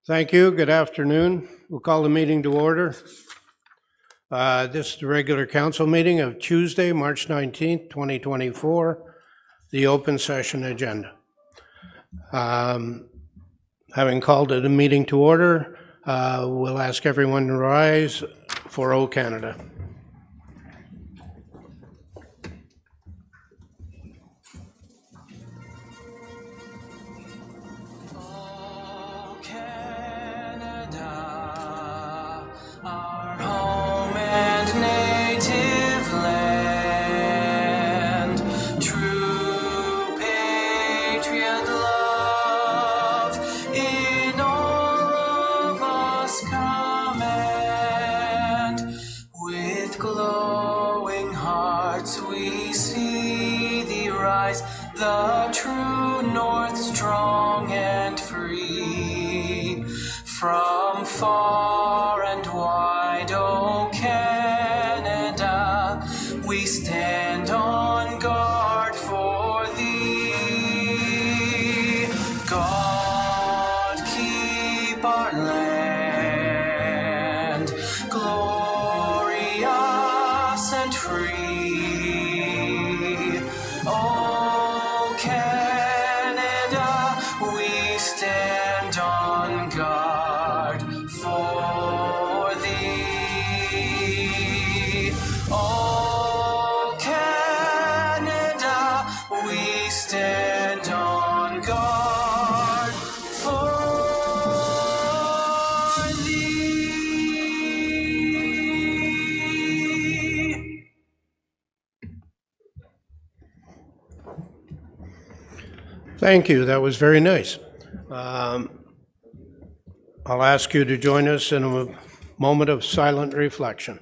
Thank you. Good afternoon. We'll call the meeting to order. This is the regular council meeting of Tuesday, March 19th, 2024, the open session agenda. Having called it a meeting to order, we'll ask everyone to rise for O Canada. The true north, strong and free, from far and wide, O Canada, we stand on guard for thee. God keep our land glorious and free. Oh, Canada, we stand on guard for thee. Oh, Canada, we stand on guard for thee. Thank you. That was very nice. I'll ask you to join us in a moment of silent reflection.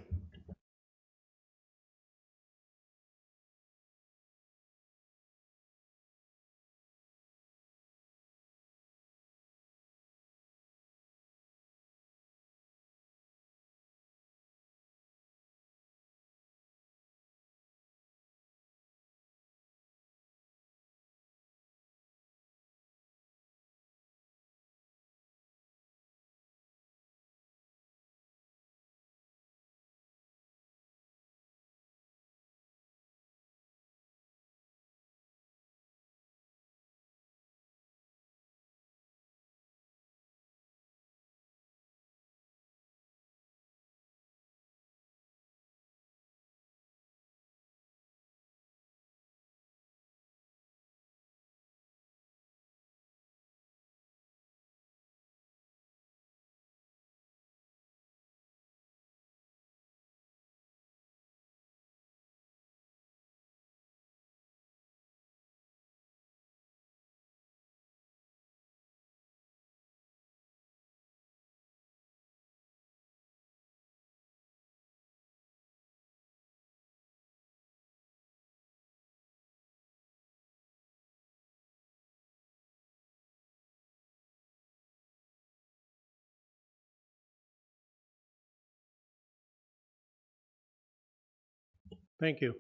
Thank you.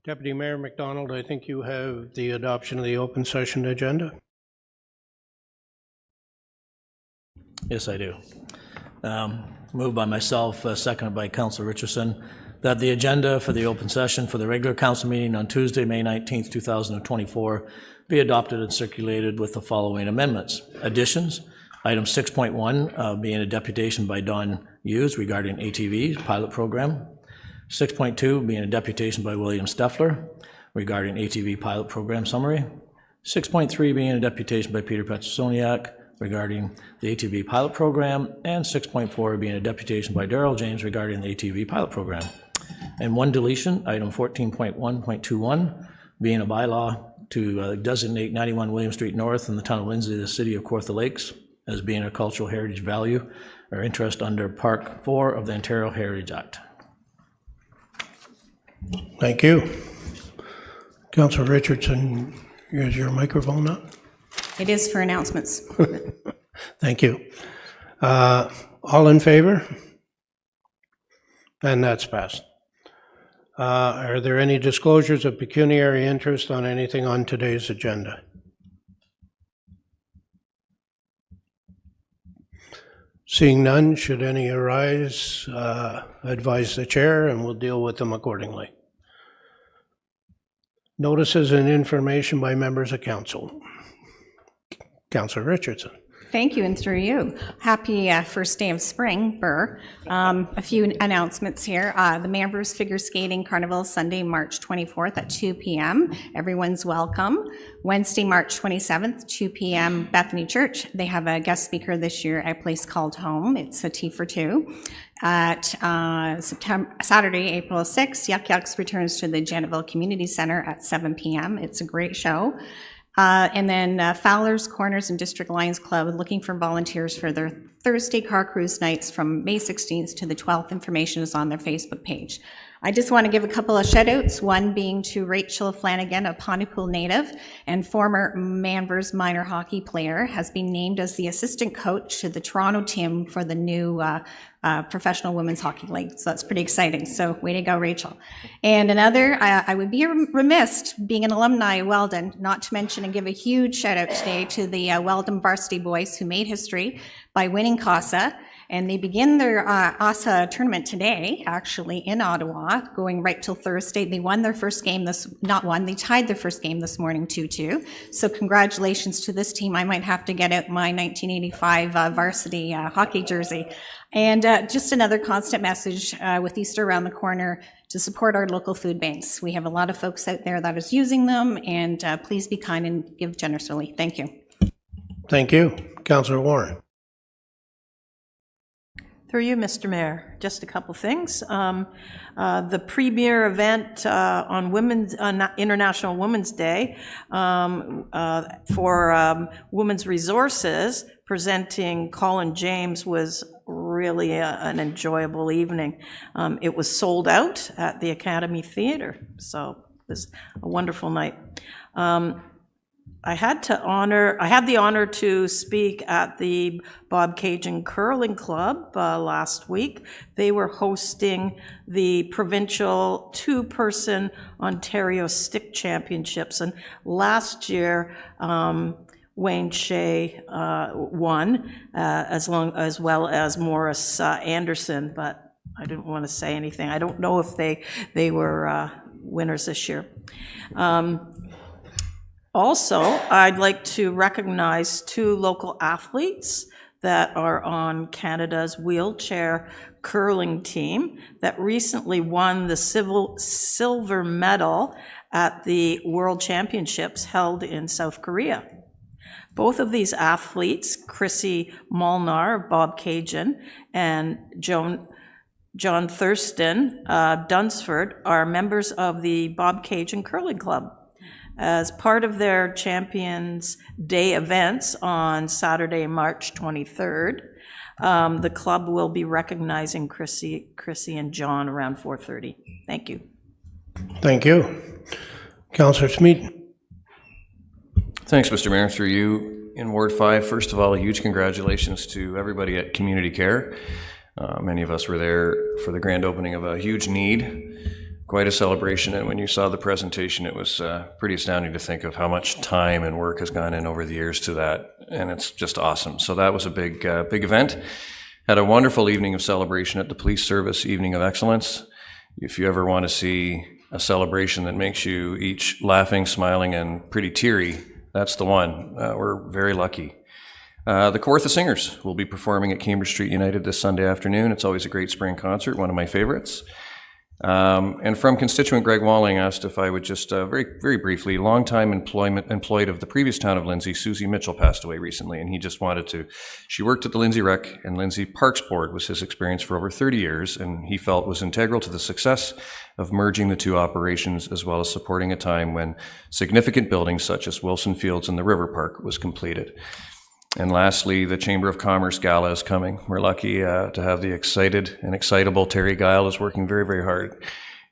Deputy Mayor McDonald, I think you have the adoption of the open session agenda. Yes, I do. Moved by myself, seconded by Councillor Richardson, that the agenda for the open session for the regular council meeting on Tuesday, May 19th, 2024 be adopted and circulated with the following amendments. Additions, item 6.1 being a deputation by Don Hughes regarding ATV pilot program. 6.2 being a deputation by William Steffler regarding ATV pilot program summary. 6.3 being a deputation by Peter Petrosoniak regarding the ATV pilot program, and 6.4 being a deputation by Darrell James regarding the ATV pilot program. And one deletion, item 14.1.21, being a bylaw to designate 91 William Street North in the town of Lindsay, the city of Kawartha Lakes, as being a cultural heritage value or interest under Part 4 of the Ontario Heritage Act. Thank you. Councillor Richardson, is your microphone up? It is for announcements. Thank you. All in favor? And that's passed. Are there any disclosures of pecuniary interest on anything on today's agenda? Seeing none, should any arise, advise the chair and we'll deal with them accordingly. Notices and information by members of council. Councillor Richardson. Thank you, and through you. Happy first day of spring, Burr. A few announcements here. The Manvers Figure Skating Carnival, Sunday, March 24th at 2 p.m. Everyone's welcome. Wednesday, March 27th, 2 p.m., Bethany Church. They have a guest speaker this year at a place called Home. It's a tea for two. At Saturday, April 6th, Yuck Yucks returns to the Janettville Community Center at 7 p.m. It's a great show. And then Fowler's Corners and District Lions Club looking for volunteers for their Thursday car cruise nights from May 16th to the 12th. Information is on their Facebook page. I just want to give a couple of shout outs, one being to Rachel Flanagan, a Pontypool native and former Manvers minor hockey player, has been named as the assistant coach to the Toronto team for the new professional women's hockey league. So that's pretty exciting. So way to go, Rachel. And another, I would be remiss being an alumni of Weldon, not to mention and give a huge shout out today to the Weldon varsity boys who made history by winning CASA. And they begin their ASA tournament today, actually, in Ottawa, going right till Thursday. They won their first game they tied their first game this morning 2-2. So congratulations to this team. I might have to get out my 1985 varsity hockey jersey. And just another constant message with Easter around the corner to support our local food banks. We have a lot of folks out there that is using them, and please be kind and give generously. Thank you. Thank you. Councillor Warren. Through you, Mr. Mayor, just a couple things. The premier event on International Women's Day for Women's Resources, presenting Colin James, was really an enjoyable evening. It was sold out at the Academy Theatre, so it was a wonderful night. I had the honor to speak at the Bobcaygeon Curling Club last week. They were hosting the provincial two-person Ontario Stick Championships, and last year Wayne Shea won, as well as Morris Anderson, but I didn't want to say anything. I don't know if they were winners this year. Also, I'd like to recognize two local athletes that are on Canada's wheelchair curling team that recently won the silver medal at the World Championships held in South Korea. Both of these athletes, Chrissy Molnar of Bobcaygeon and John Thurston Dunsford, are members of the Bobcaygeon Curling Club. As part of their Champions Day events on Saturday, March 23rd, the club will be recognizing Chrissy and John around 4:30. Thank you. Thank you. Councillor Smeaton. Thanks, Mr. Mayor. Through you, in Ward 5, first of all, a huge congratulations to everybody at Community Care. Many of us were there for the grand opening of a huge need. Quite a celebration, and when you saw the presentation, it was pretty astounding to think of how much time and work has gone in over the years to that, and it's just awesome. So that was a big event. Had a wonderful evening of celebration at the Police Service Evening of Excellence. If you ever want to see a celebration that makes you each laughing, smiling, and pretty teary, that's the one. We're very lucky. The Kawartha Singers will be performing at Cambridge Street United this Sunday afternoon. It's always a great spring concert, one of my favorites. And from constituent Greg Walling asked if I would just very, very briefly, longtime employed of the previous town of Lindsay, Susie Mitchell, passed away recently, and he just wanted to, she worked at the Lindsay Rec and Lindsay Parks Board was his experience for over 30 years, and he felt was integral to the success of merging the two operations, as well as supporting a time when significant buildings such as Wilson Fields and the River Park was completed. And lastly, the Chamber of Commerce Gala is coming. We're lucky to have the excited and excitable Terry Guile is working very, very hard.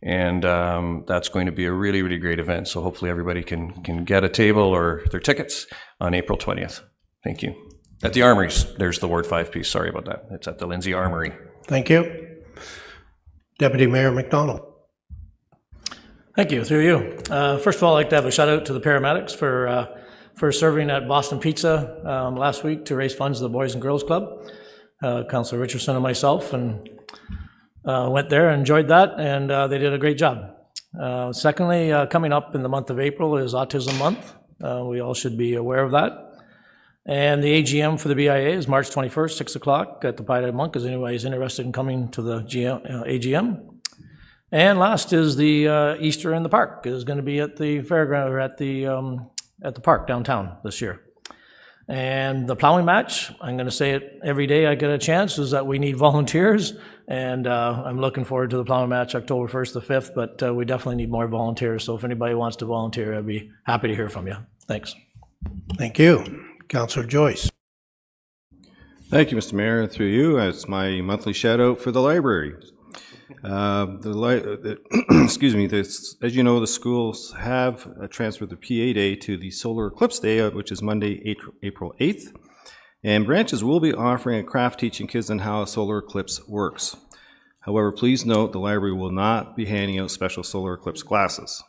And that's going to be a really, really great event. So hopefully everybody can get a table or their tickets on April 20th. Thank you. At the Armories, there's the Ward 5 piece. Sorry about that. It's at the Lindsay Armory. Thank you. Deputy Mayor McDonald. Thank you. Through you. First of all, I'd like to have a shout out to the paramedics for serving at Boston Pizza last week to raise funds for the Boys and Girls Club. Councilor Richardson and myself, and went there, enjoyed that, and they did a great job. Secondly, coming up in the month of April is Autism Month. We all should be aware of that. And the AGM for the BIA is March 21st, 6 o'clock at the Pied Eyed Monk, if anybody's interested in coming to the AGM. And last is the Easter in the Park. It is going to be at the fairground, or at the park downtown this year. And the plowing match, I'm going to say it every day I get a chance, is that we need volunteers. And I'm looking forward to the plowing match October 1st to 5th, but we definitely need more volunteers. So if anybody wants to volunteer, I'd be happy to hear from you. Thanks. Thank you. Councillor Joyce. Thank you, Mr. Mayor. Through you, it's my monthly shout out for the library. Excuse me, as you know, the schools have transferred the PA Day to the Solar Eclipse Day, which is Monday, April 8th. And branches will be offering a craft teaching kids on how a solar eclipse works. However, please note the library will not be handing out special solar eclipse glasses.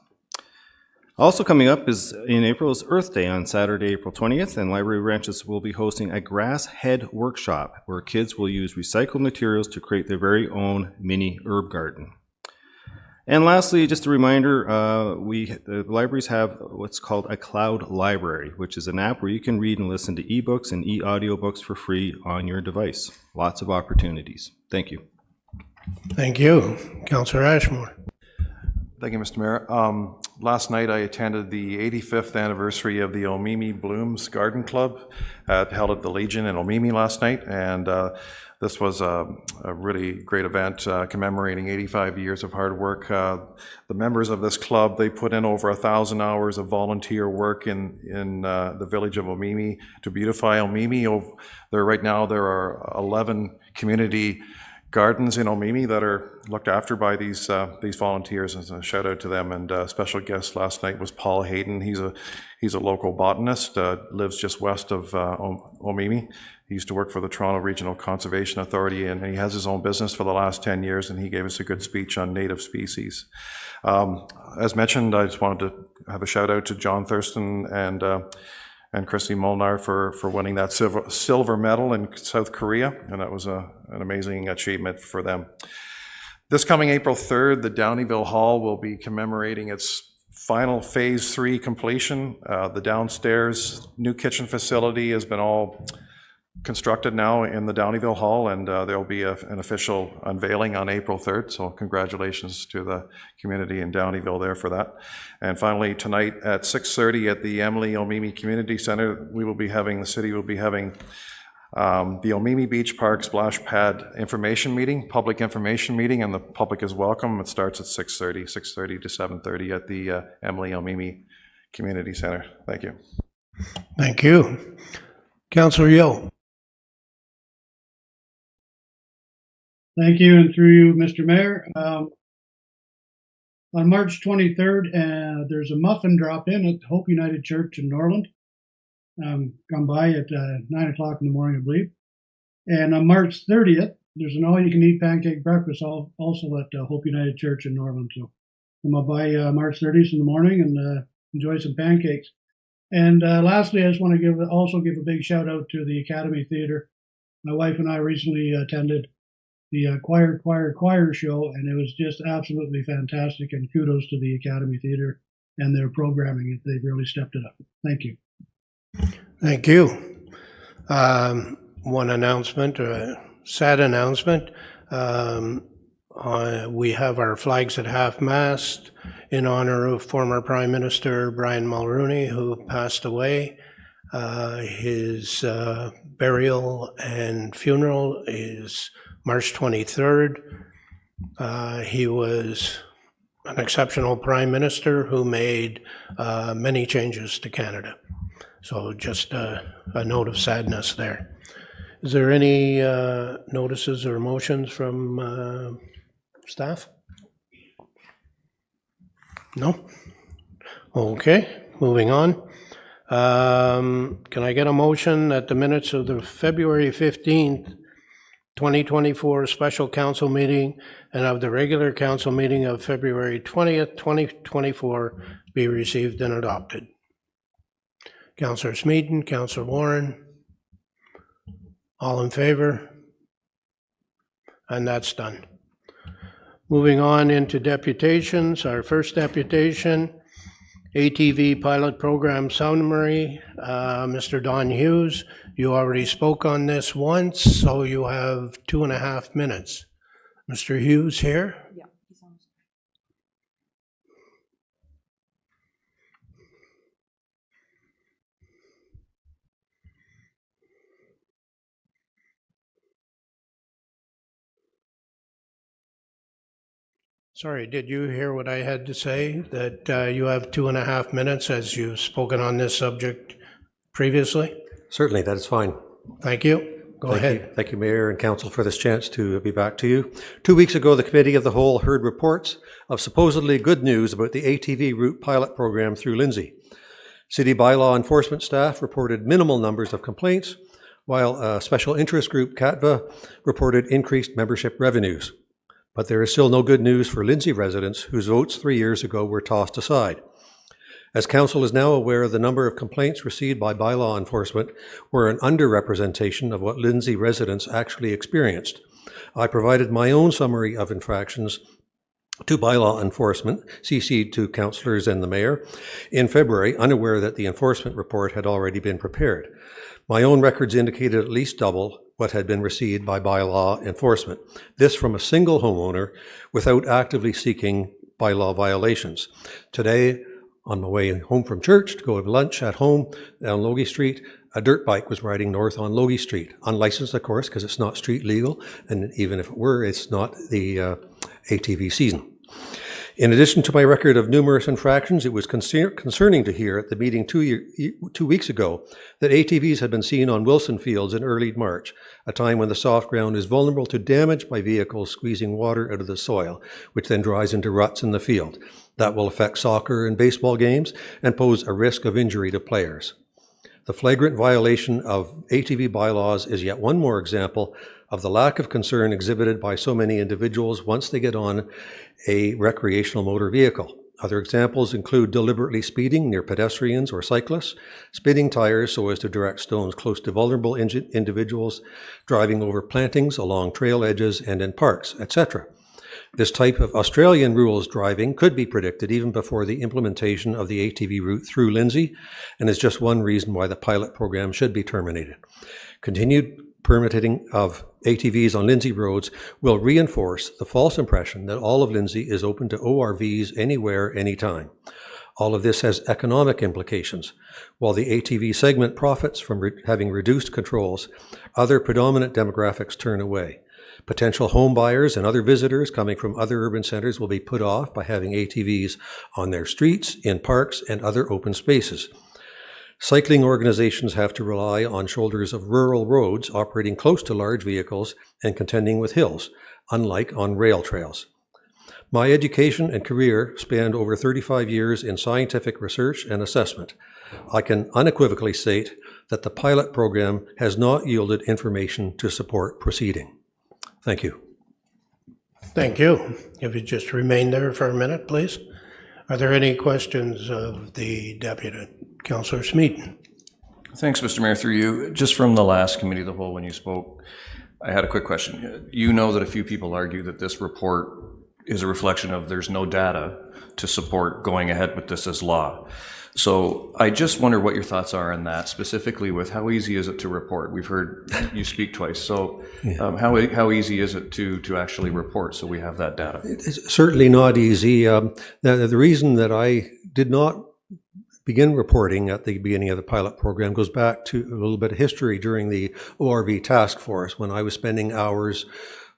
Also coming up is in April is Earth Day on Saturday, April 20th, and library branches will be hosting a grass head workshop where kids will use recycled materials to create their very own mini herb garden. And lastly, just a reminder, the libraries have what's called a cloud library, which is an app where you can read and listen to ebooks and e-audiobooks for free on your device. Lots of opportunities. Thank you. Thank you. Councillor Ashmore. Thank you, Mr. Mayor. Last night I attended the 85th anniversary of the Omemee Blooms Garden Club held at the Legion in Omemee last night, and this was a really great event commemorating 85 years of hard work. The members of this club, they put in over 1,000 hours of volunteer work in the village of Omemee to beautify Omemee. Right now there are 11 community gardens in Omemee that are looked after by these volunteers, and a shout out to them. And special guest last night was Paul Hayden. He's a local botanist, lives just west of Omemee. He used to work for the Toronto Regional Conservation Authority, and he has his own business for the last 10 years, and he gave us a good speech on native species. As mentioned, I just wanted to have a shout out to John Thurston and Christy Molnar for winning that silver medal in South Korea, and that was an amazing achievement for them. This coming April 3rd, the Downeyville Hall will be commemorating its final Phase 3 completion. The downstairs new kitchen facility has been all constructed now in the Downeyville Hall, and there will be an official unveiling on April 3rd, so congratulations to the community in Downeyville there for that. And finally, tonight at 6:30 at the Emily Omemee Community Center, the city will be having the Omemee Beach Park Splash Pad information meeting, public information meeting, and the public is welcome. It starts at 6:30 to 7:30 at the Emily Omemee Community Center. Thank you. Thank you. Councillor Yeo. Thank you, and through you, Mr. Mayor. On March 23rd, there's a muffin drop-in at Hope United Church in Norland. Come by at 9 o'clock in the morning, I believe. And on March 30th, there's an all-you-can-eat pancake breakfast also at Hope United Church in Norland. So come by March 30th in the morning and enjoy some pancakes. And lastly, I just want to also give a big shout-out to the Academy Theatre. My wife and I recently attended the choir show, and it was just absolutely fantastic, and kudos to the Academy Theatre and their programming. They've really stepped it up. Thank you. Thank you. One announcement, a sad announcement. We have our flags at half-mast in honor of former Prime Minister Brian Mulroney, who passed away. His burial and funeral is March 23rd. He was an exceptional Prime Minister who made many changes to Canada. So just a note of sadness there. Is there any notices or motions from staff? No? Okay, moving on. Can I get a motion that the minutes of the February 15th, 2024 special council meeting and of the regular council meeting of February 20th, 2024 be received and adopted? Councillor Smeaton, Councillor Warren, all in favor? and that's done. Moving on into deputations, our first deputation, ATV pilot program summary, Mr. Don Hughes, you already spoke on this once, so you have 2.5 minutes. Mr. Hughes here? Yeah. Sorry, did you hear what I had to say? That you have 2.5 minutes as you've spoken on this subject previously? Certainly, that is fine. Thank you. Go ahead. Thank you, Mayor and Council, for this chance to be back to you. 2 weeks ago, the Committee of the Whole heard reports of supposedly good news about the ATV route pilot program through Lindsay. City bylaw enforcement staff reported minimal numbers of complaints, while a special interest group, CATVA, reported increased membership revenues. But there is still no good news for Lindsay residents whose votes 3 years ago were tossed aside. As Council is now aware, the number of complaints received by bylaw enforcement were an underrepresentation of what Lindsay residents actually experienced. I provided my own summary of infractions to bylaw enforcement, CC'd to councillors and the Mayor, in February, unaware that the enforcement report had already been prepared. My own records indicated at least double what had been received by bylaw enforcement. This from a single homeowner without actively seeking bylaw violations. Today, on my way home from church to go to lunch at home on Logie Street, a dirt bike was riding north on Logie Street. Unlicensed, of course, because it's not street legal, and even if it were, it's not the ATV season. In addition to my record of numerous infractions, it was concerning to hear at the meeting 2 weeks ago that ATVs had been seen on Wilson Fields in early March, a time when the soft ground is vulnerable to damage by vehicles squeezing water out of the soil, which then dries into ruts in the field. That will affect soccer and baseball games and pose a risk of injury to players. The flagrant violation of ATV bylaws is yet one more example of the lack of concern exhibited by so many individuals once they get on a recreational motor vehicle. Other examples include deliberately speeding near pedestrians or cyclists, spinning tires so as to direct stones close to vulnerable individuals, driving over plantings along trail edges and in parks, etc. This type of Australian rules driving could be predicted even before the implementation of the ATV route through Lindsay, and is just one reason why the pilot program should be terminated. Continued permitting of ATVs on Lindsay roads will reinforce the false impression that all of Lindsay is open to ORVs anywhere, anytime. All of this has economic implications. While the ATV segment profits from having reduced controls, other predominant demographics turn away. Potential home buyers and other visitors coming from other urban centers will be put off by having ATVs on their streets, in parks, and other open spaces. Cycling organizations have to rely on shoulders of rural roads operating close to large vehicles and contending with hills, unlike on rail trails. My education and career spanned over 35 years in scientific research and assessment. I can unequivocally state that the pilot program has not yielded information to support proceeding. Thank you. Thank you. If you just remain there for a minute, please. Are there any questions of the deputy? Councillor Smeaton. Thanks, Mr. Mayor. Through you, just from the last Committee of the Whole when you spoke, I had a quick question. You know that a few people argue that this report is a reflection of there's no data to support going ahead with this as law. So I just wonder what your thoughts are on that, specifically with how easy is it to report? We've heard you speak twice. So how easy is it to actually report so we have that data? It's certainly not easy. The reason that I did not begin reporting at the beginning of the pilot program goes back to a little bit of history during the ORV task force, when I was spending hours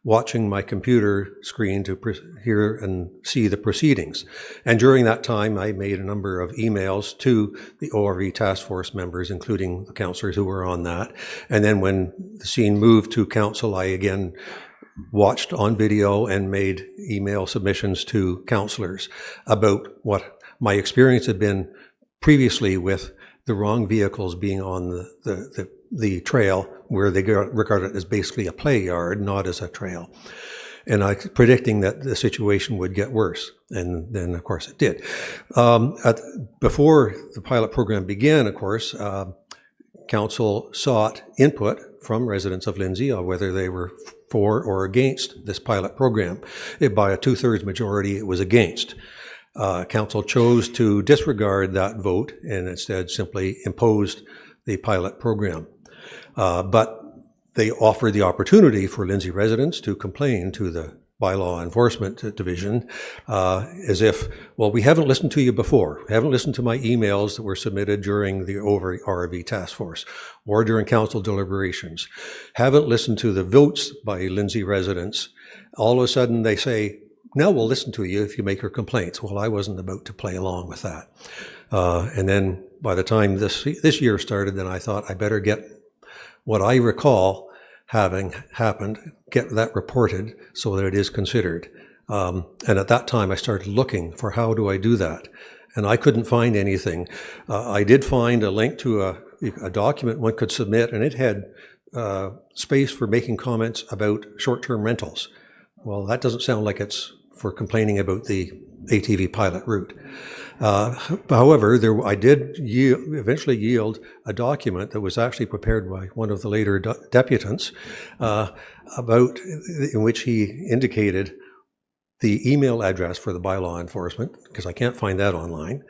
watching my computer screen to hear and see the proceedings. And during that time, I made a number of emails to the ORV task force members, including the councillors who were on that. And then when the scene moved to council, I again watched on video and made email submissions to councillors about what my experience had been previously with the wrong vehicles being on the trail, where they regard it as basically a play yard, not as a trail. And I predicting that the situation would get worse. And then, of course, it did. Before the pilot program began, of course, Council sought input from residents of Lindsay on whether they were for or against this pilot program. By a 2/3 majority, it was against. Council chose to disregard that vote and instead simply imposed the pilot program. But they offered the opportunity for Lindsay residents to complain to the Bylaw Enforcement Division as if, well, we haven't listened to you before. We haven't listened to my emails that were submitted during the ORV task force or during council deliberations. Haven't listened to the votes by Lindsay residents. All of a sudden they say, now we'll listen to you if you make your complaints. Well, I wasn't about to play along with that. And then by the time this year started, then I thought I better get what I recall having happened, get that reported so that it is considered. And at that time, I started looking for how do I do that? And I couldn't find anything. I did find a link to a document one could submit, and it had space for making comments about short-term rentals. Well, that doesn't sound like it's for complaining about the ATV pilot route. However, I did eventually yield a document that was actually prepared by one of the later deputants in which he indicated the email address for the bylaw enforcement, because I can't find that online,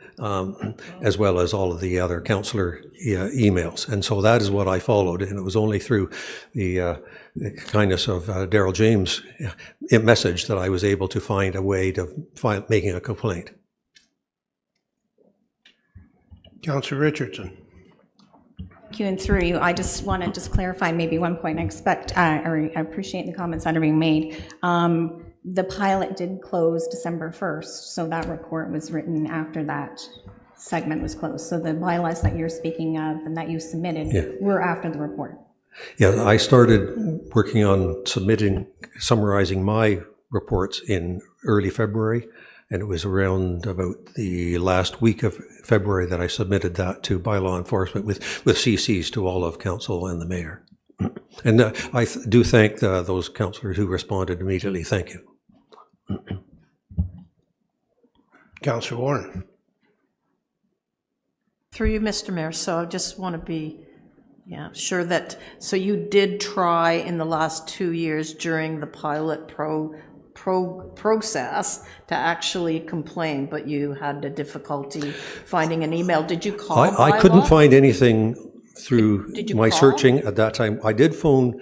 as well as all of the other councillor emails. And so that is what I followed, and it was only through the kindness of Daryl James' message that I was able to find a way to making a complaint. Councillor Richardson. Thank you, and through you, I just want to clarify maybe one point. I appreciate the comments that are being made. The pilot did close December 1st, so that report was written after that segment was closed. So the bylaws that you're speaking of and that you submitted were after the report. Yeah, I started working on summarizing my reports in early February, and it was around about the last week of February that I submitted that to bylaw enforcement with CCs to all of council and the mayor. And I do thank those councillors who responded immediately. Thank you. Councillor Warren. Through you, Mr. Mayor, so I just want to be sure that, so you did try in the last 2 years during the pilot process to actually complain, but you had a difficulty finding an email. Did you call I couldn't find anything through my call? searching at that time. I did phone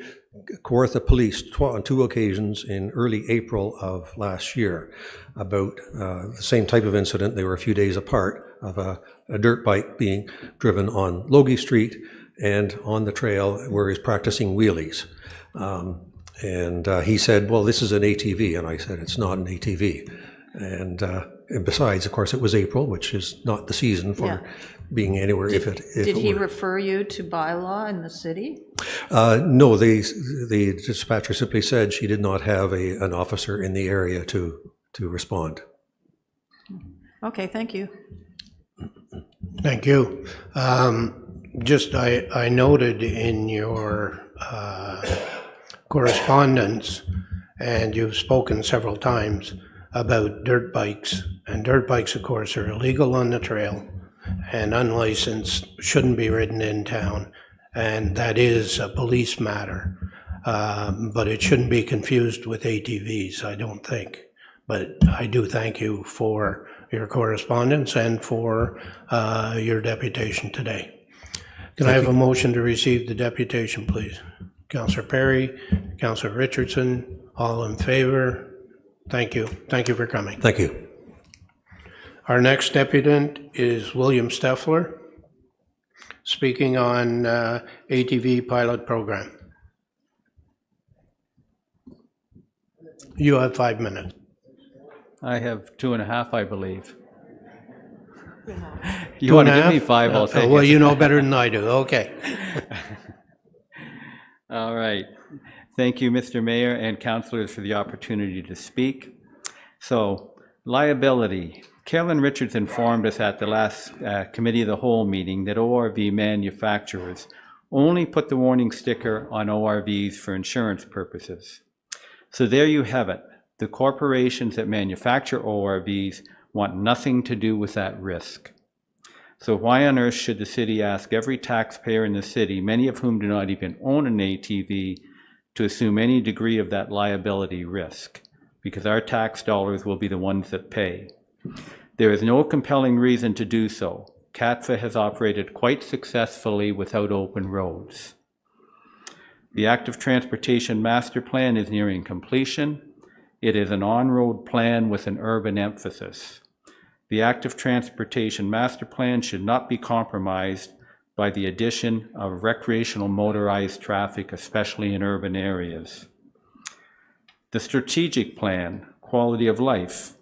Kawartha Police on 2 occasions in early April of last year about the same type of incident. They were a few days apart, of a dirt bike being driven on Logie Street and on the trail where he's practicing wheelies. And he said, well, this is an ATV. And I said, it's not an ATV. And besides, of course, it was April, which is not the season for being anywhere. Did he refer you to bylaw in the city? No, the dispatcher simply said she did not have an officer in the area to respond. Okay, thank you. Thank you. I noted in your correspondence, and you've spoken several times about dirt bikes, and dirt bikes, of course, are illegal on the trail and unlicensed, shouldn't be ridden in town, and that is a police matter. But it shouldn't be confused with ATVs, I don't think. But I do thank you for your correspondence and for your deputation today. Can I have a motion to receive the deputation, please? Councillor Perry, Councillor Richardson, all in favor? Thank you. Thank you for coming. Thank you. Our next deputant is William Steffler, speaking on ATV pilot program. You have 5 minutes. I have 2.5, I believe. You want to give me 5, I'll take it. Well, you know better than I do. Okay. All right. Thank you, Mr. Mayor and councillors, for the opportunity to speak. So, liability. Carolyn Richards informed us at the last Committee of the Whole meeting that ORV manufacturers only put the warning sticker on ORVs for insurance purposes. So there you have it. The corporations that manufacture ORVs want nothing to do with that risk. So why on earth should the city ask every taxpayer in the city, many of whom do not even own an ATV, to assume any degree of that liability risk? Because our tax dollars will be the ones that pay. There is no compelling reason to do so. CATFA has operated quite successfully without open roads. The Active Transportation Master Plan is nearing completion. It is an on-road plan with an urban emphasis. The Active Transportation Master Plan should not be compromised by the addition of recreational motorized traffic, especially in urban areas. The Strategic Plan, Quality of Life.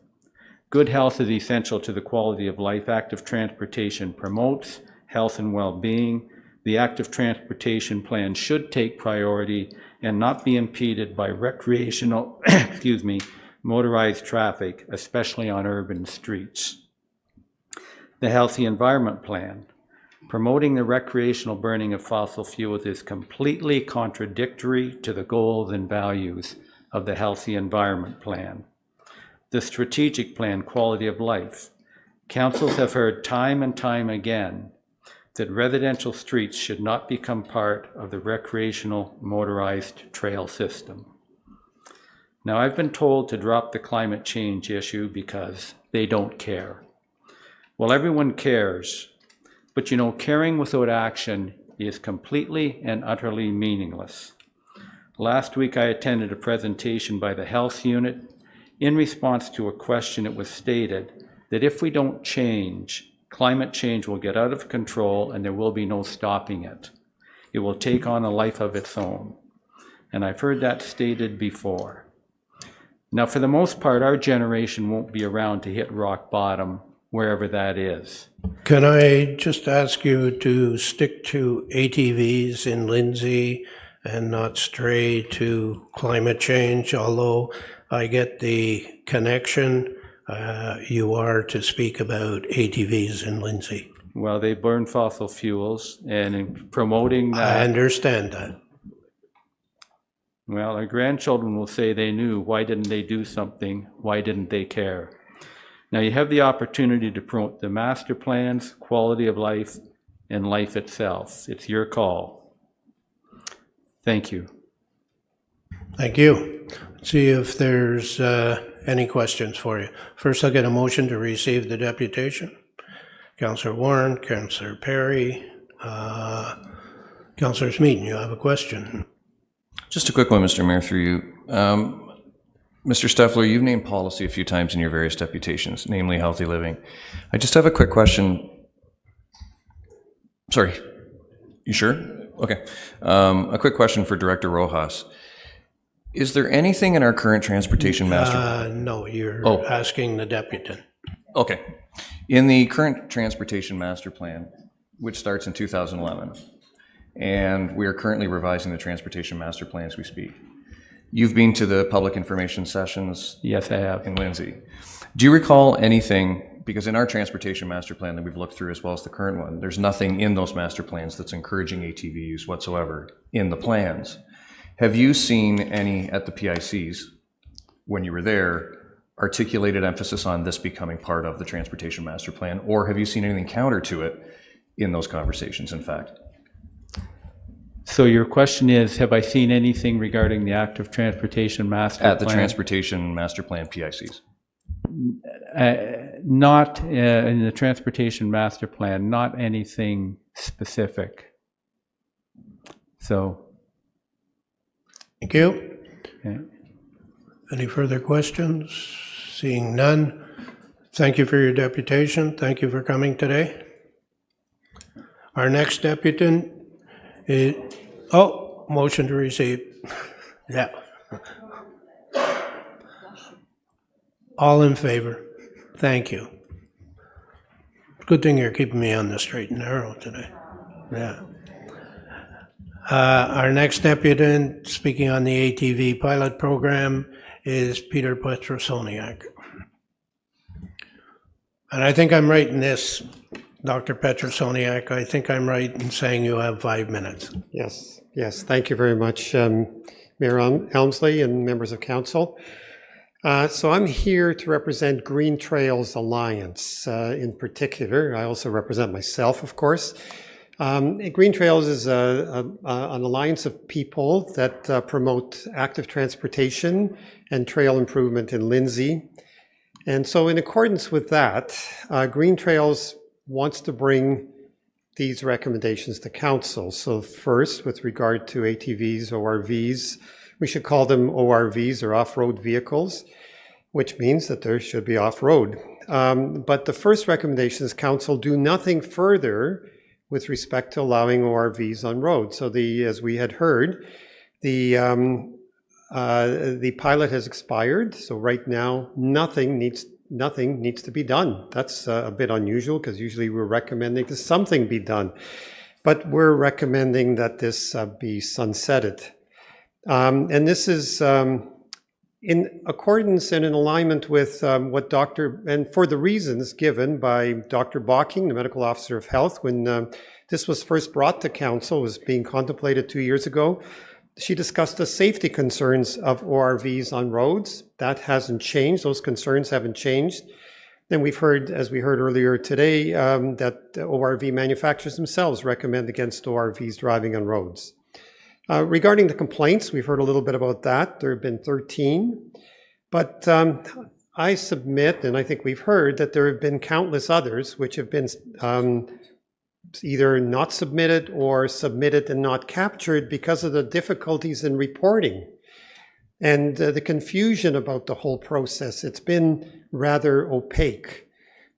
Good health is essential to the quality of life active transportation promotes health and well-being. The Active Transportation Plan should take priority and not be impeded by recreational, motorized traffic, especially on urban streets. The Healthy Environment Plan. Promoting the recreational burning of fossil fuels is completely contradictory to the goals and values of the Healthy Environment Plan. The Strategic Plan, Quality of Life. Councils have heard time and time again that residential streets should not become part of the recreational motorized trail system. Now, I've been told to drop the climate change issue because they don't care. Well, everyone cares, but you know, caring without action is completely and utterly meaningless. Last week, I attended a presentation by the Health Unit. In response to a question, it was stated that if we don't change, climate change will get out of control and there will be no stopping it. It will take on a life of its own. And I've heard that stated before. Now, for the most part, our generation won't be around to hit rock bottom, wherever that is. Can I just ask you to stick to ATVs in Lindsay and not stray to climate change, although I get the connection you are to speak about ATVs in Lindsay. Well, they burn fossil fuels, and in promoting that... I understand that. Well, our grandchildren will say they knew. Why didn't they do something? Why didn't they care? Now, you have the opportunity to promote the master plans, quality of life, and life itself. It's your call. Thank you. Thank you. Let's see if there's any questions for you. First, I'll get a motion to receive the deputation. Councillor Warren, Councillor Perry, Councillor Smeaton, you have a question. Just a quick one, Mr. Mayor, through you. Mr. Steffler, you've named policy a few times in your various deputations, namely healthy living. I just have a quick question. Sorry, you sure? Okay. A quick question for Director Rojas. Is there anything in our current transportation master plan? No, you're asking the deputant. Okay. In the current transportation master plan, which starts in 2011, and we are currently revising the transportation master plan as we speak. You've been to the public information sessions? Yes, I have. In Lindsay. Do you recall anything, because in our transportation master plan that we've looked through as well as the current one, there's nothing in those master plans that's encouraging ATV use whatsoever in the plans. Have you seen any at the PICs, when you were there, articulated emphasis on this becoming part of the transportation master plan, or have you seen anything counter to it in those conversations, in fact? So your question is, have I seen anything regarding the active transportation master plan? At the transportation master plan PICs? Not in the transportation master plan, not anything specific. So. Thank you. Okay. Any further questions? Seeing none, thank you for your deputation. Thank you for coming today. Our next deputant is, motion to receive. Yeah. All in favor? Thank you. Good thing you're keeping me on the straight and narrow today. Yeah. Our next deputant, speaking on the ATV pilot program, is Peter Petrosoniak. And I think I'm right in this, Dr. Petrosoniak. I think I'm right in saying you have 5 minutes. Yes, thank you very much, Mayor Elmsley and members of council. So I'm here to represent Green Trails Alliance in particular. I also represent myself, of course. Green Trails is an alliance of people that promote active transportation and trail improvement in Lindsay. And so in accordance with that, Green Trails wants to bring these recommendations to council. So first, with regard to ATVs, ORVs, we should call them ORVs or off-road vehicles, which means that there should be off-road. But the first recommendation is council do nothing further with respect to allowing ORVs on roads. So as we had heard, the pilot has expired. So right now, nothing needs to be done. That's a bit unusual because usually we're recommending that something be done. But we're recommending that this be sunsetted. And this is in accordance and in alignment with what and for the reasons given by Dr. Bocking, the medical officer of health, when this was first brought to council, was being contemplated 2 years ago. She discussed the safety concerns of ORVs on roads. That hasn't changed. Those concerns haven't changed. And we've heard, as we heard earlier today, that ORV manufacturers themselves recommend against ORVs driving on roads. Regarding the complaints, we've heard a little bit about that. There have been 13. But I submit, and I think we've heard, that there have been countless others which have been either not submitted or submitted and not captured because of the difficulties in reporting and the confusion about the whole process. It's been rather opaque.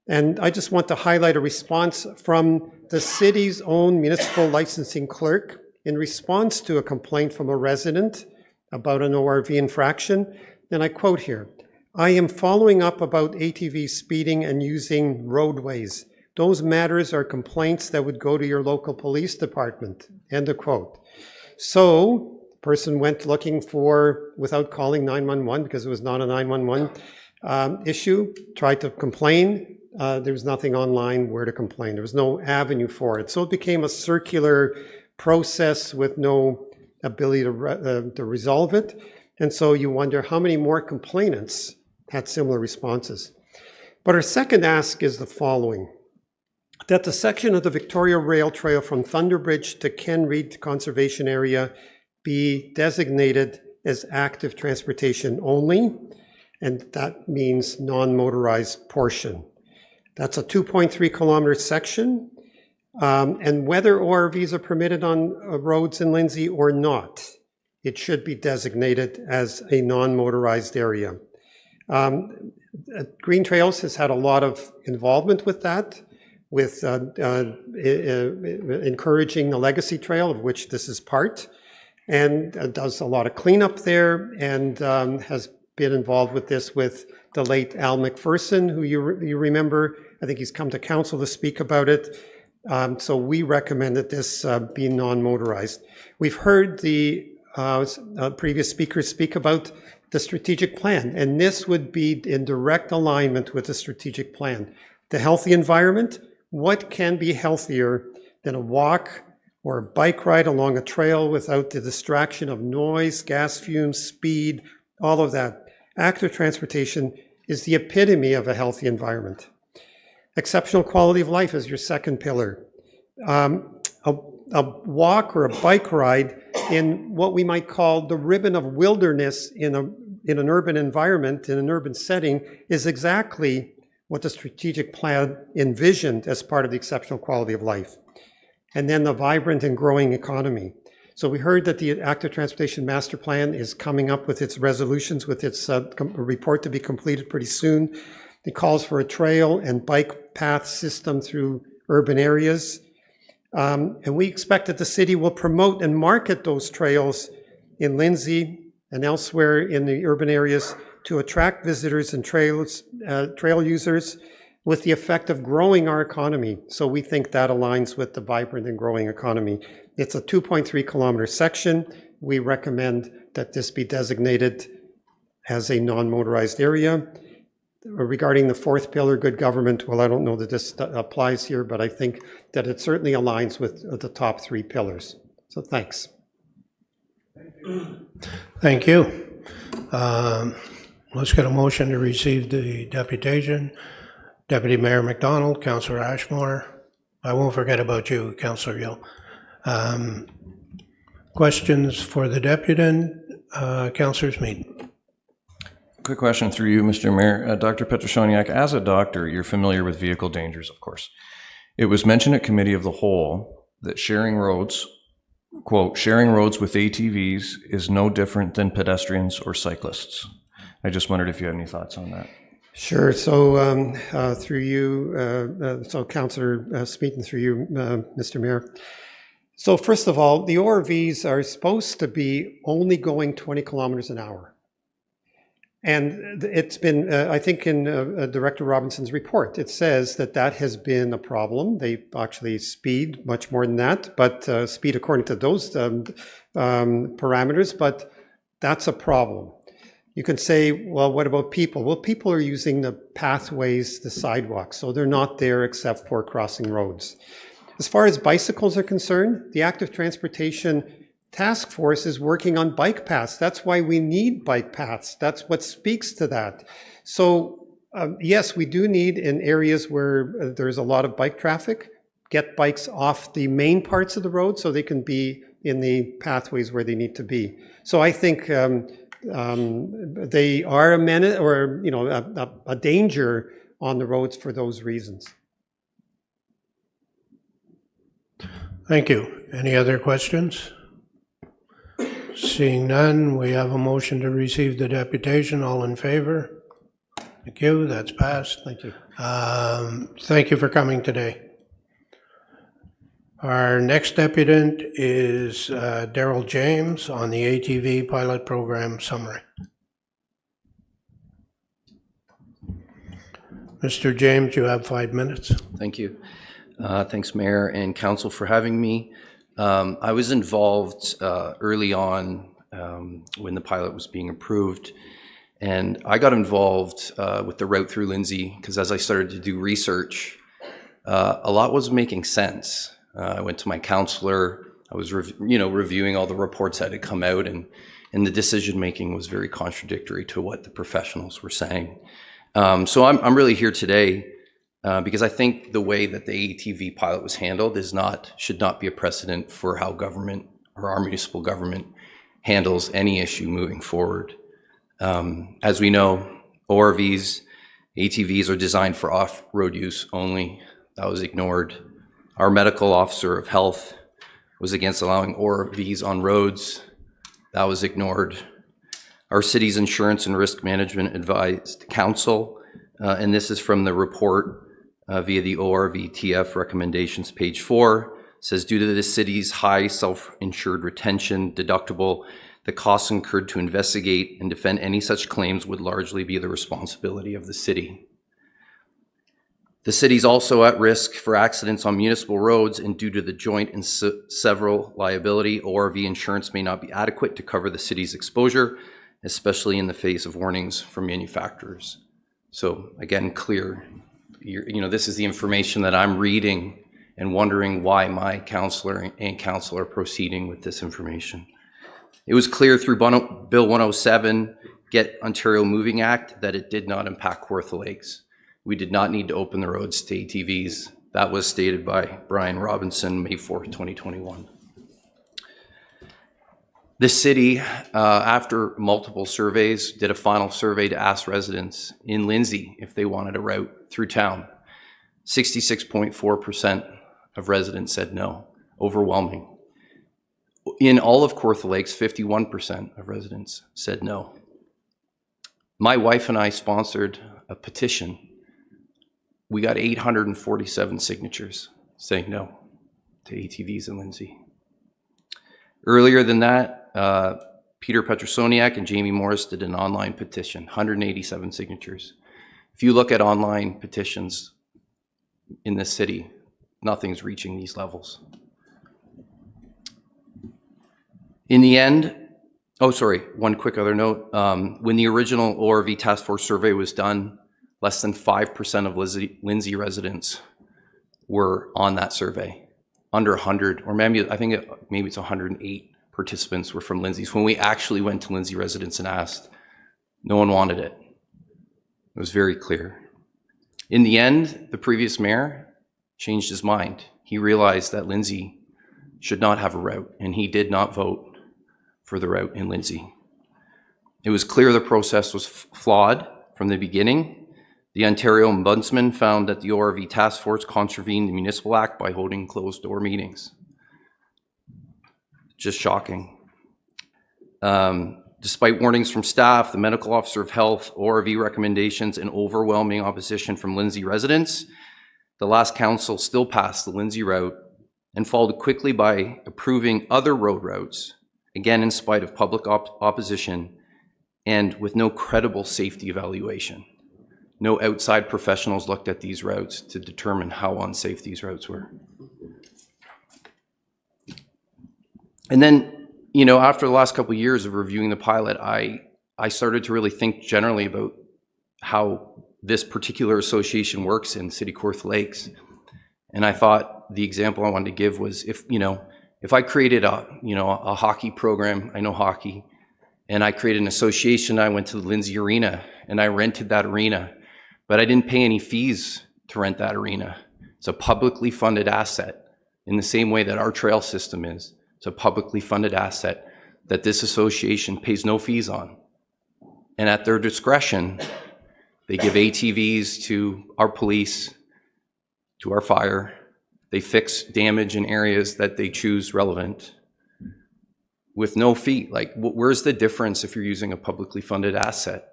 And I just want to highlight a response from the city's own municipal licensing clerk in response to a complaint from a resident about an ORV infraction. And I quote here, "I am following up about ATV speeding and using roadways. Those matters are complaints that would go to your local police department." End of quote. So the person went looking without calling 911 because it was not a 911 issue, tried to complain. There was nothing online where to complain. There was no avenue for it. So it became a circular process with no ability to resolve it. And so you wonder how many more complainants had similar responses. But our second ask is the following: that the section of the Victoria Rail Trail from Thunder Bridge to Ken Reed Conservation Area be designated as active transportation only, and that means non-motorized portion. That's a 2.3 kilometer section, and whether ORVs are permitted on roads in Lindsay or not, it should be designated as a non-motorized area. Green Trails has had a lot of involvement with that, with encouraging the Legacy Trail, of which this is part, and does a lot of cleanup there, and has been involved with this with the late Al McPherson, who you remember. I think he's come to council to speak about it. So we recommend that this be non-motorized. We've heard the previous speakers speak about the strategic plan, and this would be in direct alignment with the strategic plan. The healthy environment, what can be healthier than a walk or a bike ride along a trail without the distraction of noise, gas fumes, speed, all of that? Active transportation is the epitome of a healthy environment. Exceptional quality of life is your second pillar. A walk or a bike ride in what we might call the ribbon of wilderness in an urban environment, in an urban setting, is exactly what the strategic plan envisioned as part of the exceptional quality of life. And then the vibrant and growing economy. So we heard that the Active Transportation Master Plan is coming up with its resolutions, with its report to be completed pretty soon. It calls for a trail and bike path system through urban areas. And we expect that the city will promote and market those trails in Lindsay and elsewhere in the urban areas to attract visitors and trail users, with the effect of growing our economy. So we think that aligns with the vibrant and growing economy. It's a 2.3 kilometer section. We recommend that this be designated as a non-motorized area. Regarding the fourth pillar, good government, well, I don't know that this applies here, but I think that it certainly aligns with the top three pillars. So thanks. Thank you. let's get a motion to receive the deputation. Deputy Mayor McDonald, Councillor Ashmore. I won't forget about you, Councillor Gill. Questions for the deputant? Councillor Smeaton. Quick question through you, Mr. Mayor. Dr. Petrosoniak, as a doctor, you're familiar with vehicle dangers, of course. It was mentioned at Committee of the Whole that sharing roads, quote, sharing roads with ATVs is no different than pedestrians or cyclists. I just wondered if you had any thoughts on that. Sure. So through you, so Councillor Smeaton, through you, Mr. Mayor. So first of all, the ORVs are supposed to be only going 20 kilometers an hour. And it's been, I think in Director Robinson's report, it says that that has been a problem. They actually speed much more than that, but speed according to those parameters, but that's a problem. You can say, well, what about people? Well, people are using the pathways, the sidewalks, so they're not there except for crossing roads. As far as bicycles are concerned, the Active Transportation Task Force is working on bike paths. That's why we need bike paths. That's what speaks to that. So yes, we do need in areas where there's a lot of bike traffic, get bikes off the main parts of the road so they can be in the pathways where they need to be. So I think they are a menace or a danger on the roads for those reasons. Thank you. Any other questions? Seeing none, we have a motion to receive the deputation. All in favor? Thank you. That's passed. Thank you. Thank you for coming today. Our next deputant is Daryl James on the ATV pilot program summary. Mr. James, you have 5 minutes. Thank you. Thanks, Mayor and Council, for having me. I was involved early on when the pilot was being approved, and I got involved with the route through Lindsay because as I started to do research, a lot wasn't making sense. I went to my counselor. I was reviewing all the reports that had come out, and the decision making was very contradictory to what the professionals were saying. So I'm really here today because I think the way that the ATV pilot was handled should not be a precedent for how government or our municipal government handles any issue moving forward. As we know, ORVs, ATVs are designed for off-road use only. That was ignored. Our medical officer of health was against allowing ORVs on roads. That was ignored. Our city's insurance and risk management advised council, and this is from the report via the ORVTF recommendations, page 4, says due to the city's high self-insured retention deductible, the costs incurred to investigate and defend any such claims would largely be the responsibility of the city. The city is also at risk for accidents on municipal roads, and due to the joint and several liability, ORV insurance may not be adequate to cover the city's exposure, especially in the face of warnings from manufacturers. So again, clear, this is the information that I'm reading and wondering why my counselor and council are proceeding with this information. It was clear through Bill 107, Get Ontario Moving Act, that it did not impact Kawartha Lakes. We did not need to open the roads to ATVs. That was stated by Brian Robinson, May 4th, 2021. The city, after multiple surveys, did a final survey to ask residents in Lindsay if they wanted a route through town. 66.4% of residents said no, overwhelming. In all of Kawartha Lakes, 51% of residents said no. My wife and I sponsored a petition. We got 847 signatures saying no to ATVs in Lindsay. Earlier than that, Peter Petrosoniak and Jamie Morris did an online petition, 187 signatures. If you look at online petitions in this city, nothing's reaching these levels. In the end, one quick other note. When the original ORV Task Force survey was done, less than 5% of Lindsay residents were on that survey. Under 100, or maybe it's 108 participants were from Lindsay's. When we actually went to Lindsay residents and asked, no one wanted it. It was very clear. In the end, the previous mayor changed his mind. He realized that Lindsay should not have a route, and he did not vote for the route in Lindsay. It was clear the process was flawed from the beginning. The Ontario Ombudsman found that the ORV task force contravened the Municipal Act by holding closed-door meetings. Just shocking. Despite warnings from staff, the medical officer of health, ORV recommendations, and overwhelming opposition from Lindsay residents, the last council still passed the Lindsay route and followed quickly by approving other road routes, again in spite of public opposition and with no credible safety evaluation. No outside professionals looked at these routes to determine how unsafe these routes were. And then, you know, after the last couple of years of reviewing the pilot, I started to really think generally about how this particular association works in City Kawartha Lakes. And I thought the example I wanted to give was if I created a hockey program, I know hockey, and I created an association, I went to the Lindsay Arena and I rented that arena, but I didn't pay any fees to rent that arena. It's a publicly funded asset in the same way that our trail system is. It's a publicly funded asset that this association pays no fees on. And at their discretion, they give ATVs to our police, to our fire. They fix damage in areas that they choose relevant with no fee. Like, where's the difference if you're using a publicly funded asset?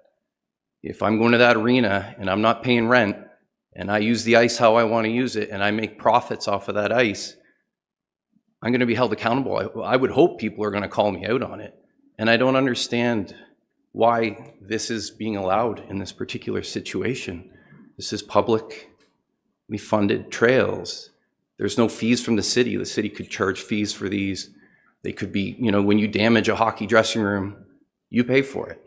If I'm going to that arena and I'm not paying rent and I use the ice how I want to use it and I make profits off of that ice, I'm going to be held accountable. I would hope people are going to call me out on it. And I don't understand why this is being allowed in this particular situation. This is publicly funded trails. There's no fees from the city. The city could charge fees for these. They could be, when you damage a hockey dressing room, you pay for it.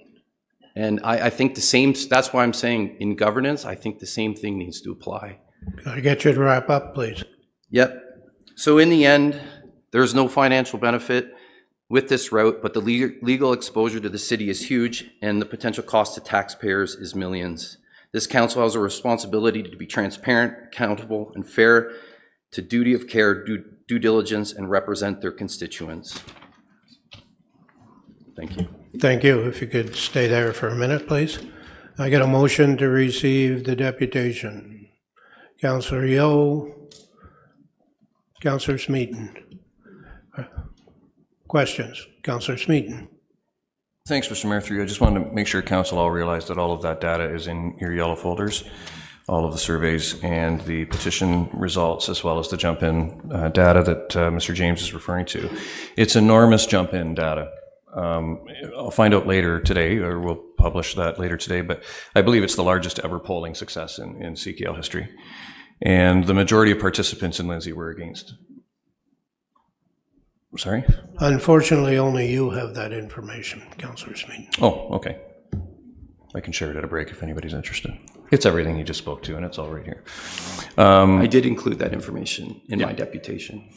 And I think the same, that's why I'm saying in governance, I think the same thing needs to apply. Can I get you to wrap up, please? Yep. So in the end, there's no financial benefit with this route, but the legal exposure to the city is huge and the potential cost to taxpayers is millions. This council has a responsibility to be transparent, accountable, and fair, to duty of care, due diligence, and represent their constituents. Thank you. Thank you. If you could stay there for a minute, please. I get a motion to receive the deputation. Councillor Yeo, Councillor Smeaton. Questions? Councillor Smeaton. Thanks, Mr. Mayor. Through you, I just wanted to make sure council all realized that all of that data is in your yellow folders, all of the surveys and the petition results, as well as the jump-in data that Mr. James is referring to. It's enormous jump-in data. I'll find out later today, or we'll publish that later today, but I believe it's the largest ever polling success in CKL history. And the majority of participants in Lindsay were against. Sorry? Unfortunately, only you have that information, Councillor Smeaton. Oh, okay. I can share it at a break if anybody's interested. It's everything you just spoke to, and it's all right here. I did include that information in my deputation.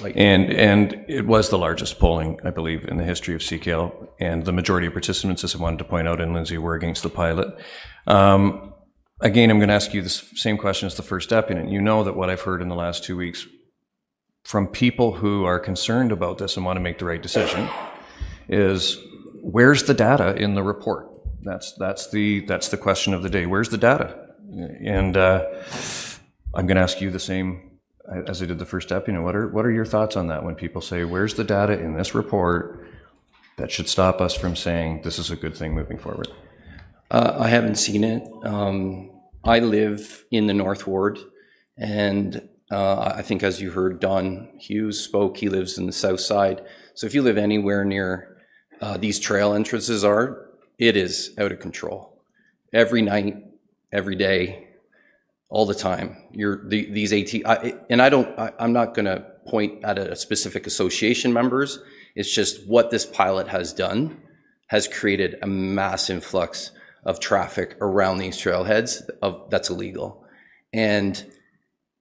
And it was the largest polling, I believe, in the history of CKL, and the majority of participants, as I wanted to point out in Lindsay, were against the pilot. Again, I'm going to ask you the same question as the first deputant. You know that what I've heard in the last 2 weeks from people who are concerned about this and want to make the right decision is, where's the data in the report? That's the question of the day. Where's the data? And I'm going to ask you the same as I did the first deputy. What are your thoughts on that when people say, where's the data in this report that should stop us from saying this is a good thing moving forward? I haven't seen it. I live in the North Ward, and I think, as you heard, Don Hughes spoke, he lives in the South Side. So if you live anywhere near these trail entrances it is out of control. Every night, every day, all the time. I'm not going to point at a specific association members. It's just what this pilot has done has created a mass influx of traffic around these trailheads that's illegal. And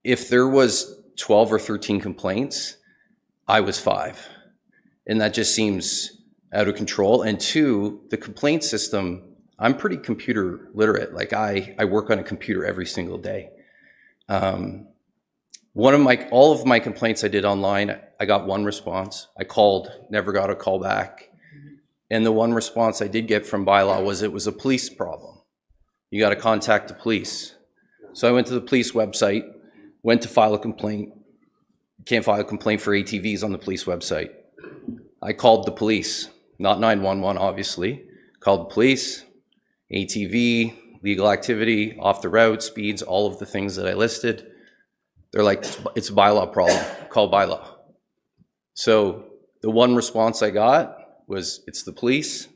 if there was 12 or 13 complaints, I was 5. And that just seems out of control. And 2, the complaint system I'm pretty computer literate. Like I work on a computer every single day. All of my complaints I did online, I got one response. I called, never got a call back. And the one response I did get from bylaw was it was a police problem. You got to contact the police. So I went to the police website, went to file a complaint. Can't file a complaint for ATVs on the police website. I called the police, not 911 obviously, called the police, ATV, legal activity, off the route, speeds, all of the things that I listed. They're like, it's a bylaw problem, call bylaw. So the one response I got was, it's the police,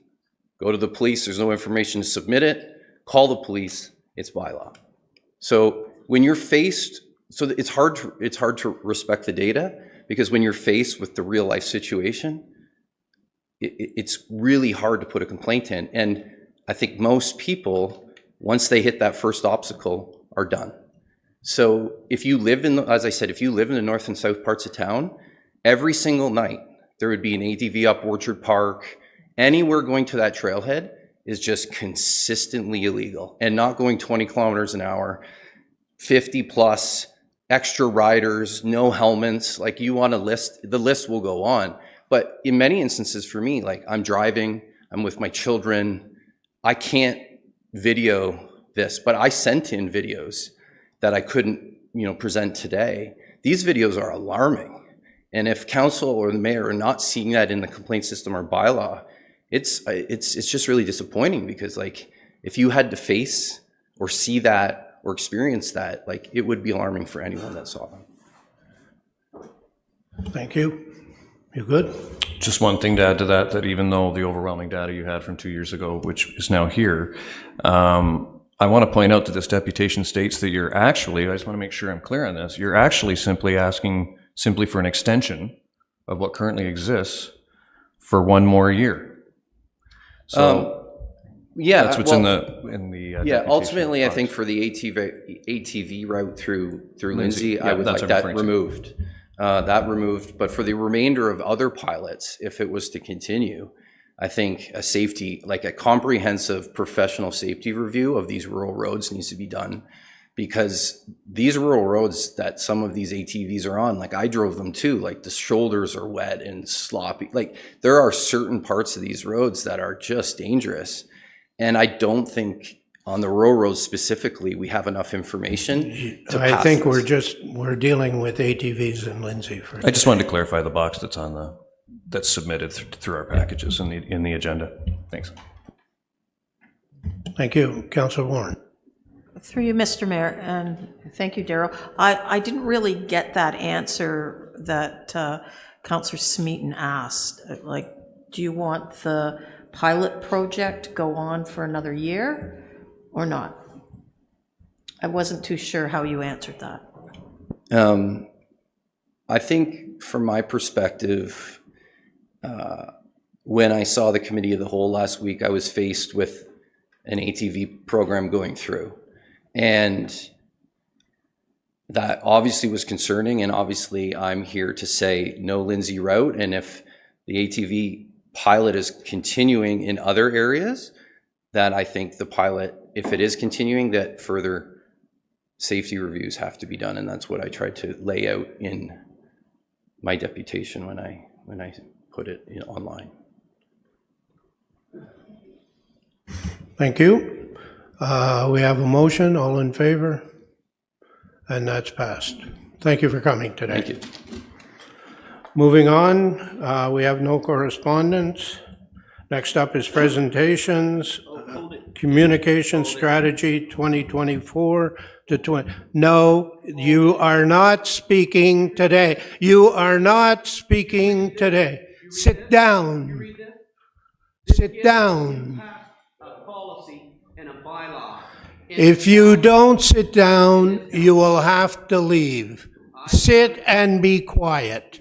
go to the police, there's no information to submit it, call the police, it's bylaw. So when you're faced, so it's hard to respect the data, because when you're faced with the real life situation, it's really hard to put a complaint in. And I think most people, once they hit that first obstacle, are done. So if you live in, as I said, if you live in the north and south parts of town, every single night there would be an ATV up Orchard Park. Anywhere going to that trailhead is just consistently illegal, and not going 20 kilometers an hour, 50 plus, extra riders, no helmets. Like, you want a list, the list will go on. But in many instances for me, like, I'm driving, I'm with my children, I can't video this, but I sent in videos that I couldn't, present today. These videos are alarming. And if council or the mayor are not seeing that in the complaint system or bylaw, it's just really disappointing, because, like, if you had to face or see that or experience that, like, it would be alarming for anyone that saw them. Thank you. You good? Just one thing to add to that, that even though the overwhelming data you had from 2 years ago, which is now here, I want to point out that this deputation states that you're actually, I just want to make sure I'm clear on this, you're actually simply asking for an extension of what currently exists for one more year. So yeah, that's what's in the yeah. deputation Ultimately, I box. think for the ATV route through Lindsay, Yeah, I would that's like what I'm that referring to. removed. But for the remainder of other pilots, if it was to continue, I think a comprehensive professional safety review of these rural roads needs to be done, because these rural roads that some of these ATVs are on, like, I drove them too, like, the shoulders are wet and sloppy. Like, there are certain parts of these roads that are just dangerous. And I don't think on the rural roads specifically, we have enough information to I pass think this. we're dealing with ATVs in Lindsay for. I just wanted to clarify the box that's submitted through our packages in the agenda. Thanks. Thank you. Councillor Warren. Through you, Mr. Mayor, and thank you, Daryl. I didn't really get that answer that Councillor Smeaton asked. Like, do you want the pilot project to go on for another year or not? I wasn't too sure how you answered that. I think from my perspective, when I saw the committee of the whole last week, I was faced with an ATV program going through. And that obviously was concerning, and obviously I'm here to say no Lindsay route. And if the ATV pilot is continuing in other areas, that I think the pilot, if it is continuing, that further safety reviews have to be done. And that's what I tried to lay out in my deputation when I put it online. Thank you. We have a motion. All in favor? And that's passed. Thank you for coming today. Thank you. Moving on, we have no correspondence. Next up is presentations. Communication Strategy 2024 to 20. No, you are not speaking today. You are not speaking today. Sit down. Sit down. If you don't sit down, you will have to leave. Sit and be quiet.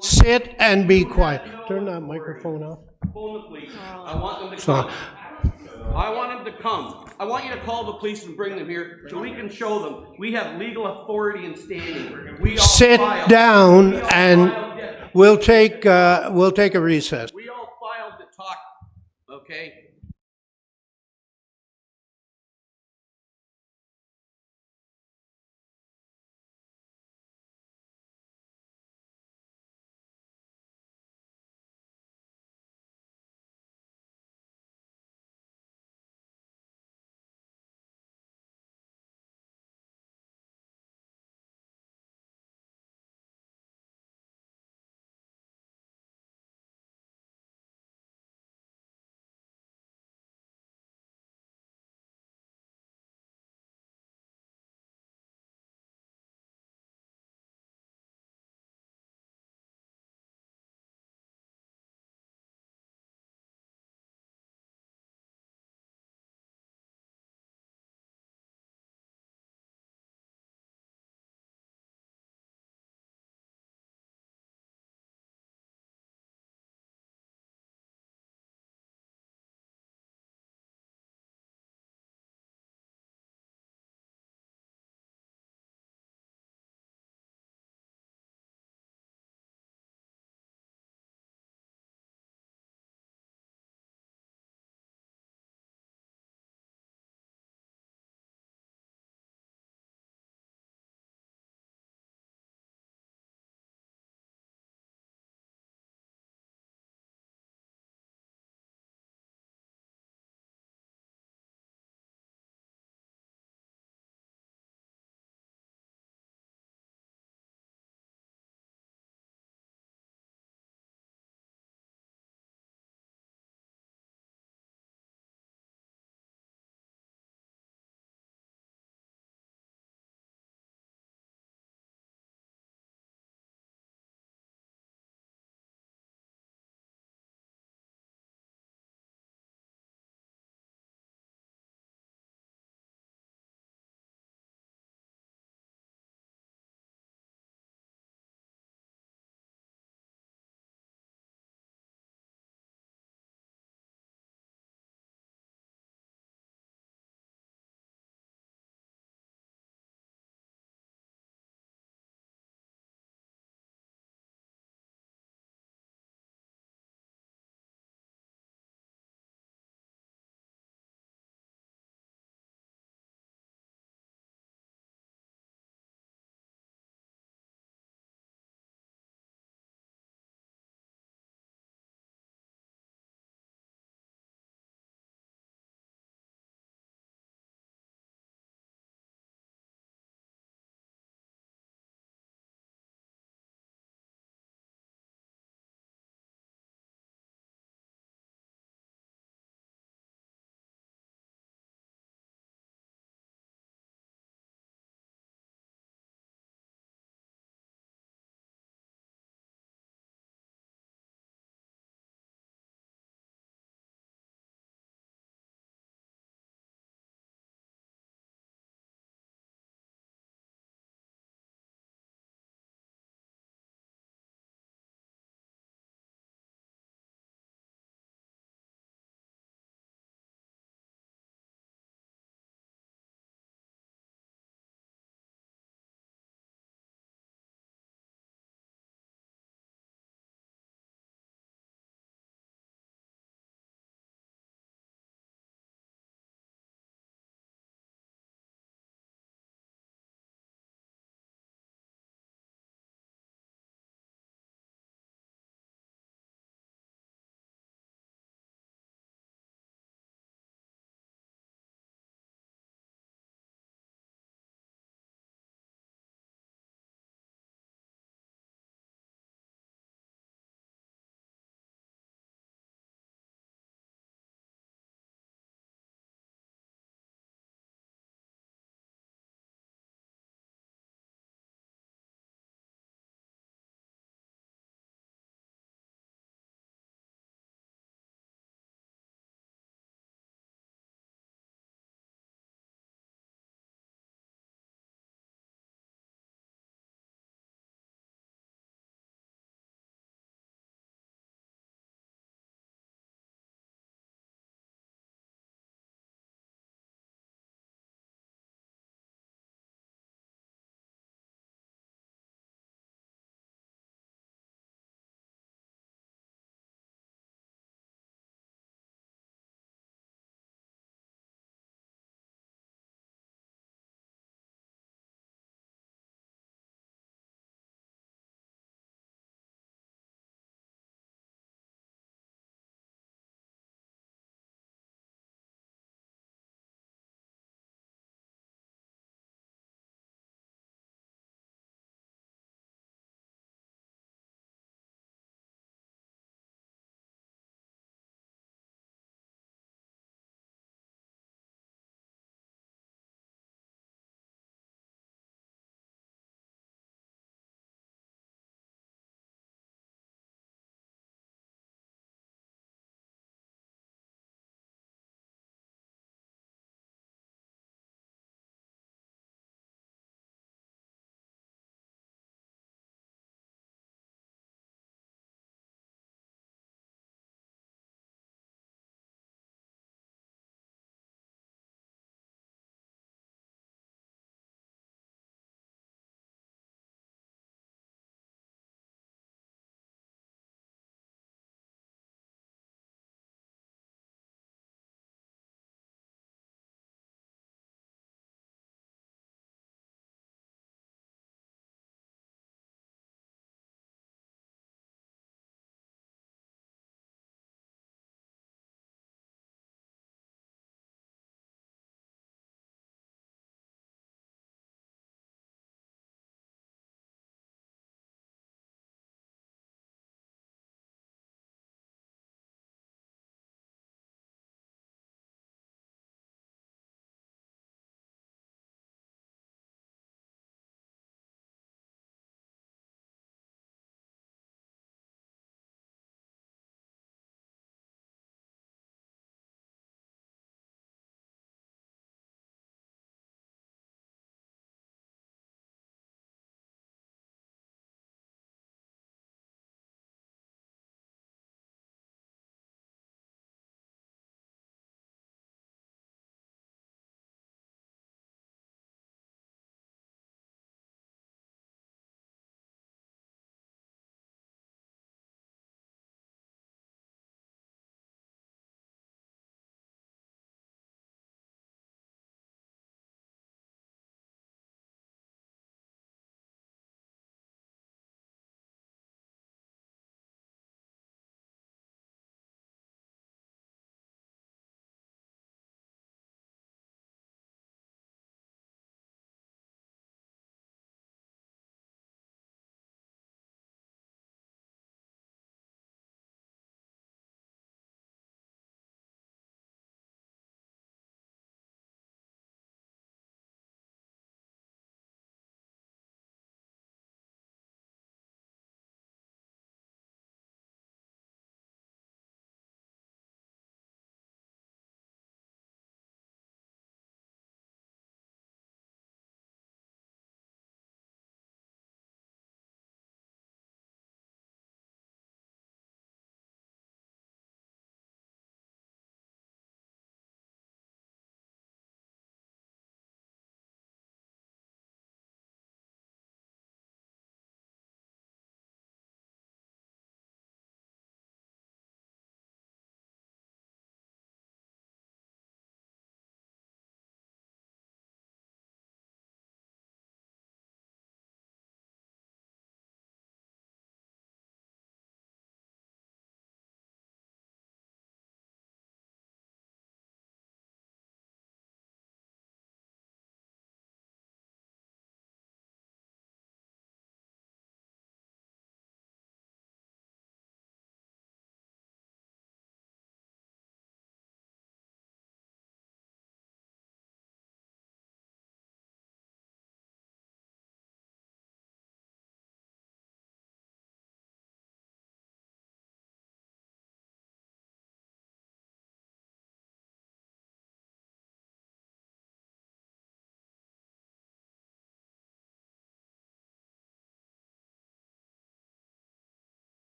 Sit and be quiet. Turn that microphone off. Phone the police. I want them to come. I want them to come. I want you to call the police and bring them here so we can show them we have legal authority and standing. We all Sit filed. down We all and filed. we'll take a recess. We all filed to talk, okay?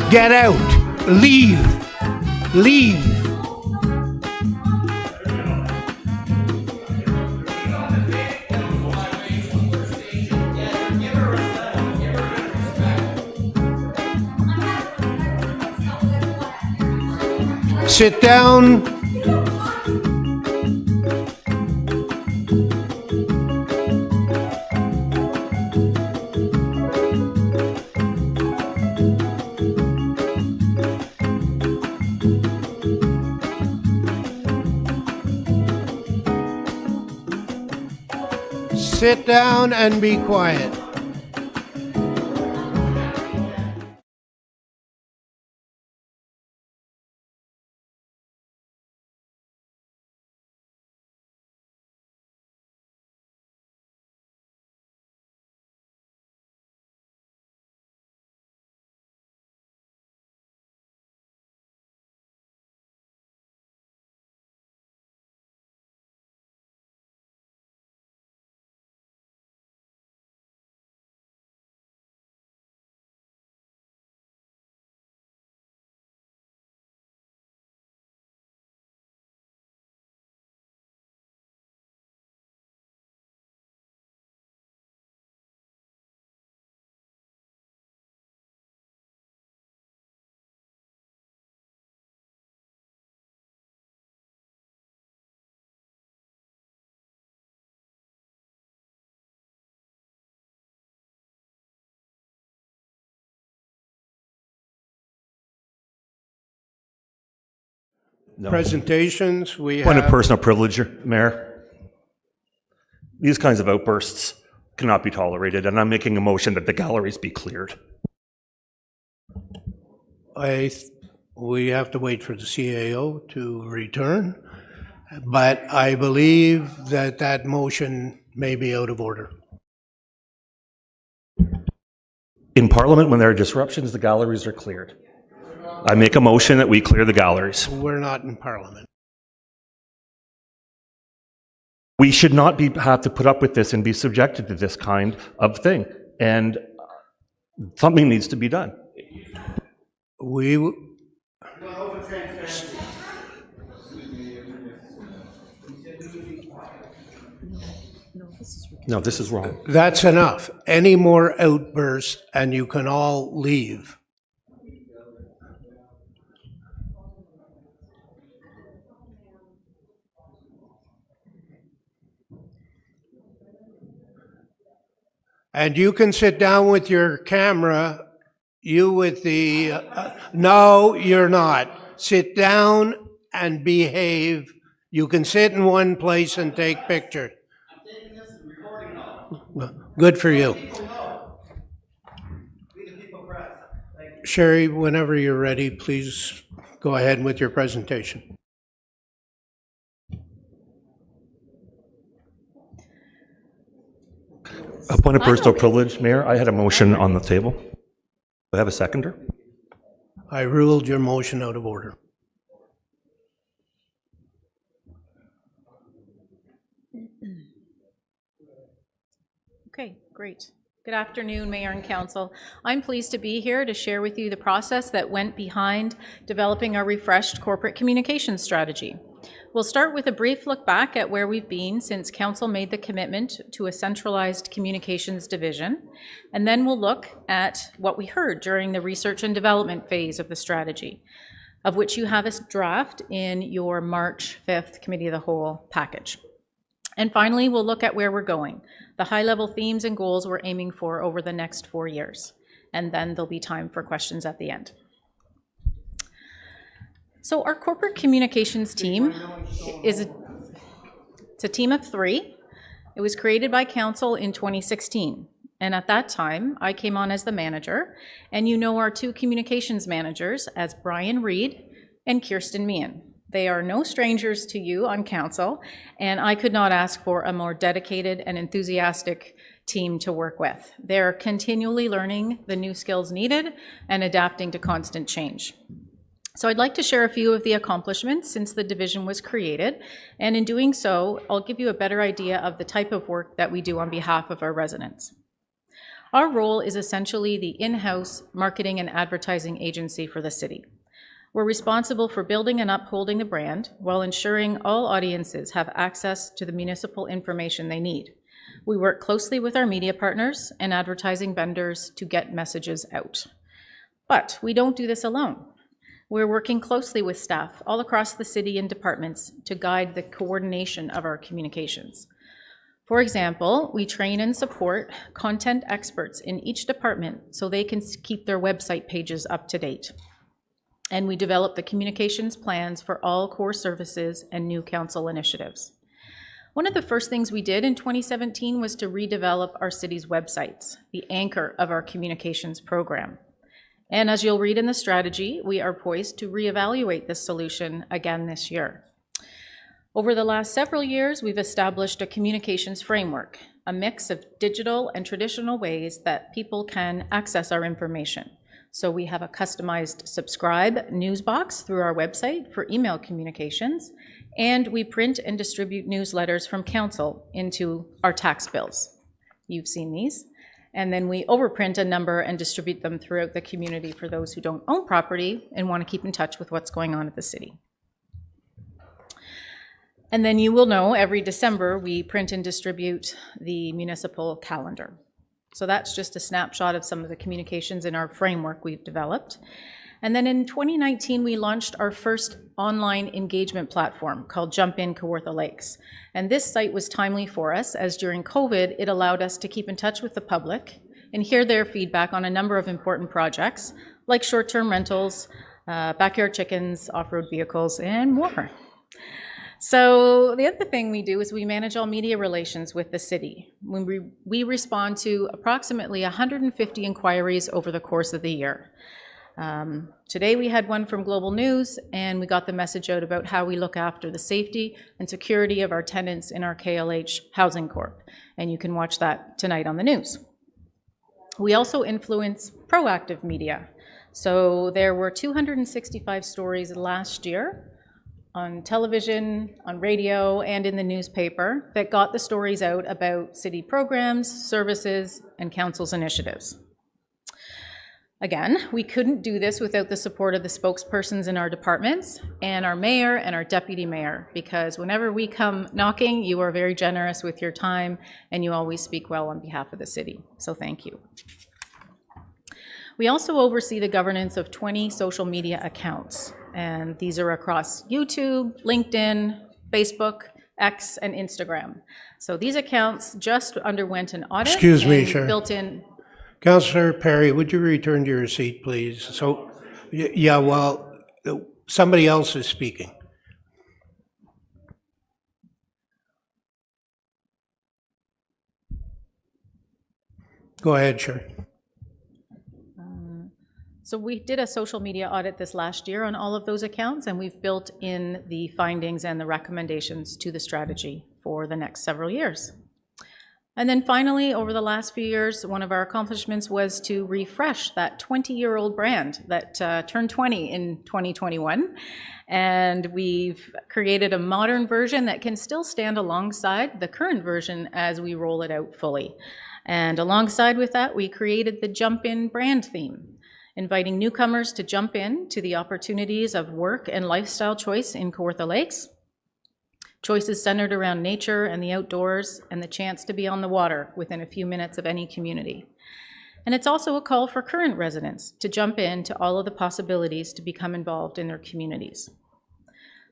Get out. Leave. Leave. Sit down. Sit down and be quiet. Presentations, we have... Point of personal privilege, Mayor. These kinds of outbursts cannot be tolerated, and I'm making a motion that the galleries be cleared. We have to wait for the CAO to return, but I believe that that motion may be out of order. In Parliament, when there are disruptions, the galleries are cleared. I make a motion that we clear the galleries. We're not in Parliament. We should not have to put up with this and be subjected to this kind of thing. And something needs to be done. No, this is wrong. That's enough. Any more outbursts and you can all leave. And you can sit down with your camera, you with the, no, you're not. Sit down and behave. You can sit in one place and take pictures. Good for you. Sherry, whenever you're ready, please go ahead with your presentation. A point of personal privilege, Mayor. I had a motion on the table. Do I have a seconder? I ruled your motion out of order. Okay, great. Good afternoon, Mayor and Council. I'm pleased to be here to share with you the process that went behind developing our refreshed corporate communications strategy. We'll start with a brief look back at where we've been since Council made the commitment to a centralized communications division, and then we'll look at what we heard during the research and development phase of the strategy, of which you have a draft in your March 5th Committee of the Whole package. And finally, we'll look at where we're going, the high-level themes and goals we're aiming for over the next 4 years, and then there'll be time for questions at the end. So our corporate communications team is it's a team of 3. It was created by Council in 2016. And at that time, I came on as the manager. And you know our 2 communications managers as Brian Reed and Kirsten Meehan. They are no strangers to you on Council, and I could not ask for a more dedicated and enthusiastic team to work with. They're continually learning the new skills needed and adapting to constant change. So I'd like to share a few of the accomplishments since the division was created, and in doing so, I'll give you a better idea of the type of work that we do on behalf of our residents. Our role is essentially the in-house marketing and advertising agency for the city. We're responsible for building and upholding the brand while ensuring all audiences have access to the municipal information they need. We work closely with our media partners and advertising vendors to get messages out. But we don't do this alone. We're working closely with staff all across the city and departments to guide the coordination of our communications. For example, we train and support content experts in each department so they can keep their website pages up to date. And we develop the communications plans for all core services and new council initiatives. One of the first things we did in 2017 was to redevelop our city's websites, the anchor of our communications program. And as you'll read in the strategy, we are poised to reevaluate this solution again this year. Over the last several years, we've established a communications framework, a mix of digital and traditional ways that people can access our information. So we have a customized subscribe news box through our website for email communications, and we print and distribute newsletters from council into our tax bills. You've seen these. And then we overprint a number and distribute them throughout the community for those who don't own property and want to keep in touch with what's going on at the city. And then you will know every December we print and distribute the municipal calendar. So that's just a snapshot of some of the communications in our framework we've developed. And then in 2019, we launched our first online engagement platform called Jump In Kawartha Lakes. And this site was timely for us, as during COVID, it allowed us to keep in touch with the public and hear their feedback on a number of important projects, like short-term rentals, backyard chickens, off-road vehicles, and more. So the other thing we do is we manage all media relations with the city. When we respond to approximately 150 inquiries over the course of the year. Today we had one from Global News, and we got the message out about how we look after the safety and security of our tenants in our KLH Housing Corp. And you can watch that tonight on the news. We also influence proactive media. So there were 265 stories last year on television, on radio, and in the newspaper that got the stories out about city programs, services, and council's initiatives. Again, we couldn't do this without the support of the spokespersons in our departments and our mayor and our deputy mayor, because whenever we come knocking, you are very generous with your time and you always speak well on behalf of the city. So thank you. We also oversee the governance of 20 social media accounts, and these are across YouTube, LinkedIn, Facebook, X, and Instagram. So these accounts just underwent an audit. Excuse me, and Sharon. built in. Councillor Perry, would you return to your seat, please? So, yeah, well, somebody else is speaking. Go ahead, Sharon. So we did a social media audit this last year on all of those accounts, and we've built in the findings and the recommendations to the strategy for the next several years. And then finally, over the last few years, one of our accomplishments was to refresh that 20-year-old brand that turned 20 in 2021. And we've created a modern version that can still stand alongside the current version as we roll it out fully. And alongside with that, we created the Jump In brand theme, inviting newcomers to jump in to the opportunities of work and lifestyle choice in Kawartha Lakes. Choices centered around nature and the outdoors and the chance to be on the water within a few minutes of any community. And it's also a call for current residents to jump into all of the possibilities to become involved in their communities.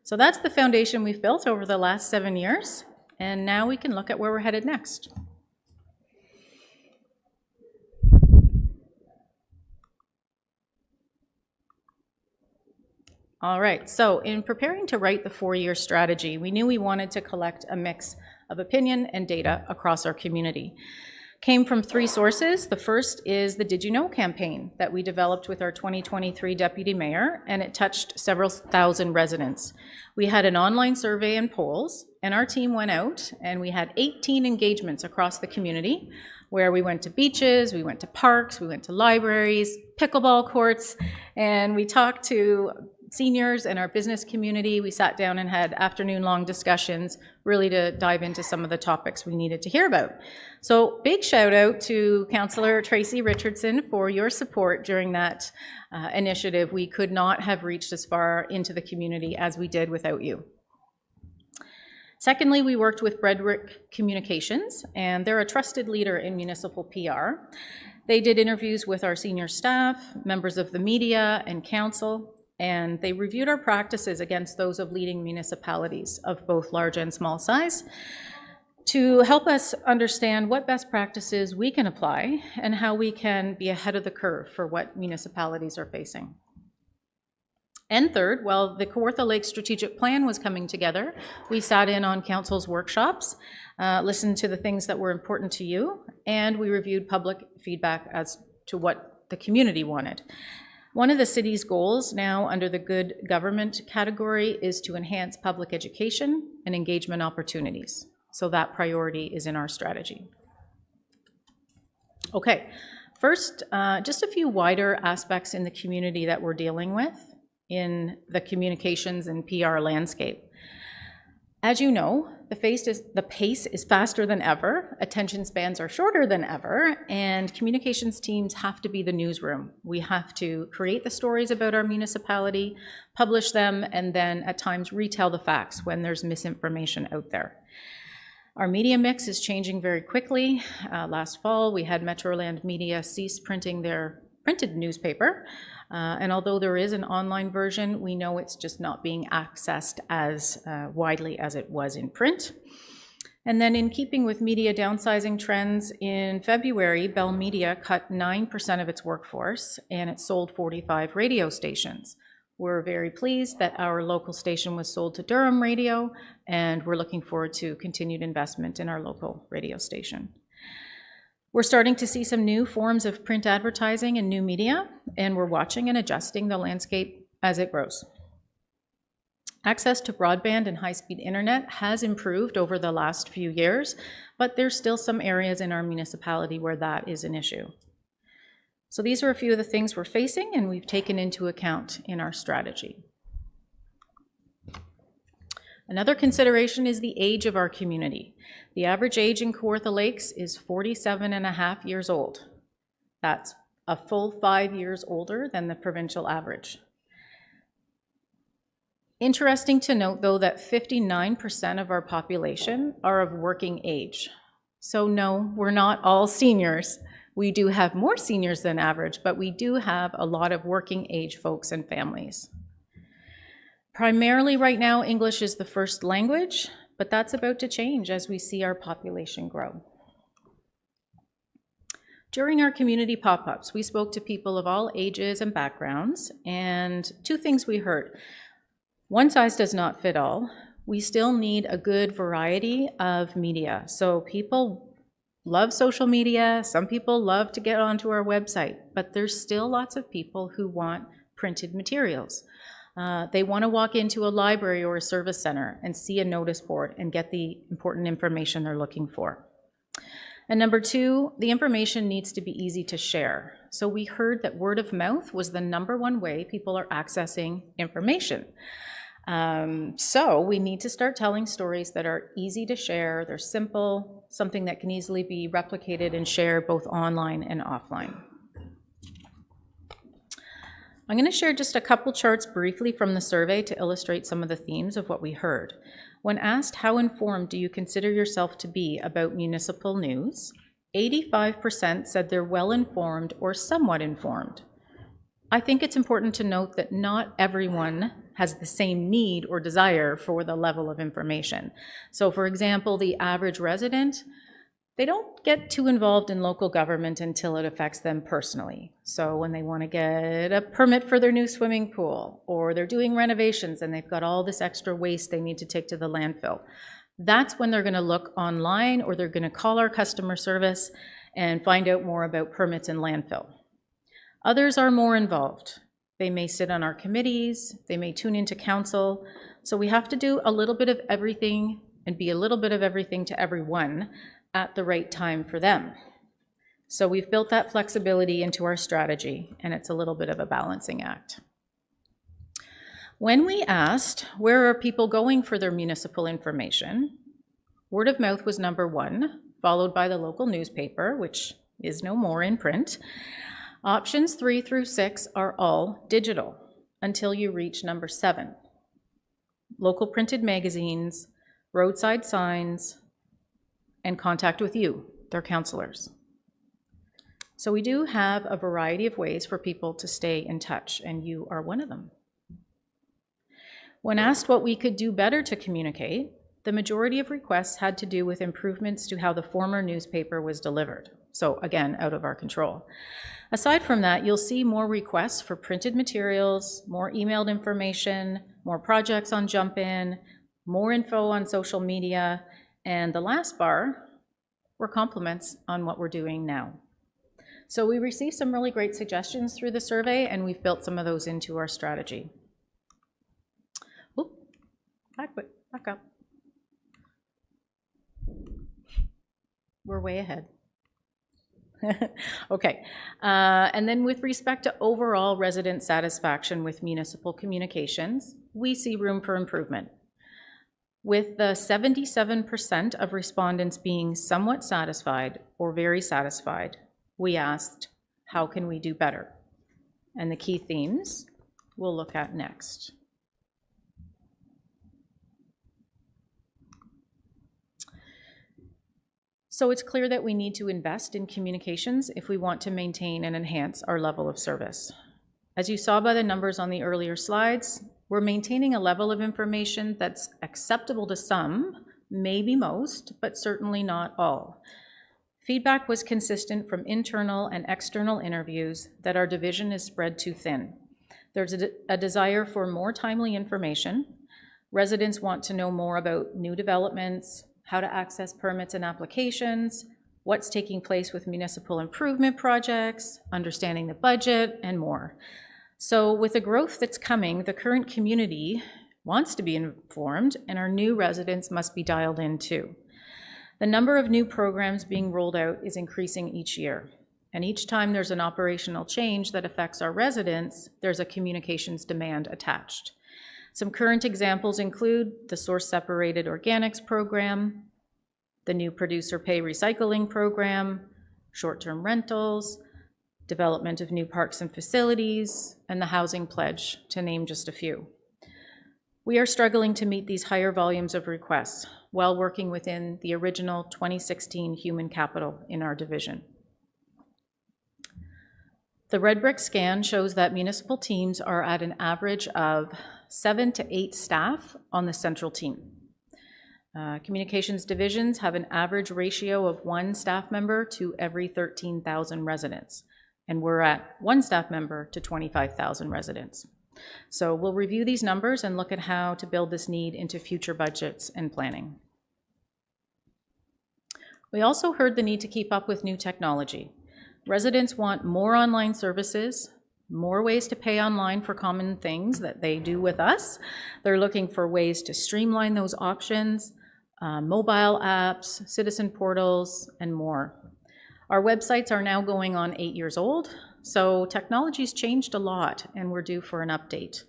So that's the foundation we've built over the last 7 years, and now we can look at where we're headed next. All right, so in preparing to write the 4-year strategy, we knew we wanted to collect a mix of opinion and data across our community. Came from 3 sources. The first is the Did You Know campaign that we developed with our 2023 deputy mayor, and it touched several thousand residents. We had an online survey and polls, and our team went out and we had 18 engagements across the community, where we went to beaches, we went to parks, we went to libraries, pickleball courts, and we talked to seniors and our business community. We sat down and had afternoon-long discussions really to dive into some of the topics we needed to hear about. So big shout out to Councillor Tracy Richardson for your support during that initiative. We could not have reached as far into the community as we did without you. Secondly, we worked with Bredrick Communications, and they're a trusted leader in municipal PR. They did interviews with our senior staff, members of the media, and council, and they reviewed our practices against those of leading municipalities of both large and small size to help us understand what best practices we can apply and how we can be ahead of the curve for what municipalities are facing. And third, while the Kawartha Lake Strategic Plan was coming together, we sat in on council's workshops, listened to the things that were important to you, and we reviewed public feedback as to what the community wanted. One of the city's goals now under the good government category is to enhance public education and engagement opportunities. So that priority is in our strategy. Okay, first, just a few wider aspects in the community that we're dealing with in the communications and PR landscape. As you know, the pace is faster than ever, attention spans are shorter than ever, and communications teams have to be the newsroom. We have to create the stories about our municipality, publish them, and then at times retell the facts when there's misinformation out there. Our media mix is changing very quickly. Last fall, we had Metroland Media cease printing their printed newspaper. And although there is an online version, we know it's just not being accessed as widely as it was in print. And then in keeping with media downsizing trends, in February, Bell Media cut 9% of its workforce and it sold 45 radio stations. We're very pleased that our local station was sold to Durham Radio, and we're looking forward to continued investment in our local radio station. We're starting to see some new forms of print advertising and new media, and we're watching and adjusting the landscape as it grows. Access to broadband and high-speed internet has improved over the last few years, but there's still some areas in our municipality where that is an issue. So these are a few of the things we're facing and we've taken into account in our strategy. Another consideration is the age of our community. The average age in Kawartha Lakes is 47.5 years old. That's a full 5 years older than the provincial average. Interesting to note, though, that 59% of our population are of working age. So no, we're not all seniors. We do have more seniors than average, but we do have a lot of working age folks and families. Primarily right now, English is the first language, but that's about to change as we see our population grow. During our community pop-ups, we spoke to people of all ages and backgrounds, and two things we heard. One size does not fit all. We still need a good variety of media. So people love social media, some people love to get onto our website, but there's still lots of people who want printed materials. They want to walk into a library or a service center and see a notice board and get the important information they're looking for. And number two, the information needs to be easy to share. So we heard that word of mouth was the #1 way people are accessing information. So we need to start telling stories that are easy to share, they're simple, something that can easily be replicated and shared both online and offline. I'm going to share just a couple charts briefly from the survey to illustrate some of the themes of what we heard. When asked how informed do you consider yourself to be about municipal news, 85% said they're well informed or somewhat informed. I think it's important to note that not everyone has the same need or desire for the level of information. So for example, the average resident, they don't get too involved in local government until it affects them personally. So when they want to get a permit for their new swimming pool, or they're doing renovations and they've got all this extra waste they need to take to the landfill, that's when they're going to look online or they're going to call our customer service and find out more about permits and landfill. Others are more involved. They may sit on our committees, they may tune into council. So we have to do a little bit of everything and be a little bit of everything to everyone at the right time for them. So we've built that flexibility into our strategy, and it's a little bit of a balancing act. When we asked where are people going for their municipal information, word of mouth was number 1, followed by the local newspaper, which is no more in print. Options 3 through 6 are all digital until you reach number 7. Local printed magazines, roadside signs, and contact with you, their counselors. So we do have a variety of ways for people to stay in touch, and you are one of them. When asked what we could do better to communicate, the majority of requests had to do with improvements to how the former newspaper was delivered. So again, out of our control. Aside from that, you'll see more requests for printed materials, more emailed information, more projects on Jump In, more info on social media, and the last bar were compliments on what we're doing now. So we received some really great suggestions through the survey, and we've built some of those into our strategy. Oop, back up. We're way ahead. Okay, and then with respect to overall resident satisfaction with municipal communications, we see room for improvement. With the 77% of respondents being somewhat satisfied or very satisfied, we asked, how can we do better? And the key themes we'll look at next. So it's clear that we need to invest in communications if we want to maintain and enhance our level of service. As you saw by the numbers on the earlier slides, we're maintaining a level of information that's acceptable to some, maybe most, but certainly not all. Feedback was consistent from internal and external interviews that our division is spread too thin. There's a desire for more timely information. Residents want to know more about new developments, how to access permits and applications, what's taking place with municipal improvement projects, understanding the budget, and more. So with the growth that's coming, the current community wants to be informed, and our new residents must be dialed in too. The number of new programs being rolled out is increasing each year, and each time there's an operational change that affects our residents, there's a communications demand attached. Some current examples include the Source Separated Organics program, the new Producer Pay Recycling program, short-term rentals, development of new parks and facilities, and the Housing Pledge, to name just a few. We are struggling to meet these higher volumes of requests while working within the original 2016 human capital in our division. The Red Brick scan shows that municipal teams are at an average of 7 to 8 staff on the central team. Communications divisions have an average ratio of 1 staff member to every 13,000 residents, and we're at 1 staff member to 25,000 residents. So we'll review these numbers and look at how to build this need into future budgets and planning. We also heard the need to keep up with new technology. Residents want more online services, more ways to pay online for common things that they do with us. They're looking for ways to streamline those options, mobile apps, citizen portals, and more. Our websites are now going on 8 years old, so technology's changed a lot, and we're due for an update.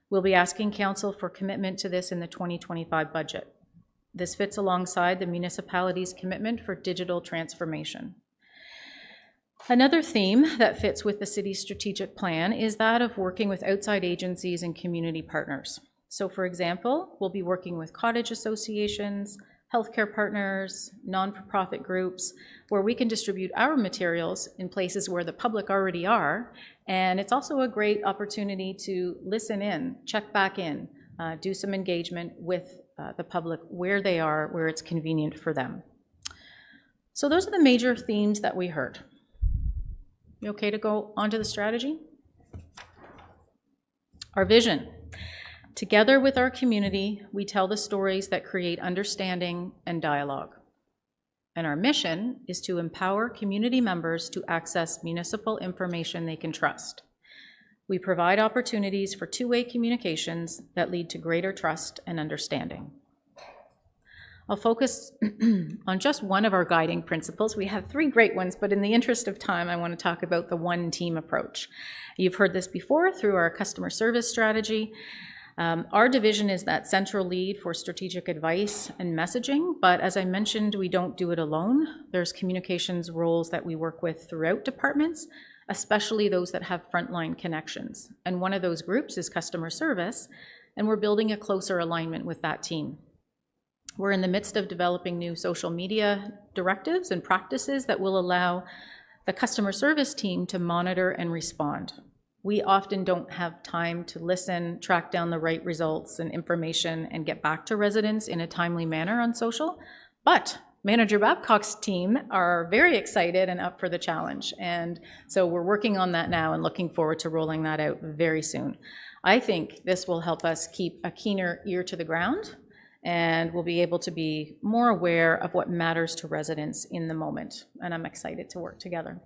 We'll be asking Council for commitment to this in the 2025 budget. This fits alongside the municipality's commitment for digital transformation. Another theme that fits with the city's strategic plan is that of working with outside agencies and community partners. So for example, we'll be working with cottage associations, healthcare partners, non-for-profit groups, where we can distribute our materials in places where the public already are. And it's also a great opportunity to listen in, check back in, do some engagement with the public where they are, where it's convenient for them. So those are the major themes that we heard. You okay to go on to the strategy? Our vision. Together with our community, we tell the stories that create understanding and dialogue. And our mission is to empower community members to access municipal information they can trust. We provide opportunities for two-way communications that lead to greater trust and understanding. I'll focus on just one of our guiding principles. We have 3 great ones, but in the interest of time, I want to talk about the one team approach. You've heard this before through our customer service strategy. Our division is that central lead for strategic advice and messaging, but as I mentioned, we don't do it alone. There's communications roles that we work with throughout departments, especially those that have frontline connections. And one of those groups is customer service, and we're building a closer alignment with that team. We're in the midst of developing new social media directives and practices that will allow the customer service team to monitor and respond. We often don't have time to listen, track down the right results and information, and get back to residents in a timely manner on social, but Manager Babcock's team are very excited and up for the challenge. And so we're working on that now and looking forward to rolling that out very soon. I think this will help us keep a keener ear to the ground, and we'll be able to be more aware of what matters to residents in the moment. And I'm excited to work together.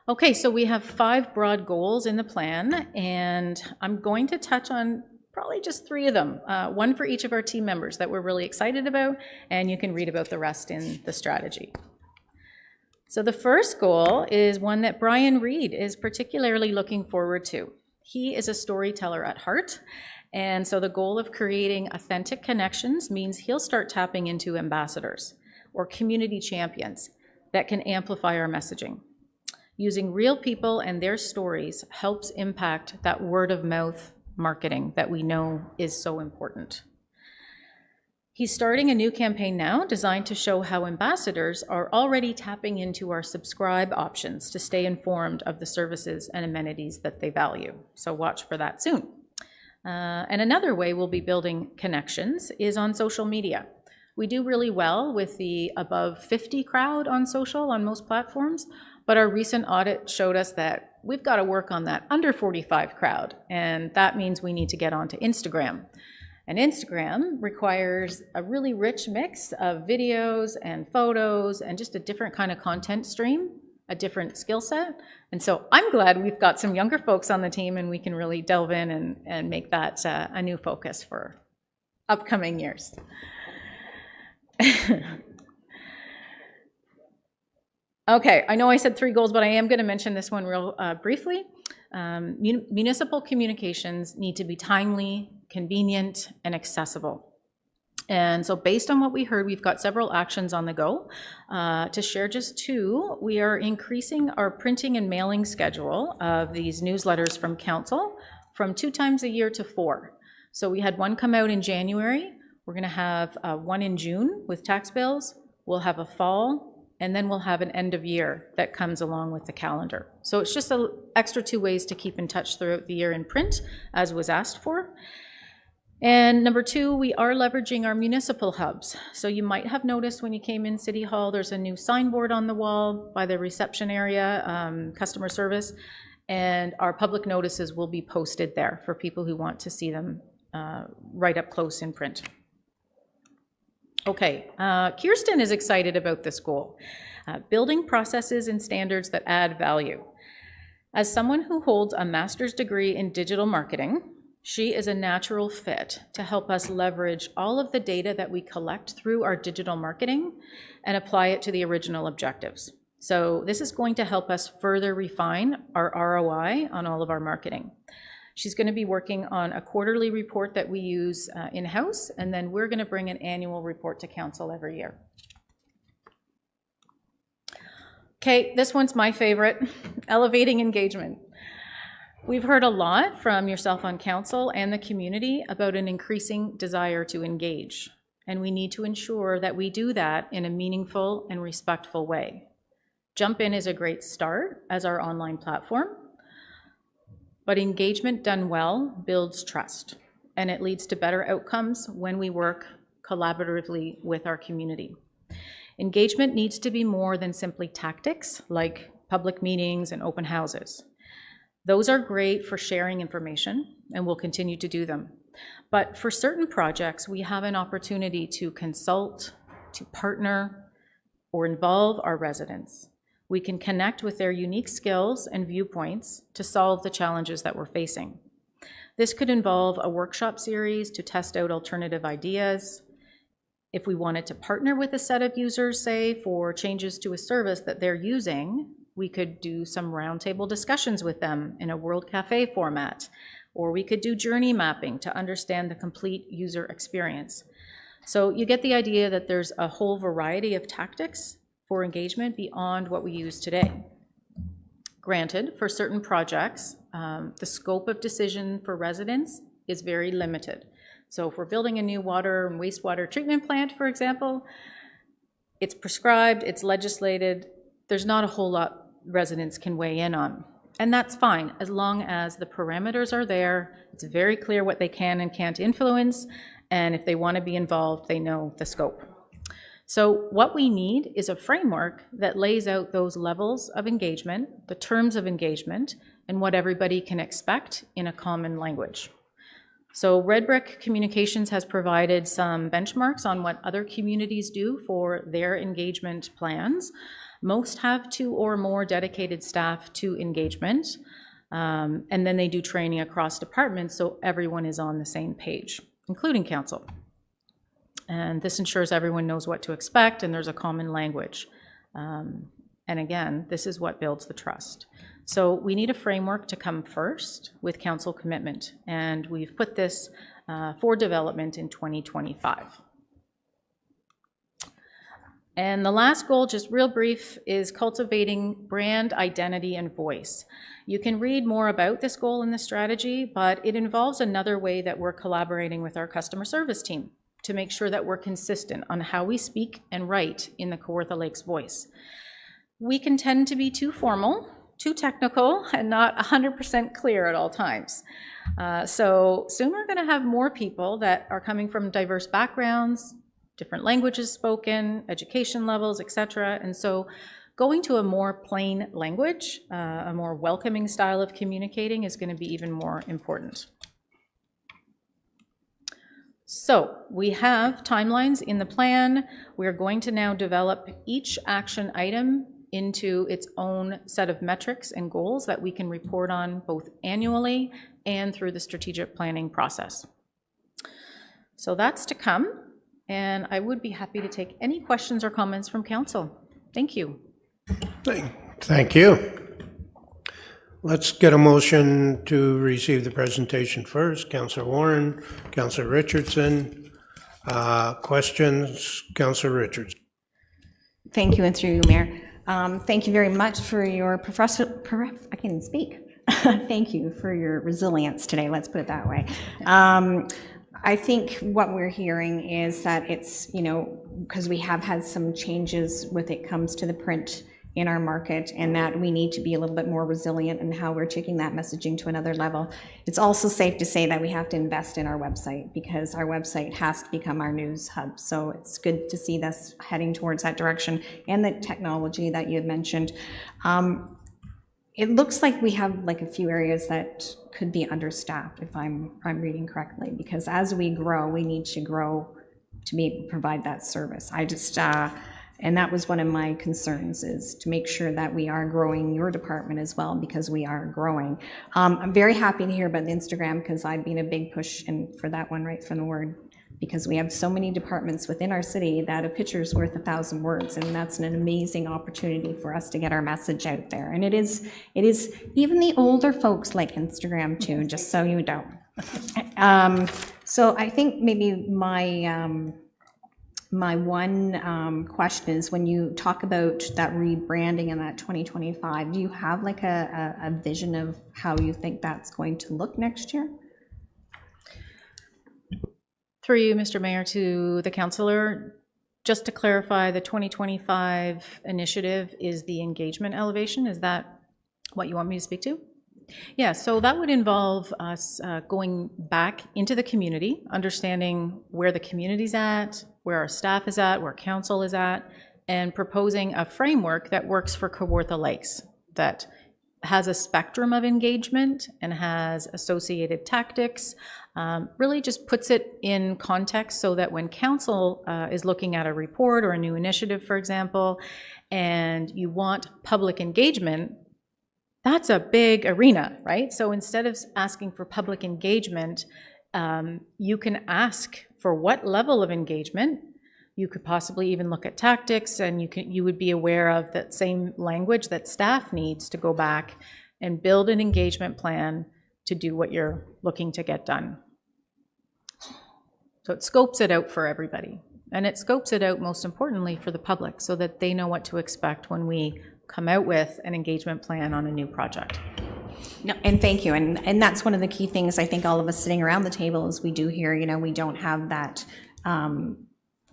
Okay, so we have 5 broad goals in the plan, and I'm going to touch on probably just 3 of them, one for each of our team members that we're really excited about, and you can read about the rest in the strategy. So the first goal is one that Brian Reed is particularly looking forward to. He is a storyteller at heart, and so the goal of creating authentic connections means he'll start tapping into ambassadors or community champions that can amplify our messaging. Using real people and their stories helps impact that word of mouth marketing that we know is so important. He's starting a new campaign now designed to show how ambassadors are already tapping into our subscribe options to stay informed of the services and amenities that they value. So watch for that soon. And another way we'll be building connections is on social media. We do really well with the above 50 crowd on social on most platforms, but our recent audit showed us that we've got to work on that under 45 crowd, and that means we need to get onto Instagram. And Instagram requires a really rich mix of videos and photos and just a different kind of content stream, a different skill set. And so I'm glad we've got some younger folks on the team and we can really delve in and make that a new focus for upcoming years. Okay, I know I said 3 goals, but I am going to mention this one real briefly. Municipal communications need to be timely, convenient, and accessible. And so based on what we heard, we've got several actions on the go. To share just 2, we are increasing our printing and mailing schedule of these newsletters from council from 2 times a year to 4. So we had one come out in January. We're going to have one in June with tax bills. We'll have a fall, and then we'll have an end of year that comes along with the calendar. So it's just an extra 2 ways to keep in touch throughout the year in print, as was asked for. And number 2, we are leveraging our municipal hubs. So you might have noticed when you came in City Hall, there's a new signboard on the wall by the reception area, customer service, and our public notices will be posted there for people who want to see them right up close in print. Okay, Kirsten is excited about this goal, building processes and standards that add value. As someone who holds a master's degree in digital marketing, she is a natural fit to help us leverage all of the data that we collect through our digital marketing and apply it to the original objectives. So this is going to help us further refine our ROI on all of our marketing. She's going to be working on a quarterly report that we use in-house, and then we're going to bring an annual report to council every year. Okay, this one's my favorite, elevating engagement. We've heard a lot from yourself on council and the community about an increasing desire to engage, and we need to ensure that we do that in a meaningful and respectful way. Jump In is a great start as our online platform, but engagement done well builds trust, and it leads to better outcomes when we work collaboratively with our community. Engagement needs to be more than simply tactics like public meetings and open houses. Those are great for sharing information, and we'll continue to do them. But for certain projects, we have an opportunity to consult, to partner, or involve our residents. We can connect with their unique skills and viewpoints to solve the challenges that we're facing. This could involve a workshop series to test out alternative ideas. If we wanted to partner with a set of users, say, for changes to a service that they're using, we could do some roundtable discussions with them in a World Cafe format. or we could do journey mapping to understand the complete user experience. So you get the idea that there's a whole variety of tactics for engagement beyond what we use today. Granted, for certain projects, the scope of decision for residents is very limited. So if we're building a new water and wastewater treatment plant, for example, it's prescribed, it's legislated, there's not a whole lot residents can weigh in on. And that's fine, as long as the parameters are there, it's very clear what they can and can't influence, and if they want to be involved, they know the scope. So what we need is a framework that lays out those levels of engagement, the terms of engagement, and what everybody can expect in a common language. So Red Brick Communications has provided some benchmarks on what other communities do for their engagement plans. Most have 2 or more dedicated staff to engagement, and then they do training across departments so everyone is on the same page, including council. And this ensures everyone knows what to expect and there's a common language. And again, this is what builds the trust. So we need a framework to come first with council commitment, and we've put this for development in 2025. And the last goal, just real brief, is cultivating brand identity and voice. You can read more about this goal in the strategy, but it involves another way that we're collaborating with our customer service team to make sure that we're consistent on how we speak and write in the Kawartha Lakes voice. We can tend to be too formal, too technical, and not 100% clear at all times. So soon we're going to have more people that are coming from diverse backgrounds, different languages spoken, education levels, etc. And so going to a more plain language, a more welcoming style of communicating is going to be even more important. So we have timelines in the plan. We're going to now develop each action item into its own set of metrics and goals that we can report on both annually and through the strategic planning process. So that's to come, and I would be happy to take any questions or comments from council. Thank you. Thank you. Let's get a motion to receive the presentation first. Councillor Warren, Councillor Richardson. Questions? Councillor Richardson. Thank you, and through you, Mayor. Thank you very much for your I can't even speak. Thank you for your resilience today, let's put it that way. I think what we're hearing is that it's, because we have had some changes when it comes to the print in our market, and that we need to be a little bit more resilient in how we're taking that messaging to another level. It's also safe to say that we have to invest in our website, because our website has to become our news hub. So it's good to see us heading towards that direction, and the technology that you had mentioned. It looks like we have like a few areas that could be understaffed, if I'm reading correctly, because as we grow, we need to grow to be able to provide that service. And that was one of my concerns, is to make sure that we are growing your department as well, because we are growing. I'm very happy to hear about the Instagram, because I've been a big push for that one right from the word, because we have so many departments within our city that a picture is worth 1,000 words, and that's an amazing opportunity for us to get our message out there. And it is even the older folks like Instagram too, just so you know. So I think maybe my one question is, when you talk about that rebranding in that 2025, do you have like a vision of how you think that's going to look next year? Through you, Mr. Mayor, to the councillor, just to clarify, the 2025 initiative is the engagement elevation. Is that what you want me to speak to? Yeah, so that would involve us going back into the community, understanding where the community's at, where our staff is at, where council is at, and proposing a framework that works for Kawartha Lakes, that has a spectrum of engagement and has associated tactics, really just puts it in context so that when council is looking at a report or a new initiative, for example, and you want public engagement, that's a big arena, right? So instead of asking for public engagement, you can ask for what level of engagement. You could possibly even look at tactics, and you would be aware of that same language that staff needs to go back and build an engagement plan do what you're looking to get done. So it scopes it out for everybody. And it scopes it out, most importantly, for the public, so that they know what to expect when we come out with an engagement plan on a new project. No, and thank you. And that's one of the key things I think all of us sitting around the table is we do here, we don't have that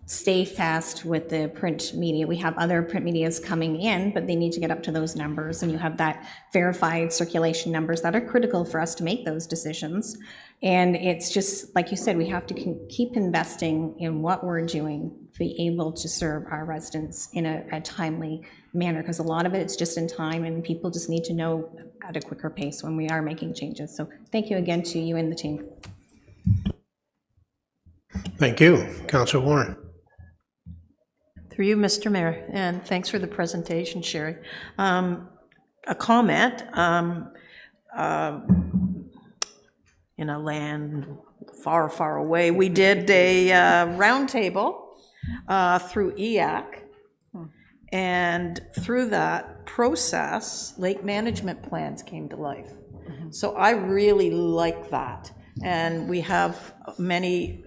stay fast with the print media. We have other print medias coming in, but they need to get up to those numbers, and you have that verified circulation numbers that are critical for us to make those decisions. And it's just, like you said, we have to keep investing in what we're doing to be able to serve our residents in a timely manner, because a lot of it is just in time, and people just need to know at a quicker pace when we are making changes. So thank you again to you and the team. Thank you. Councilor Warren. Through you, Mr. Mayor, and thanks for the presentation, Sherry. A comment, in a land far, far away, we did a roundtable through EAC, and through that process, lake management plans came to life. So I really like that, and we have many.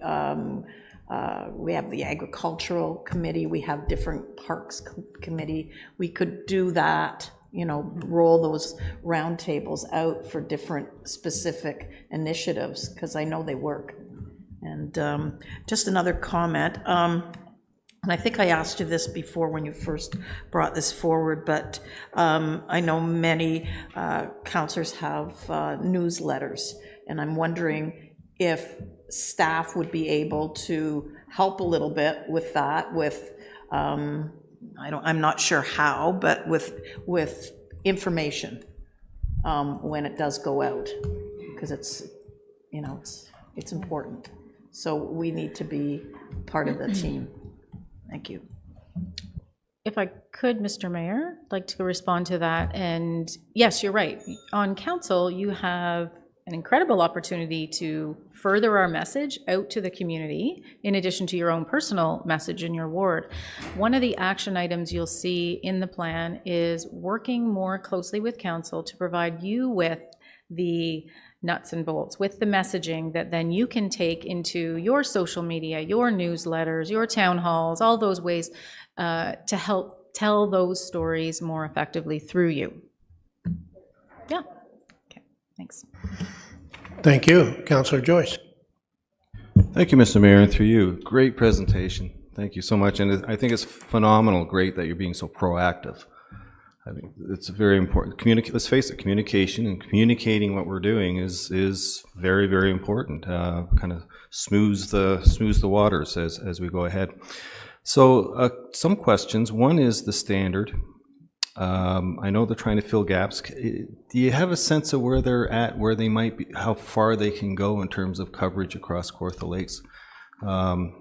We have the agricultural committee, we have different parks committee. We could do that, roll those roundtables out for different specific initiatives, because I know they work. And just another comment, and I think I asked you this before when you first brought this forward, but I know many councillors have newsletters, and I'm wondering if staff would be able to help a little bit with that, with I'm not sure how, but with information when it does go out, because it's important. So we need to be part of the team. Thank you. If I could, Mr. Mayor, I'd like to respond to that. And yes, you're right. On council, you have an incredible opportunity to further our message out to the community, in addition to your own personal message in your ward. One of the action items you'll see in the plan is working more closely with council to provide you with the nuts and bolts, with the messaging that then you can take into your social media, your newsletters, your town halls, all those ways to help tell those stories more effectively through you. Yeah. Okay, thanks. Thank you. Councillor Joyce. Thank you, Mr. Mayor, and through you. Great presentation. Thank you so much. And I think it's phenomenal, great that you're being so proactive. I think it's very important. Let's face it, communication and communicating what we're doing is very, very important. Kind of smooths the waters as we go ahead. So some questions. One is the standard. I know they're trying to fill gaps. Do you have a sense of where they're at, where they might be, how far they can go in terms of coverage across Kawartha Lakes,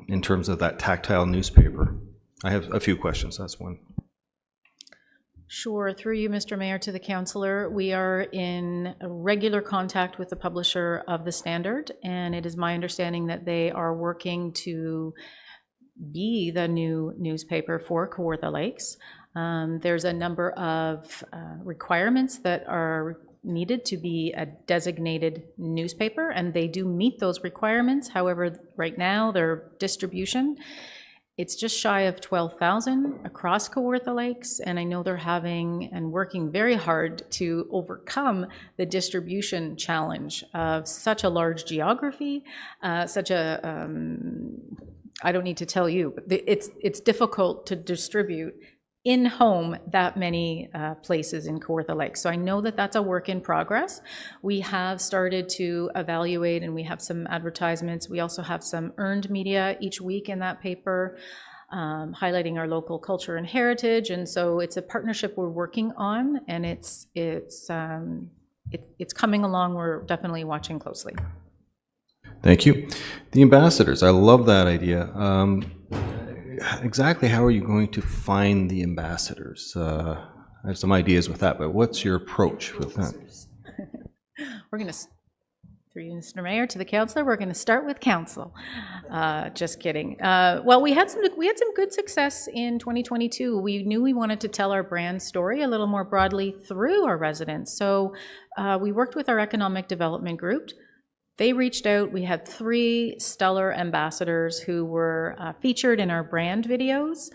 in terms of that tactile newspaper? I have a few questions. That's one. Sure. Through you, Mr. Mayor, to the councillor, we are in regular contact with the publisher of the Standard, and it is my understanding that they are working to be the new newspaper for Kawartha Lakes. There's a number of requirements that are needed to be a designated newspaper, and they do meet those requirements. However, right now, their distribution, it's just shy of 12,000 across Kawartha Lakes, and I know they're having and working very hard to overcome the distribution challenge of such a large geography, such a, I don't need to tell you, but it's difficult to distribute in-home that many places in Kawartha Lakes. So I know that that's a work in progress. We have started to evaluate, and we have some advertisements. We also have some earned media each week in that paper, highlighting our local culture and heritage. And so it's a partnership we're working on, and it's coming along. We're definitely watching closely. Thank you. The ambassadors, I love that idea. Exactly how are you going to find the ambassadors? I have some ideas with that, but what's your approach with that? We're going to Through you, Mr. Mayor, to the councillor, we're going to start with council. Just kidding. Well, we had some good success in 2022. We knew we wanted to tell our brand story a little more broadly through our residents. So we worked with our economic development group. They reached out. We had 3 stellar ambassadors who were featured in our brand videos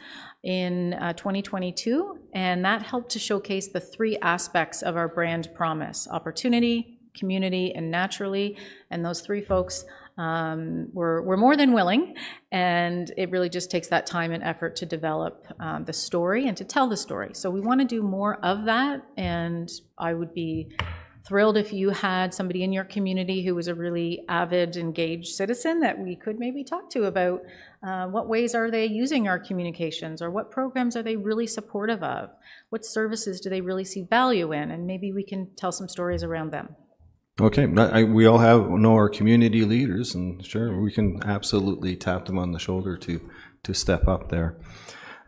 in 2022, and that helped to showcase the 3 aspects of our brand promise: opportunity, community, and naturally. And those 3 folks were more than willing, and it really just takes that time and effort to develop the story and to tell the story. So we want to do more of that, and I would be thrilled if you had somebody in your community who was a really avid, engaged citizen that we could maybe talk to about what ways are they using our communications, or what programs are they really supportive of, what services do they really see value in, and maybe we can tell some stories around them. Okay, we all know our community leaders, and sure, we can absolutely tap them on the shoulder to step up there.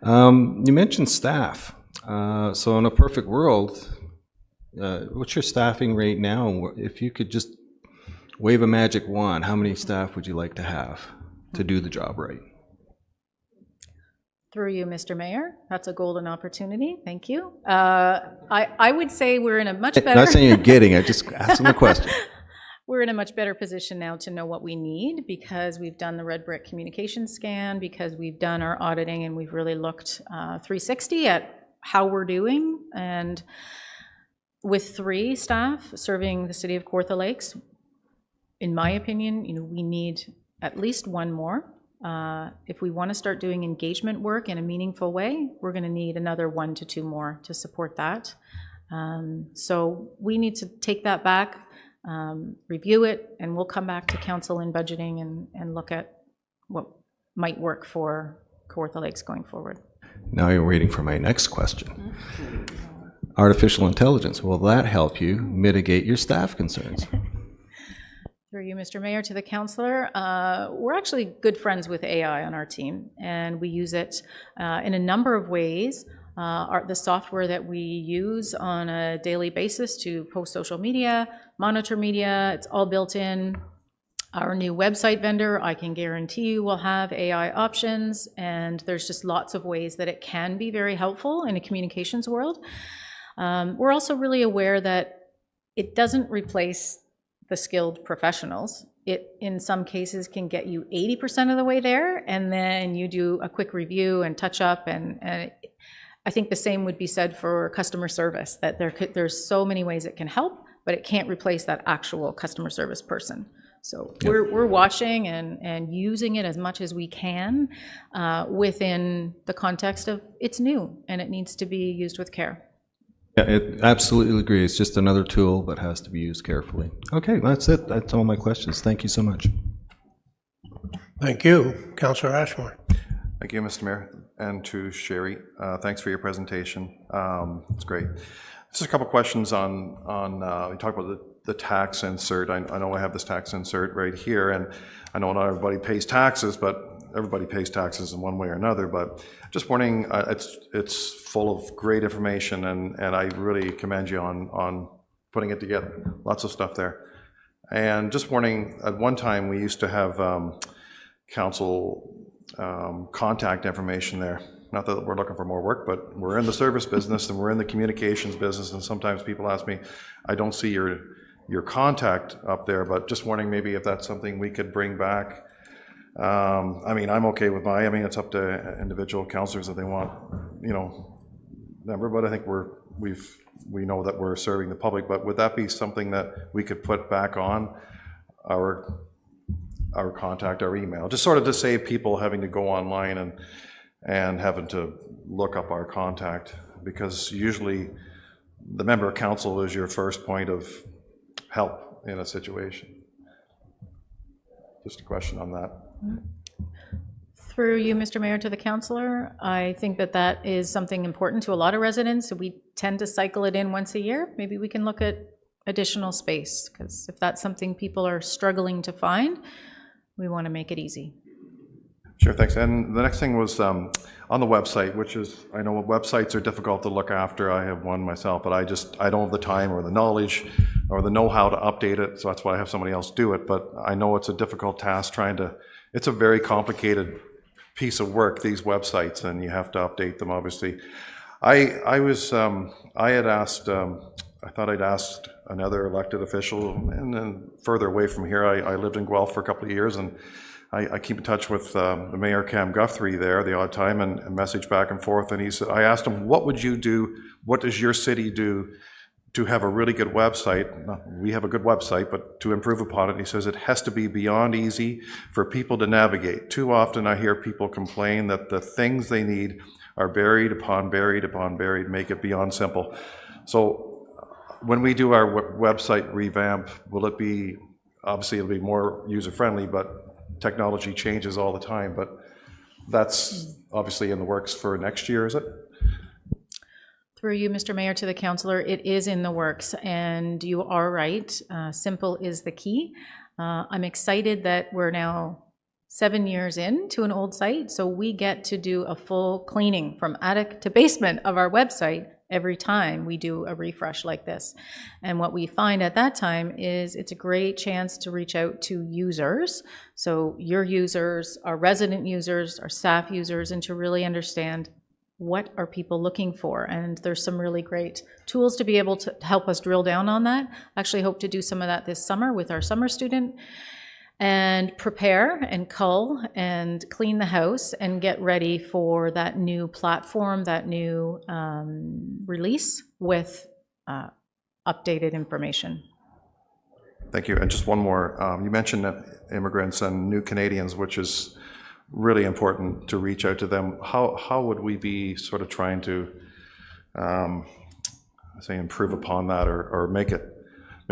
You mentioned staff. So in a perfect world, what's your staffing rate now? If you could just wave a magic wand, how many staff would you like to have to do the job right? Through you, Mr. Mayor, that's a golden opportunity. Thank you. I would say we're in a much better... Not saying you're getting, I just asking the question. We're in a much better position now to know what we need, because we've done the Red Brick communication scan, because we've done our auditing, and we've really looked 360 at how we're doing. And with 3 staff serving the city of Kawartha Lakes, in my opinion, we need at least 1 more. If we want to start doing engagement work in a meaningful way, we're going to need another 1 to 2 more to support that. So we need to take that back, review it, and we'll come back to council in budgeting and look at what might work for Kawartha Lakes going forward. Now you're waiting for my next question. Artificial intelligence, will that help you mitigate your staff concerns? Through you, Mr. Mayor, to the councillor, we're actually good friends with AI on our team, and we use it in a number of ways. The software that we use on a daily basis to post social media, monitor media, it's all built in. Our new website vendor, I can guarantee you, will have AI options, and there's just lots of ways that it can be very helpful in a communications world. We're also really aware that it doesn't replace the skilled professionals. It, in some cases, can get you 80% of the way there, and then you do a quick review and touch up, and I think the same would be said for customer service, that there's so many ways it can help, but it can't replace that actual customer service person. So we're watching and using it as much as we can within the context of it's new and it needs to be used with care. Yeah, it absolutely agree. It's just another tool, but has to be used carefully. Okay, that's it. That's all my questions. Thank you so much. Thank you. Councillor Ashmore. Thank you, Mr. Mayor, and to Sherry. Thanks for your presentation. It's great. Just a couple questions on we talked about the tax insert. I know I have this tax insert right here, and I know not everybody pays taxes, but everybody pays taxes in one way or another. But just wondering, it's full of great information, and I really commend you on putting it together. Lots of stuff there. And just wondering, at one time we used to have council contact information there. Not that we're looking for more work, but we're in the service business and we're in the communications business, and sometimes people ask me, I don't see your contact up there, but just wondering maybe if that's something we could bring back. I mean, I'm okay with it's up to individual councillors if they want, number, but I think we know that we're serving the public, but would that be something that we could put back on our contact, our email, just sort of to save people having to go online and having to look up our contact, because usually the member of council is your first point of help in a situation. Just a question on that. Through you, Mr. Mayor, to the councillor, I think that is something important to a lot of residents. We tend to cycle it in once a year. Maybe we can look at additional space, because if that's something people are struggling to find, we want to make it easy. Sure, thanks. And the next thing was on the website, which is, I know websites are difficult to look after. I have one myself, but I don't have the time or the knowledge or the know-how to update it, so that's why I have somebody else do it. But I know it's a difficult task it's a very complicated piece of work, these websites, and you have to update them, obviously. I had asked, I thought I'd asked another elected official, and then further away from here, I lived in Guelph for a couple of years, and I keep in touch with the Mayor Cam Guthrie there the odd time and message back and forth. And he said, I asked him, what would you do? What does your city do to have a really good website? We have a good website, but to improve upon it, he says it has to be beyond easy for people to navigate. Too often I hear people complain that the things they need are buried upon buried upon buried, make it beyond simple. So when we do our website revamp, will it be, obviously it'll be more user-friendly, but technology changes all the time, but that's obviously in the works for next year, is it? Through you, Mr. Mayor, to the councillor, it is in the works, and you are right. Simple is the key. I'm excited that we're now 7 years into an old site, so we get to do a full cleaning from attic to basement of our website every time we do a refresh like this. And what we find at that time is it's a great chance to reach out to users. So your users, our resident users, our staff users, and to really understand what are people looking for. And there's some really great tools to be able to help us drill down on that. I actually hope to do some of that this summer with our summer student, and prepare and cull and clean the house and get ready for that new platform, that new release with updated information. Thank you. And just one more. You mentioned immigrants and new Canadians, which is really important to reach out to them. How would we be sort of trying to say improve upon that or make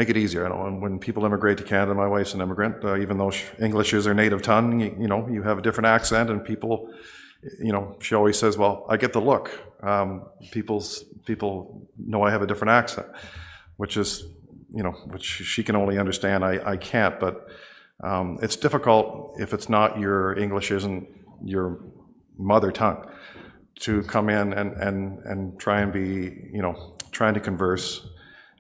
it easier? I know when people immigrate to Canada, my wife's an immigrant, even though English is her native tongue, you have a different accent, and people, she always says, well, I get the look. People know I have a different accent, which is, which she can only understand. I can't, but it's difficult if it's not your English isn't your mother tongue to come in and try and be, trying to converse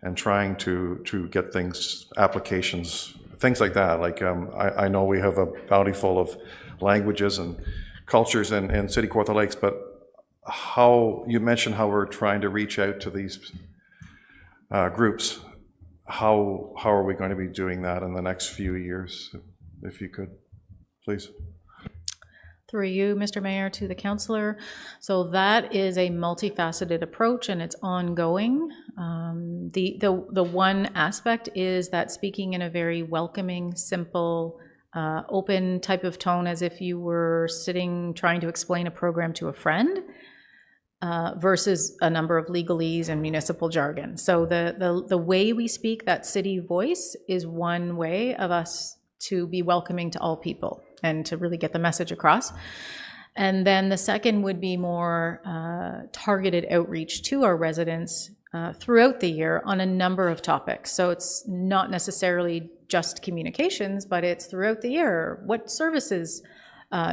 and trying to get things, applications, things like that. Like I know we have a bounty full of languages and cultures in City Kawartha Lakes, but how, you mentioned how we're trying to reach out to these groups. How are we going to be doing that in the next few years, if you could, please? Through you, Mr. Mayor, to the councillor. So that is a multifaceted approach, and it's ongoing. The one aspect is that speaking in a very welcoming, simple, open type of tone, as if you were sitting trying to explain a program to a friend, versus a number of legalese and municipal jargon. So the way we speak, that city voice, is one way of us to be welcoming to all people and to really get the message across. And then the second would be more targeted outreach to our residents throughout the year on a number of topics. So it's not necessarily just communications, but it's throughout the year. What services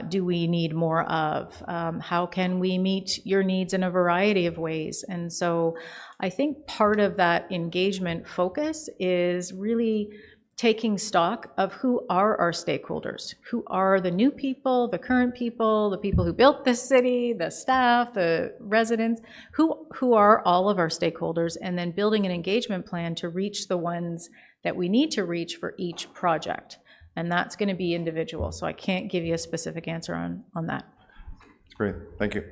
do we need more of? How can we meet your needs in a variety of ways? And so I think part of that engagement focus is really taking stock of who are our stakeholders, who are the new people, the current people, the people who built this city, the staff, the residents, who are all of our stakeholders, and then building an engagement plan to reach the ones that we need to reach for each project. And that's going to be individual, so I can't give you a specific answer on that. That's great. Thank you.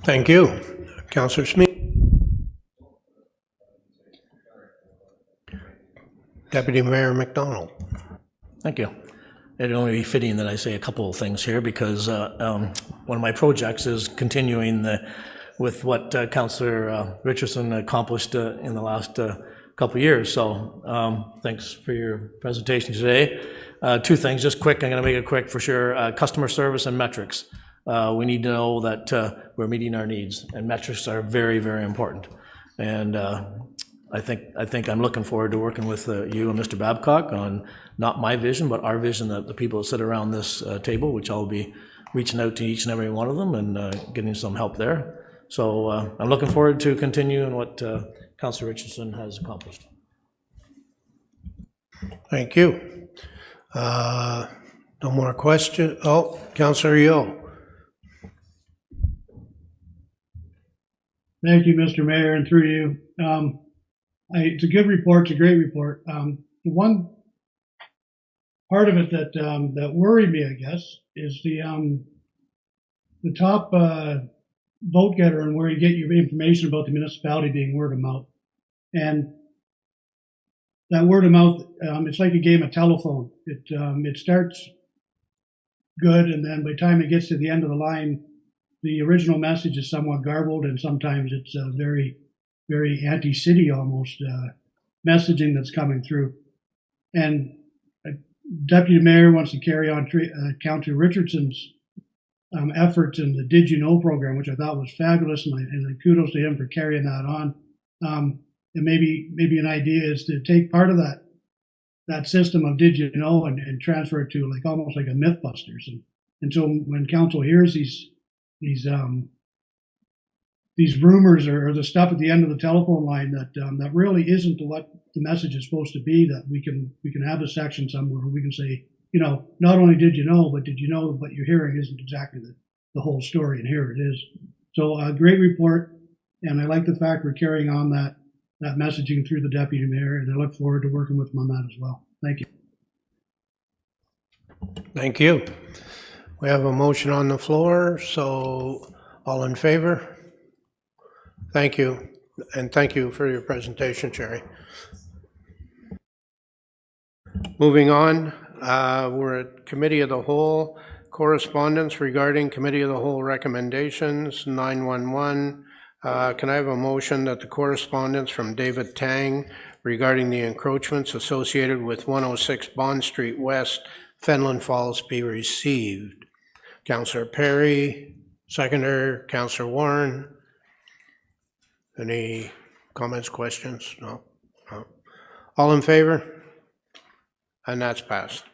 Thank you. Councillor Smith. Deputy Mayor McDonald. Thank you. It'd only be fitting that I say a couple of things here, because one of my projects is continuing with what Councillor Richardson accomplished in the last couple of years. So thanks for your presentation today. Two things, just quick. I'm going to make it quick for sure. Customer service and metrics. We need to know that we're meeting our needs, and metrics are very, very important. And I think I'm looking forward to working with you and Mr. Babcock on not my vision, but our vision, that the people that sit around this table, which I'll be reaching out to each and every one of them and getting some help there. So I'm looking forward to continuing what Councillor Richardson has accomplished. Thank you. No more questions. Oh, Councillor Yeo. Thank you, Mr. Mayor, and through you. It's a good report. It's a great report. The one part of it that worried me, I guess, is the top vote getter and where you get your information about the municipality being word of mouth. And that word of mouth, it's like a game of telephone. It starts good, and then by the time it gets to the end of the line, the original message is somewhat garbled, and sometimes it's very, very anti-city almost messaging that's coming through. And Deputy Mayor wants to carry on Councillor Richardson's efforts in the Did You Know program, which I thought was fabulous, and kudos to him for carrying that on. And maybe an idea is to take part of that system of Did You Know and transfer it to almost like a Mythbusters. And so when council hears these rumors or the stuff at the end of the telephone line that really isn't what the message is supposed to be, that we can have a section somewhere where we can say, not only did you know, but did you know what you're hearing isn't exactly the whole story, and here it is. So a great report, and I like the fact we're carrying on that messaging through the Deputy Mayor, and I look forward to working with him on that as well. Thank you. Thank you. We have a motion on the floor, so all in favor? Thank you, and thank you for your presentation, Sherry. Moving on, we're at Committee of the Whole. Correspondence regarding Committee of the Whole recommendations, 911. Can I have a motion that the correspondence from David Tang regarding the encroachments associated with 106 Bond Street West, Fenelon Falls be received? Councillor Perry, seconder, Councillor Warren. Any comments, questions? No? No. All in favor? And that's passed.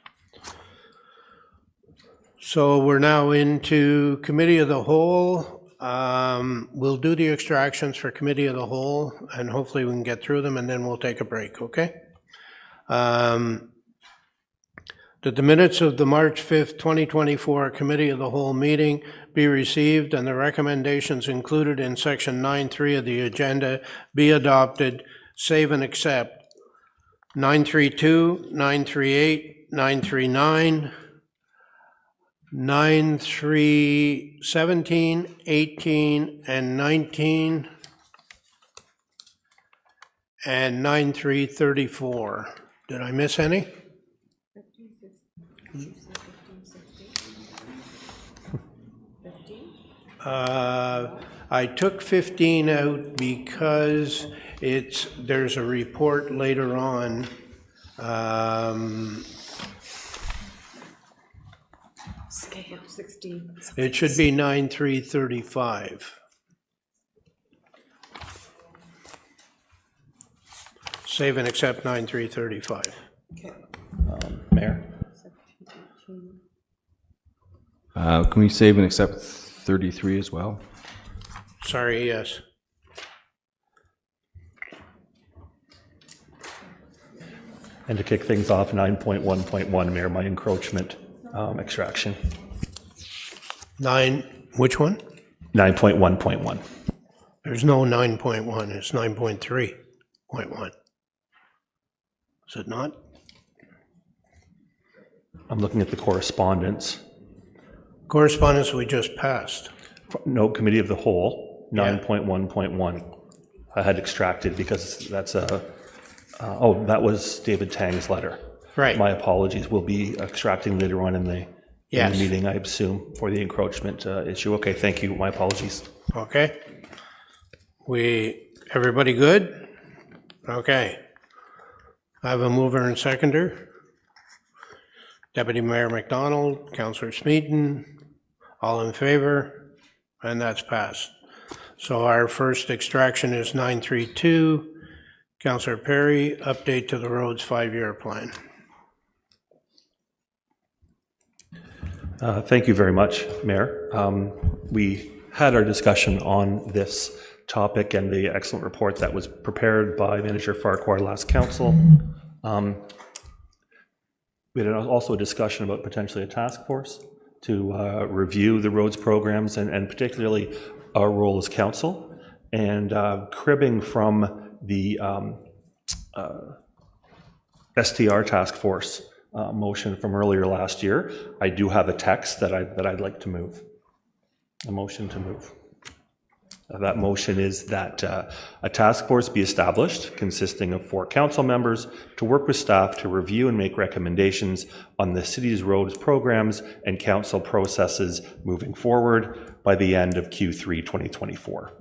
So we're now into Committee of the Whole. We'll do the extractions for Committee of the Whole, and hopefully we can get through them, and then we'll take a break, okay? That the minutes of the March 5th, 2024 Committee of the Whole meeting be received, and the recommendations included in section 9.3 of the agenda be adopted, save and accept 932, 938, 939, 9.317, 18, and 19, and 9.334. Did I miss any? I took 15 out because there's a report later on. It should be 9.335. Save and accept 9.335. Mayor? Can we save and accept 33 as well? Sorry, yes. And to kick things off, 9.1.1, Mayor, my encroachment extraction. Which one? 9.1.1. There's no 9.1, it's 9.3.1. Is it not? I'm looking at the correspondence. Correspondence we just passed. No, Committee of the Whole, 9.1.1. I had extracted because that's that was David Tang's letter. Right. My apologies. We'll be extracting later on in the Yes. meeting, I assume, for the encroachment issue. Okay, thank you. My apologies. Okay. Everybody good? Okay. I have a mover and seconder. Deputy Mayor McDonald, Councillor Smeaton, all in favor, and that's passed. So our first extraction is 932. Councillor Perry, update to the roads 5-year plan. Thank you very much, Mayor. We had our discussion on this topic and the excellent report that was prepared by Manager Farquhar last council. We had also a discussion about potentially a task force to review the roads programs and particularly our role as council. And cribbing from the STR task force motion from earlier last year, I do have a text that I'd like to move. A motion to move. That motion is that a task force be established consisting of 4 council members to work with staff to review and make recommendations on the city's roads programs and council processes moving forward by the end of Q3 2024.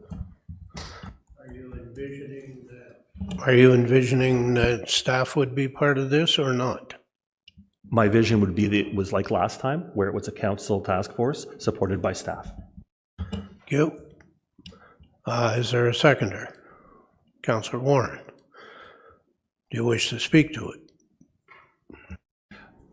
Are you envisioning that staff would be part of this or not? My vision would be that it was like last time, where it was a council task force supported by staff. Thank you. Is there a seconder? Councillor Warren, do you wish to speak to it?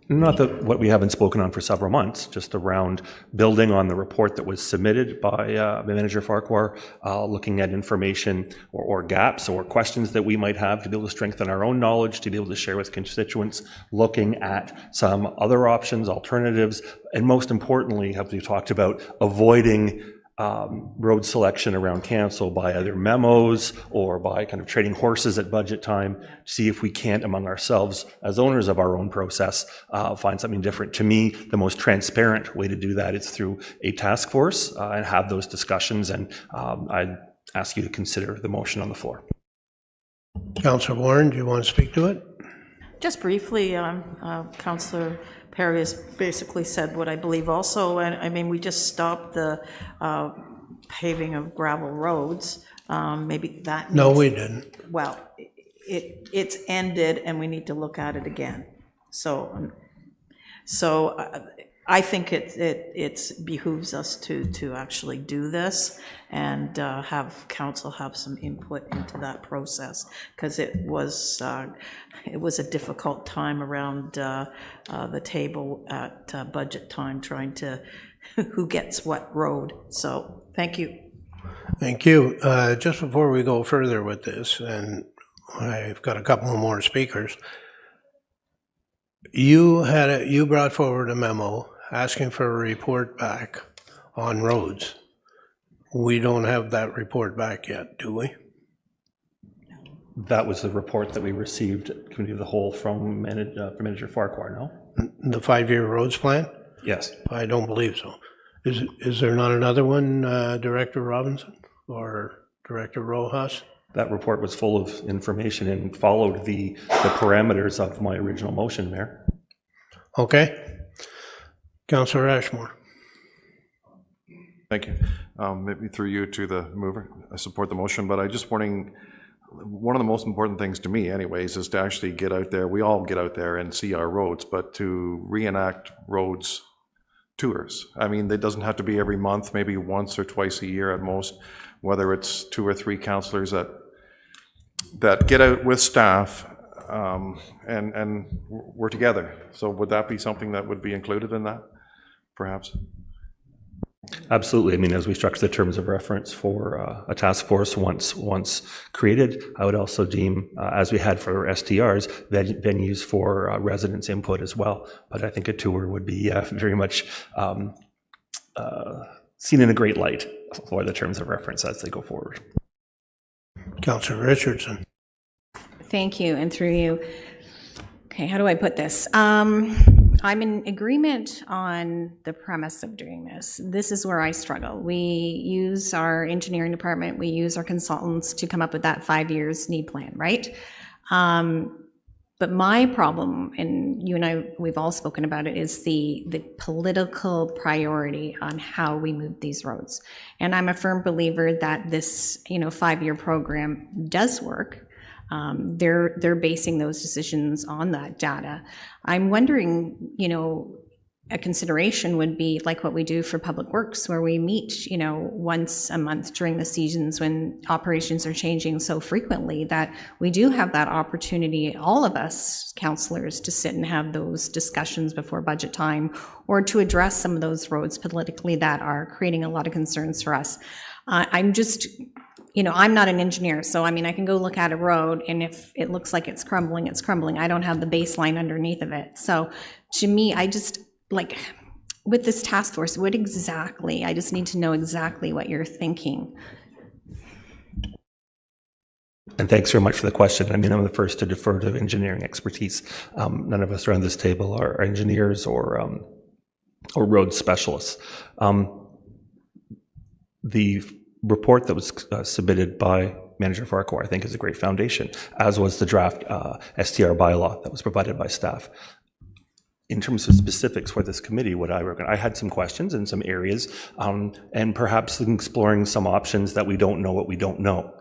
Not that what we haven't spoken on for several months, just around building on the report that was submitted by Manager Farquhar, looking at information or gaps or questions that we might have to be able to strengthen our own knowledge, to be able to share with constituents, looking at some other options, alternatives, and most importantly, have we talked about avoiding road selection around council by either memos or by kind of trading horses at budget time, see if we can't, among ourselves, as owners of our own process, find something different. To me, the most transparent way to do that is through a task force and have those discussions, and I'd ask you to consider the motion on the floor. Councillor Warren, do you want to speak to it? Just briefly, Councillor Perry has basically said what I believe also, and I mean, we just stopped the paving of gravel roads. Maybe that No, needs, we didn't. well, it's ended and we need to look at it again. So I think it behooves us to actually do this and have council have some input into that process, because it was a difficult time around the table at budget time, trying to who gets what road. So thank you. Thank you. Just before we go further with this, and I've got a couple more speakers, you brought forward a memo asking for a report back on roads. We don't have that report back yet, do we? That was the report that we received at Committee of the Whole from Manager Farquhar, no? The 5-year roads plan? Yes. I don't believe so. Is there not another one, Director Robinson or Director Rojas? That report was full of information and followed the parameters of my original motion, Mayor. Okay. Councillor Ashmore. Thank you. Maybe through you to the mover. I support the motion, but I just wondering, one of the most important things to me anyways is to actually get out there. We all get out there and see our roads, but to reenact roads tours. I mean, it doesn't have to be every month, maybe once or twice a year at most, whether it's 2 or 3 councillors that get out with staff and we're together. So would that be something that would be included in that, perhaps? Absolutely. I mean, as we structure the terms of reference for a task force once created, I would also deem, as we had for STRs, venues for residents' input as well. But I think a tour would be very much seen in a great light for the terms of reference as they go forward. Councillor Richardson. Thank you, and through you. Okay, how do I put this? I'm in agreement on the premise of doing this. This is where I struggle. We use our engineering department, we use our consultants to come up with that 5 years need plan, right? But my problem, and you and I, we've all spoken about it, is the political priority on how we move these roads. And I'm a firm believer that this 5-year program does work. They're basing those decisions on that data. I'm wondering, a consideration would be like what we do for Public Works, where we meet, once a month during the seasons when operations are changing so frequently, that we do have that opportunity, all of us councillors, to sit and have those discussions before budget time, or to address some of those roads politically that are creating a lot of concerns for us. I'm just, I'm not an engineer, so I can go look at a road, and if it looks like it's crumbling, it's crumbling. I don't have the baseline underneath of it. So to me, with this task force, I just need to know exactly what you're thinking. And thanks very much for the question. I'm the first to defer to engineering expertise. None of us around this table are engineers or road specialists. The report that was submitted by Manager Farquhar, I think, is a great foundation, as was the draft STR bylaw that was provided by staff. In terms of specifics for this committee, what I reckon, I had some questions in some areas, and perhaps exploring some options that we don't know what we don't know.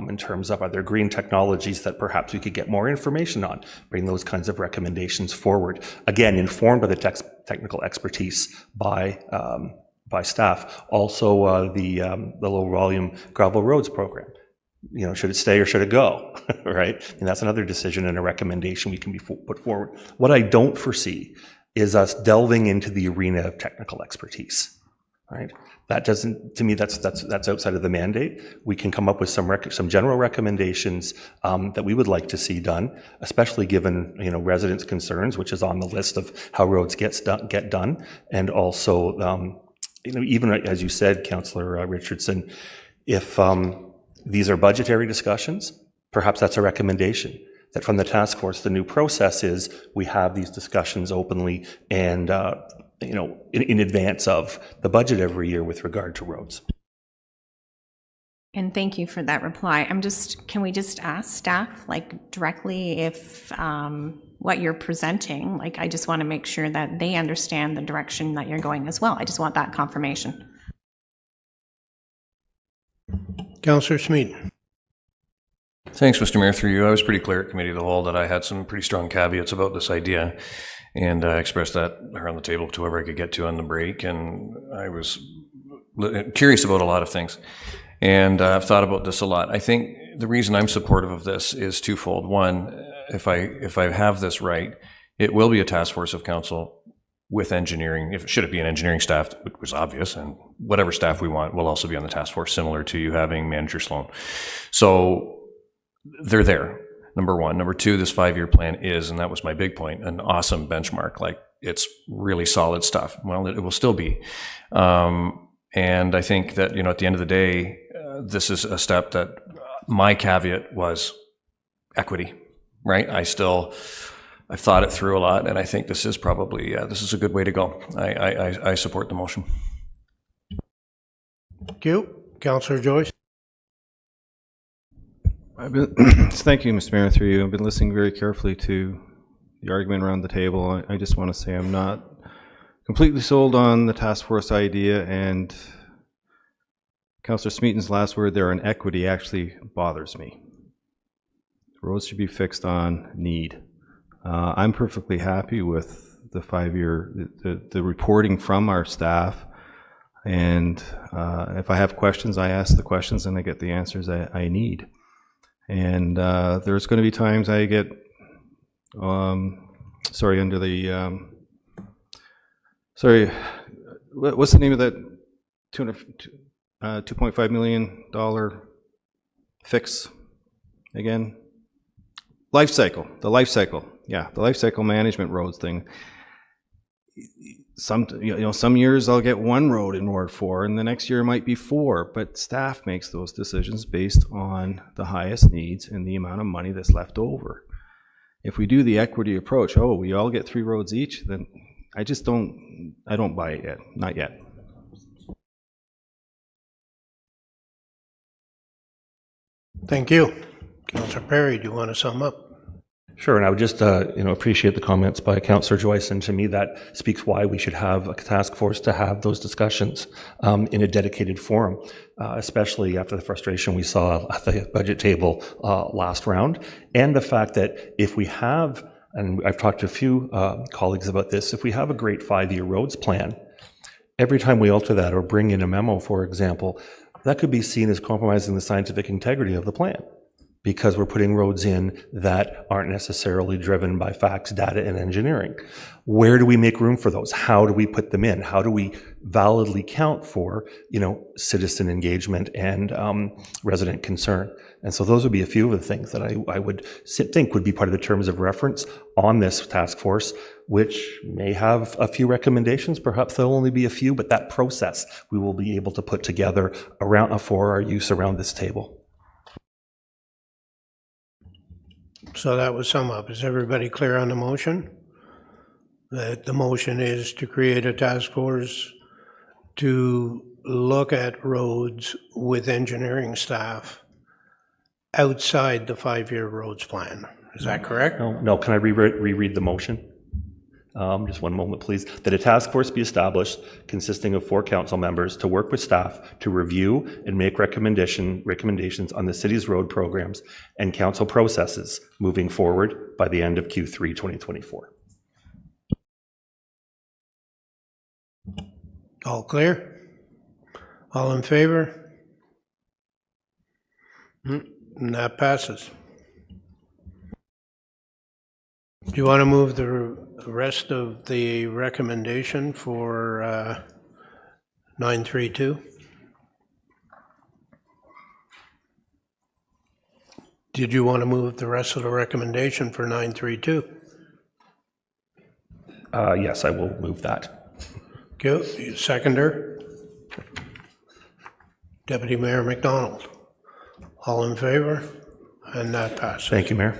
In terms of, are there green technologies that perhaps we could get more information on, bring those kinds of recommendations forward. Again, informed by the technical expertise by staff. Also, the low volume gravel roads program. Should it stay or should it go, right? And that's another decision and a recommendation we can be put forward. What I don't foresee is us delving into the arena of technical expertise, right? That doesn't, to me, that's outside of the mandate. We can come up with some general recommendations that we would like to see done, especially given residents' concerns, which is on the list of how roads get done, and also even as you said, Councillor Richardson, if these are budgetary discussions, perhaps that's a recommendation that from the task force, the new process is we have these discussions openly and in advance of the budget every year with regard to roads. And thank you for that reply. Can we just ask staff directly if what you're presenting, I just want to make sure that they understand the direction that you're going as well. I just want that confirmation. Councillor Smeed. Thanks, Mr. Mayor. Through you, I was pretty clear at Committee of the Whole that I had some pretty strong caveats about this idea, and I expressed that around the table to whoever I could get to on the break, and I was curious about a lot of things, and I've thought about this a lot. I think the reason I'm supportive of this is twofold. One, if I have this right, it will be a task force of council with engineering. Should it be an engineering staff, which was obvious, and whatever staff we want will also be on the task force, similar to you having Manager Sloan. So they're there, number one. Number two, this 5-year plan is, and that was my big point, an awesome benchmark. It's really solid stuff. Well, it will still be. And I think that, at the end of the day, this is a step that my caveat was equity, right? I've thought it through a lot, and I think this is probably, this is a good way to go. I support the motion. Thank you. Councillor Joyce. Thank you, Mr. Mayor, through you. I've been listening very carefully to the argument around the table. I just want to say I'm not completely sold on the task force idea, and Councillor Smeaton's last word there on equity actually bothers me. Roads should be fixed on need. I'm perfectly happy with the 5-year, the reporting from our staff, and if I have questions, I ask the questions and I get the answers I need. And there's going to be times I get, under the, what's the name of that $2.5 million fix again? The life cycle management roads thing. Some years I'll get one road in Ward 4, and the next year it might be 4. But staff makes those decisions based on the highest needs and the amount of money that's left over. If we do the equity approach, we all get 3 roads each, then I don't buy it yet, not yet. Thank you. Councillor Perry, do you want to sum up? Sure, and I would just appreciate the comments by Councillor Joyce, and to me that speaks why we should have a task force to have those discussions in a dedicated forum, especially after the frustration we saw at the budget table last round, and the fact that if we have and I've talked to a few colleagues about this, if we have a great 5-year roads plan, every time we alter that or bring in a memo, for example, that could be seen as compromising the scientific integrity of the plan, because we're putting roads in that aren't necessarily driven by facts, data, and engineering. Where do we make room for those? How do we put them in? How do we validly count for, citizen engagement and resident concern? And so those would be a few of the things that I would think would be part of the terms of reference on this task force, which may have a few recommendations. Perhaps there'll only be a few, but that process we will be able to put together for our use around this table. So that would sum up. Is everybody clear on the motion? That the motion is to create a task force to look at roads with engineering staff outside the 5-year roads plan. Is that correct? No, can I reread the motion? Just one moment, please. That a task force be established consisting of 4 council members to work with staff to review and make recommendations on the city's road programs and council processes moving forward by the end of Q3 2024. All clear? All in favor? And that passes. Do you want to move the rest of the recommendation for 932? Did you want to move the rest of the recommendation for 932? Yes, I will move that. Good. Seconder? Deputy Mayor McDonald. All in favor? And that passes. Thank you, Mayor.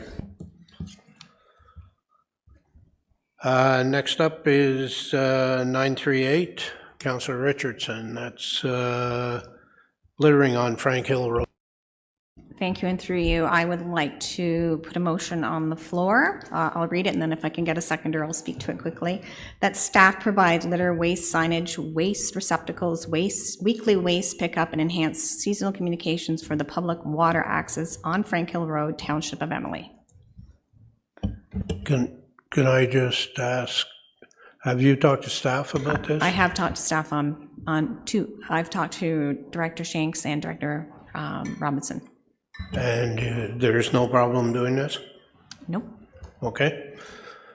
Next up is 938, Councillor Richardson. That's littering on Frank Hill Road. Thank you, and through you, I would like to put a motion on the floor. I'll read it, and then if I can get a seconder, I'll speak to it quickly. That staff provide litter, waste signage, waste receptacles, weekly waste pickup, and enhanced seasonal communications for the public water access on Frank Hill Road, Township of Emily. Can I just ask, have you talked to staff about this? I have talked to staff on two. I've talked to Director Shanks and Director Robinson. And there's no problem doing this? Nope. Okay.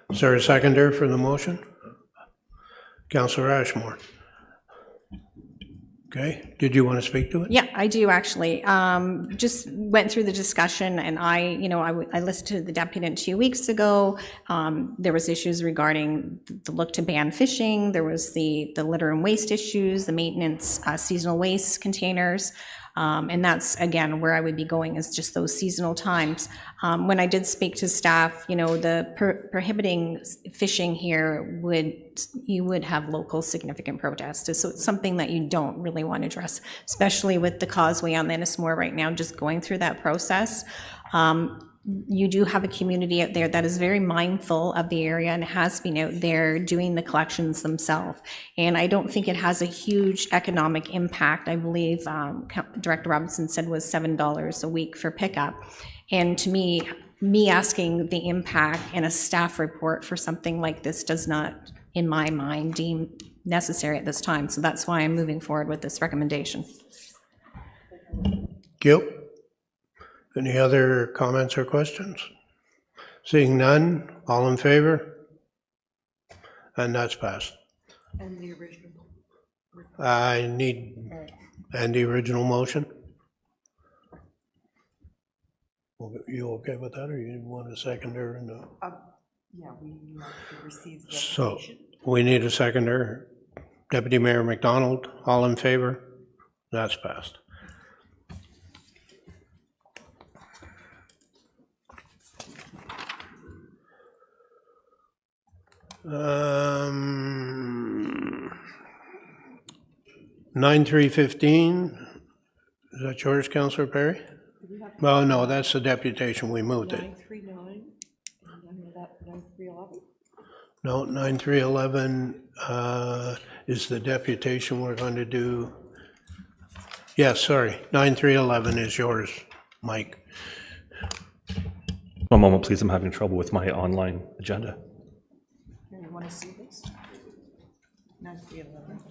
Is there a seconder for the motion? Councillor Ashmore. Okay. Did you want to speak to it? Yeah, I do actually. Just went through the discussion, and I listened to the deputy 2 weeks ago. There was issues regarding the look to ban fishing. There was the litter and waste issues, the maintenance, seasonal waste containers. And that's, again, where I would be going is just those seasonal times. When I did speak to staff, the prohibiting fishing here you would have local significant protests. So it's something that you don't really want to address, especially with the causeway on Ennismore right now, just going through that process. You do have a community out there that is very mindful of the area and has been out there doing the collections themselves. And I don't think it has a huge economic impact. I believe Director Robinson said was $7 a week for pickup. And to me asking the impact in a staff report for something like this does not, in my mind, deem necessary at this time. So that's why I'm moving forward with this recommendation. Thank Any other comments or questions? Seeing none, all in favor? And that's passed. And the original. I need, and the original motion? You okay with that, or you want a seconder? Yeah, we have to receive the So recommendation. we need a seconder. Deputy Mayor McDonald, all in favor? That's passed. Um, 9315, is that yours, Councillor Perry? Well, no, that's the deputation, we moved it. 939, and then that 9311. No, 9311 is the deputation we're going to do. Yes, sorry, 9311 is yours, Mike. One moment, please. I'm having trouble with my online agenda. Here, you want to see this? Not the 11th.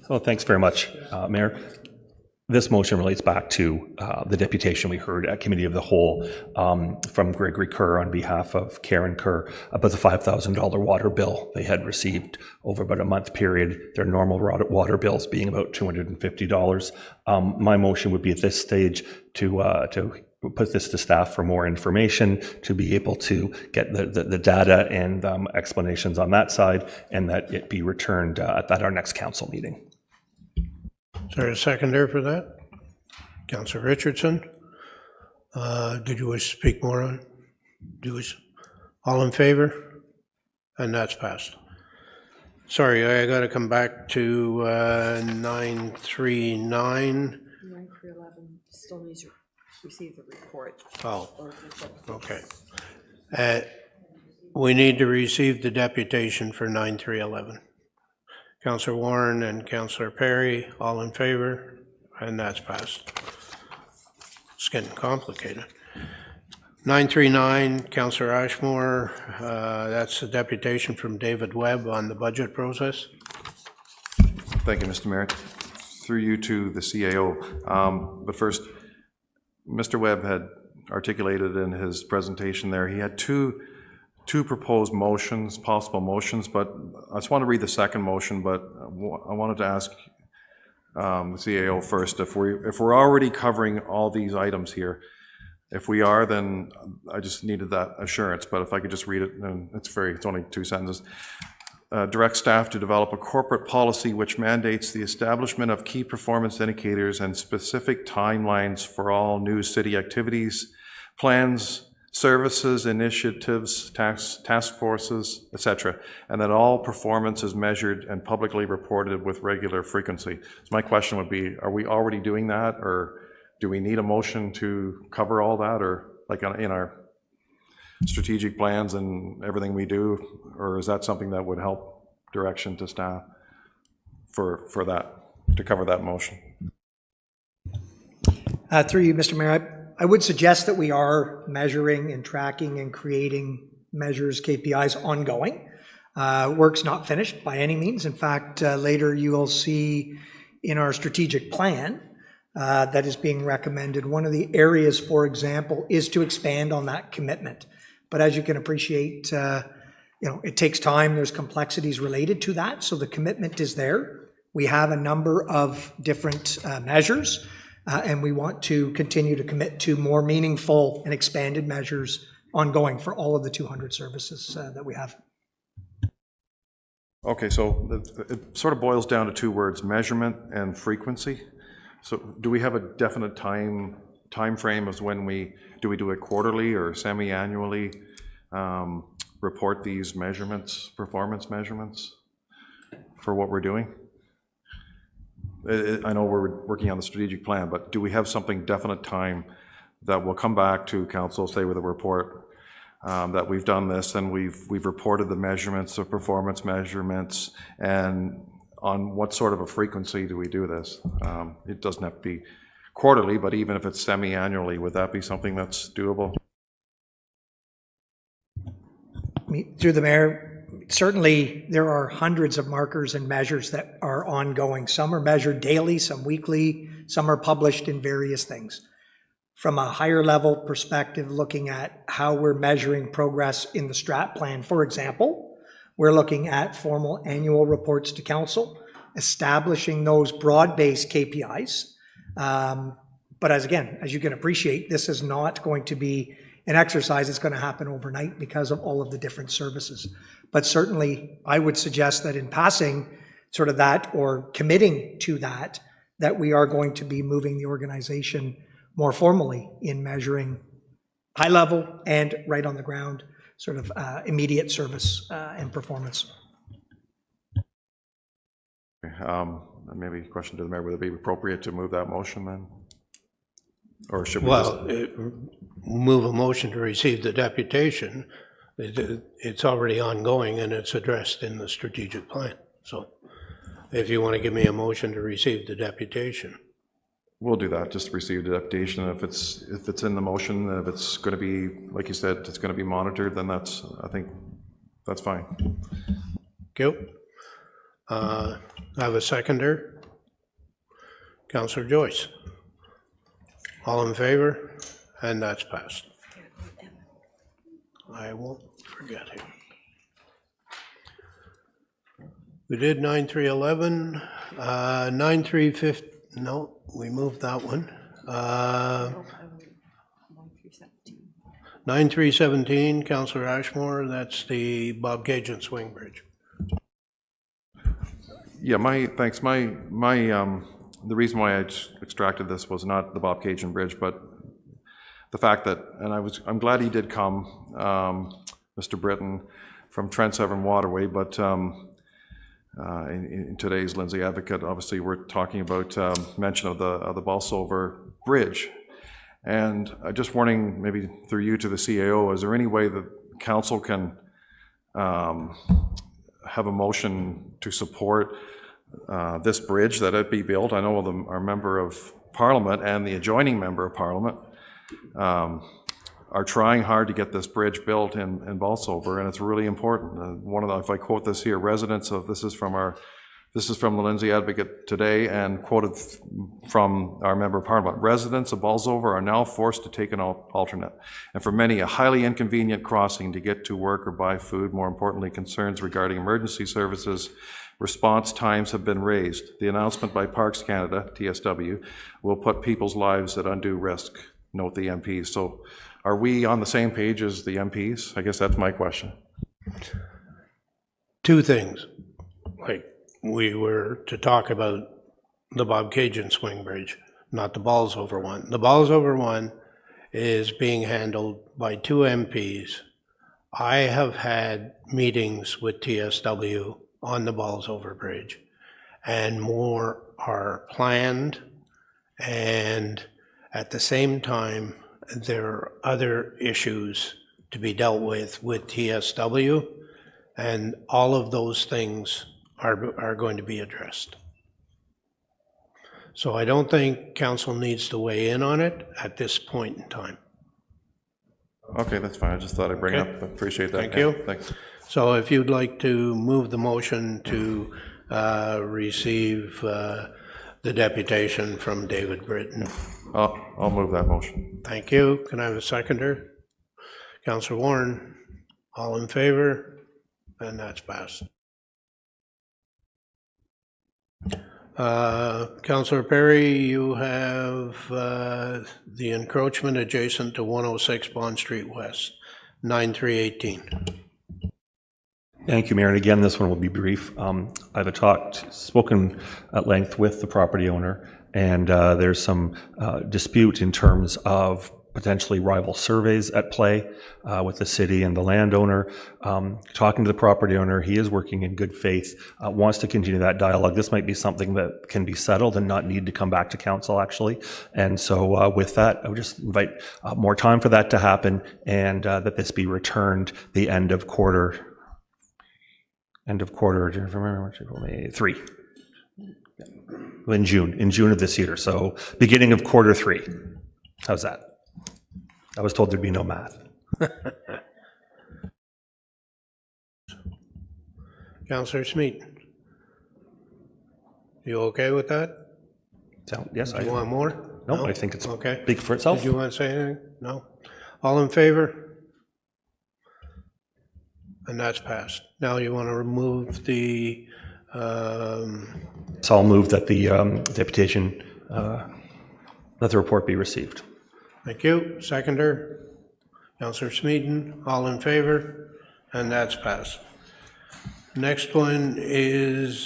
Oh, thanks very much, Mayor. This motion relates back to the deputation we heard at Committee of the Whole from Gregory Kerr on behalf of Karen Kerr about the $5,000 water bill they had received over about a month period, their normal water bills being about $250. My motion would be at this stage to put this to staff for more information, to be able to get the data and explanations on that side, and that it be returned at our next council meeting. Is there a seconder for that? Councillor Richardson? Did you wish to speak more on? All in favor? And that's passed. Sorry, I got to come back to 939. 9311 still needs to receive the report. Oh, okay. We need to receive the deputation for 9311. Councillor Warren and Councillor Perry, all in favor, and that's passed. It's getting complicated. 939, Councillor Ashmore, that's the deputation from David Webb on the budget process. Thank you, Mr. Mayor. Through you to the CAO. But first, Mr. Webb had articulated in his presentation there, he had two proposed motions, possible motions, but I just want to read the second motion, but I wanted to ask the CAO first, if we're already covering all these items here. If we are, then I just needed that assurance, but if I could just read it, then it's only 2 sentences. Direct staff to develop a corporate policy which mandates the establishment of key performance indicators and specific timelines for all new city activities, plans, services, initiatives, task forces, etc., and that all performance is measured and publicly reported with regular frequency. So my question would be, are we already doing that, or do we need a motion to cover all that, or like in our strategic plans and everything we do, or is that something that would help direction to staff for that, to cover that motion? Through you, Mr. Mayor, I would suggest that we are measuring and tracking and creating measures, KPIs ongoing. Work's not finished by any means. In fact, later you will see in our strategic plan that is being recommended, one of the areas, for example, is to expand on that commitment. But as you can appreciate, it takes time. There's complexities related to that. So the commitment is there. We have a number of different measures. And we want to continue to commit to more meaningful and expanded measures ongoing for all of the 200 services that we have. Okay, so it sort of boils down to 2 words, measurement and frequency. So do we have a definite time frame as when we do it quarterly or semi-annually, report these measurements, performance measurements for what we're doing? I know we're working on the strategic plan, but do we have something definite time that will come back to council, say with a report, that we've done this and we've reported the measurements, the performance measurements, and on what sort of a frequency do we do this? It doesn't have to be quarterly, but even if it's semi-annually, would that be something that's doable? Through the mayor, certainly there are hundreds of markers and measures that are ongoing. Some are measured daily, some weekly, some are published in various things. From a higher level perspective, looking at how we're measuring progress in the strat plan, for example, we're looking at formal annual reports to council, establishing those broad-based KPIs. But as you can appreciate, this is not going to be an exercise that's going to happen overnight because of all of the different services. But certainly, I would suggest that in passing sort of that, or committing to that, that we are going to be moving the organization more formally in measuring high level and right on the ground sort of immediate service and performance. Maybe a question to the mayor, would it be appropriate to move that motion then? Or should we move a motion to receive the deputation? It's already ongoing and it's addressed in the strategic plan. So if you want to give me a motion to receive the deputation. We'll do that, just receive the deputation. If it's in the motion, if it's going to be, like you said, it's going to be monitored, then I think that's fine. Thank you. I have a seconder. Councillor Joyce. All in favor? And that's passed. I won't forget it. We did 9311, 9350, no, we moved that one. 9317, Councillor Ashmore, that's the Bob Cajun Swing Bridge. Yeah, thanks. The reason why I extracted this was not the Bob Cajun Bridge, but the fact that, and I'm glad he did come, Mr. Britton from Trent Severn Waterway, but in today's Lindsay Advocate, obviously we're talking about mention of the Bolsover Bridge. And just warning, maybe through you to the CAO, is there any way that council can have a motion to support this bridge, that it be built? I know our member of Parliament and the adjoining member of Parliament are trying hard to get this bridge built in Bolsover, and it's really important. If I quote this here, this is from the Lindsay Advocate today, and quoted from our member of Parliament. Residents of Bolsover are now forced to take an alternate, and for many, a highly inconvenient crossing to get to work or buy food. More importantly, concerns regarding emergency services response times have been raised. The announcement by Parks Canada, TSW, will put people's lives at undue risk, note the MPs. So are we on the same page as the MPs? I guess that's my question. Two things. Like, we were to talk about the Bob Cajun Swing Bridge, not the Bolsover one. The Bolsover one is being handled by two MPs. I have had meetings with TSW on the Bolsover Bridge, and more are planned, and at the same time, there are other issues to be dealt with TSW, and all of those things are going to be addressed. So I don't think council needs to weigh in on it at this point in time. Okay, that's fine. I just thought I'd bring it up. I appreciate that. Thank you. Thanks. So if you'd like to move the motion to receive the deputation from David Britton. I'll move that motion. Thank you. Can I have a seconder? Councillor Warren, all in favor? And that's passed. Councillor Perry, you have the encroachment adjacent to 106 Bond Street West, 9318. Thank you, Mayor. And again, this one will be brief. I've spoken at length with the property owner, and there's some dispute in terms of potentially rival surveys at play with the city and the landowner. Talking to the property owner, he is working in good faith, wants to continue that dialogue. This might be something that can be settled and not need to come back to council, actually. And so with that, I would just invite more time for that to happen, and that this be returned the end of quarter 3. In June of this year. So beginning of quarter 3. How's that? I was told there'd be no math. Councillor Smeet, you okay with that? Yes. Do you want more? No, I think it's okay. Speak for itself. Did you want to say anything? No? All in favor? And that's passed. Now you want to remove the... So I'll move that the deputation, that the report be received. Thank you. Seconder? Councillor Smeaton, all in favor? And that's passed. Next one is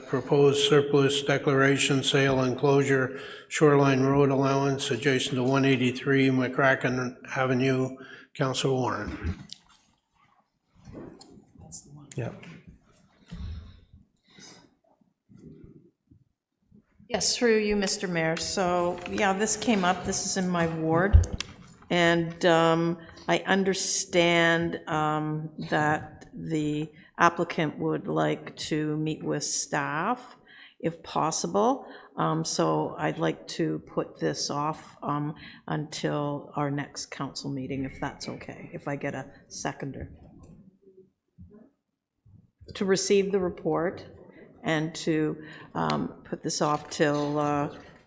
proposed surplus declaration, sale and closure, Shoreline Road allowance adjacent to 183 McCracken Avenue. Councillor Warren. Yeah. Yes, through you, Mr. Mayor. So, yeah, this came up. This is in my ward. And I understand that the applicant would like to meet with staff, if possible. So I'd like to put this off until our next council meeting, if that's okay, if I get a seconder. To receive the report and to put this off till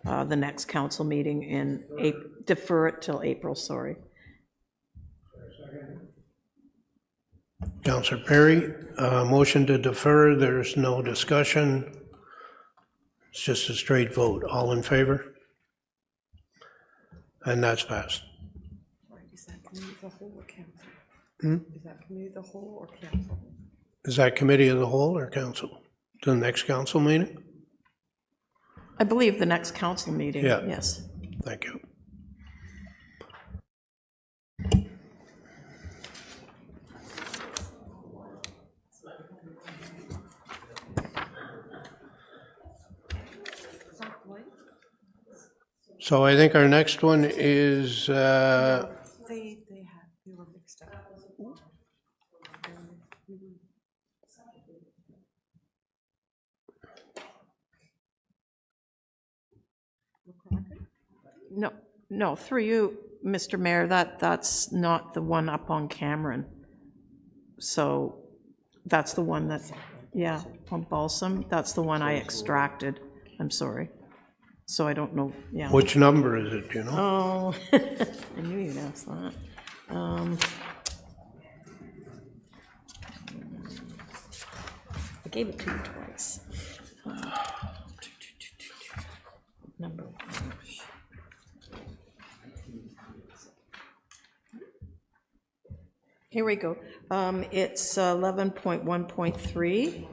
the next council meeting in defer it till April, sorry. Councillor Perry, motion to defer, there's no discussion. It's just a straight vote. All in favor? And that's passed. Is that committee of the whole or council? Hmm? Is that committee of the whole or council? Is that committee of the whole or council? The next council meeting? I believe the next council meeting, Yeah. yes. Thank you. So I think our next one is, They were mixed up. No, through you, Mr. Mayor, that's not the one up on Cameron. So that's the one that, yeah, on Balsam, that's the one I extracted. I'm sorry. So I don't know, yeah. which number is it, do you know? Oh, I knew you'd ask that. I gave it to you twice. Number one. Here we go. It's 11.1.3.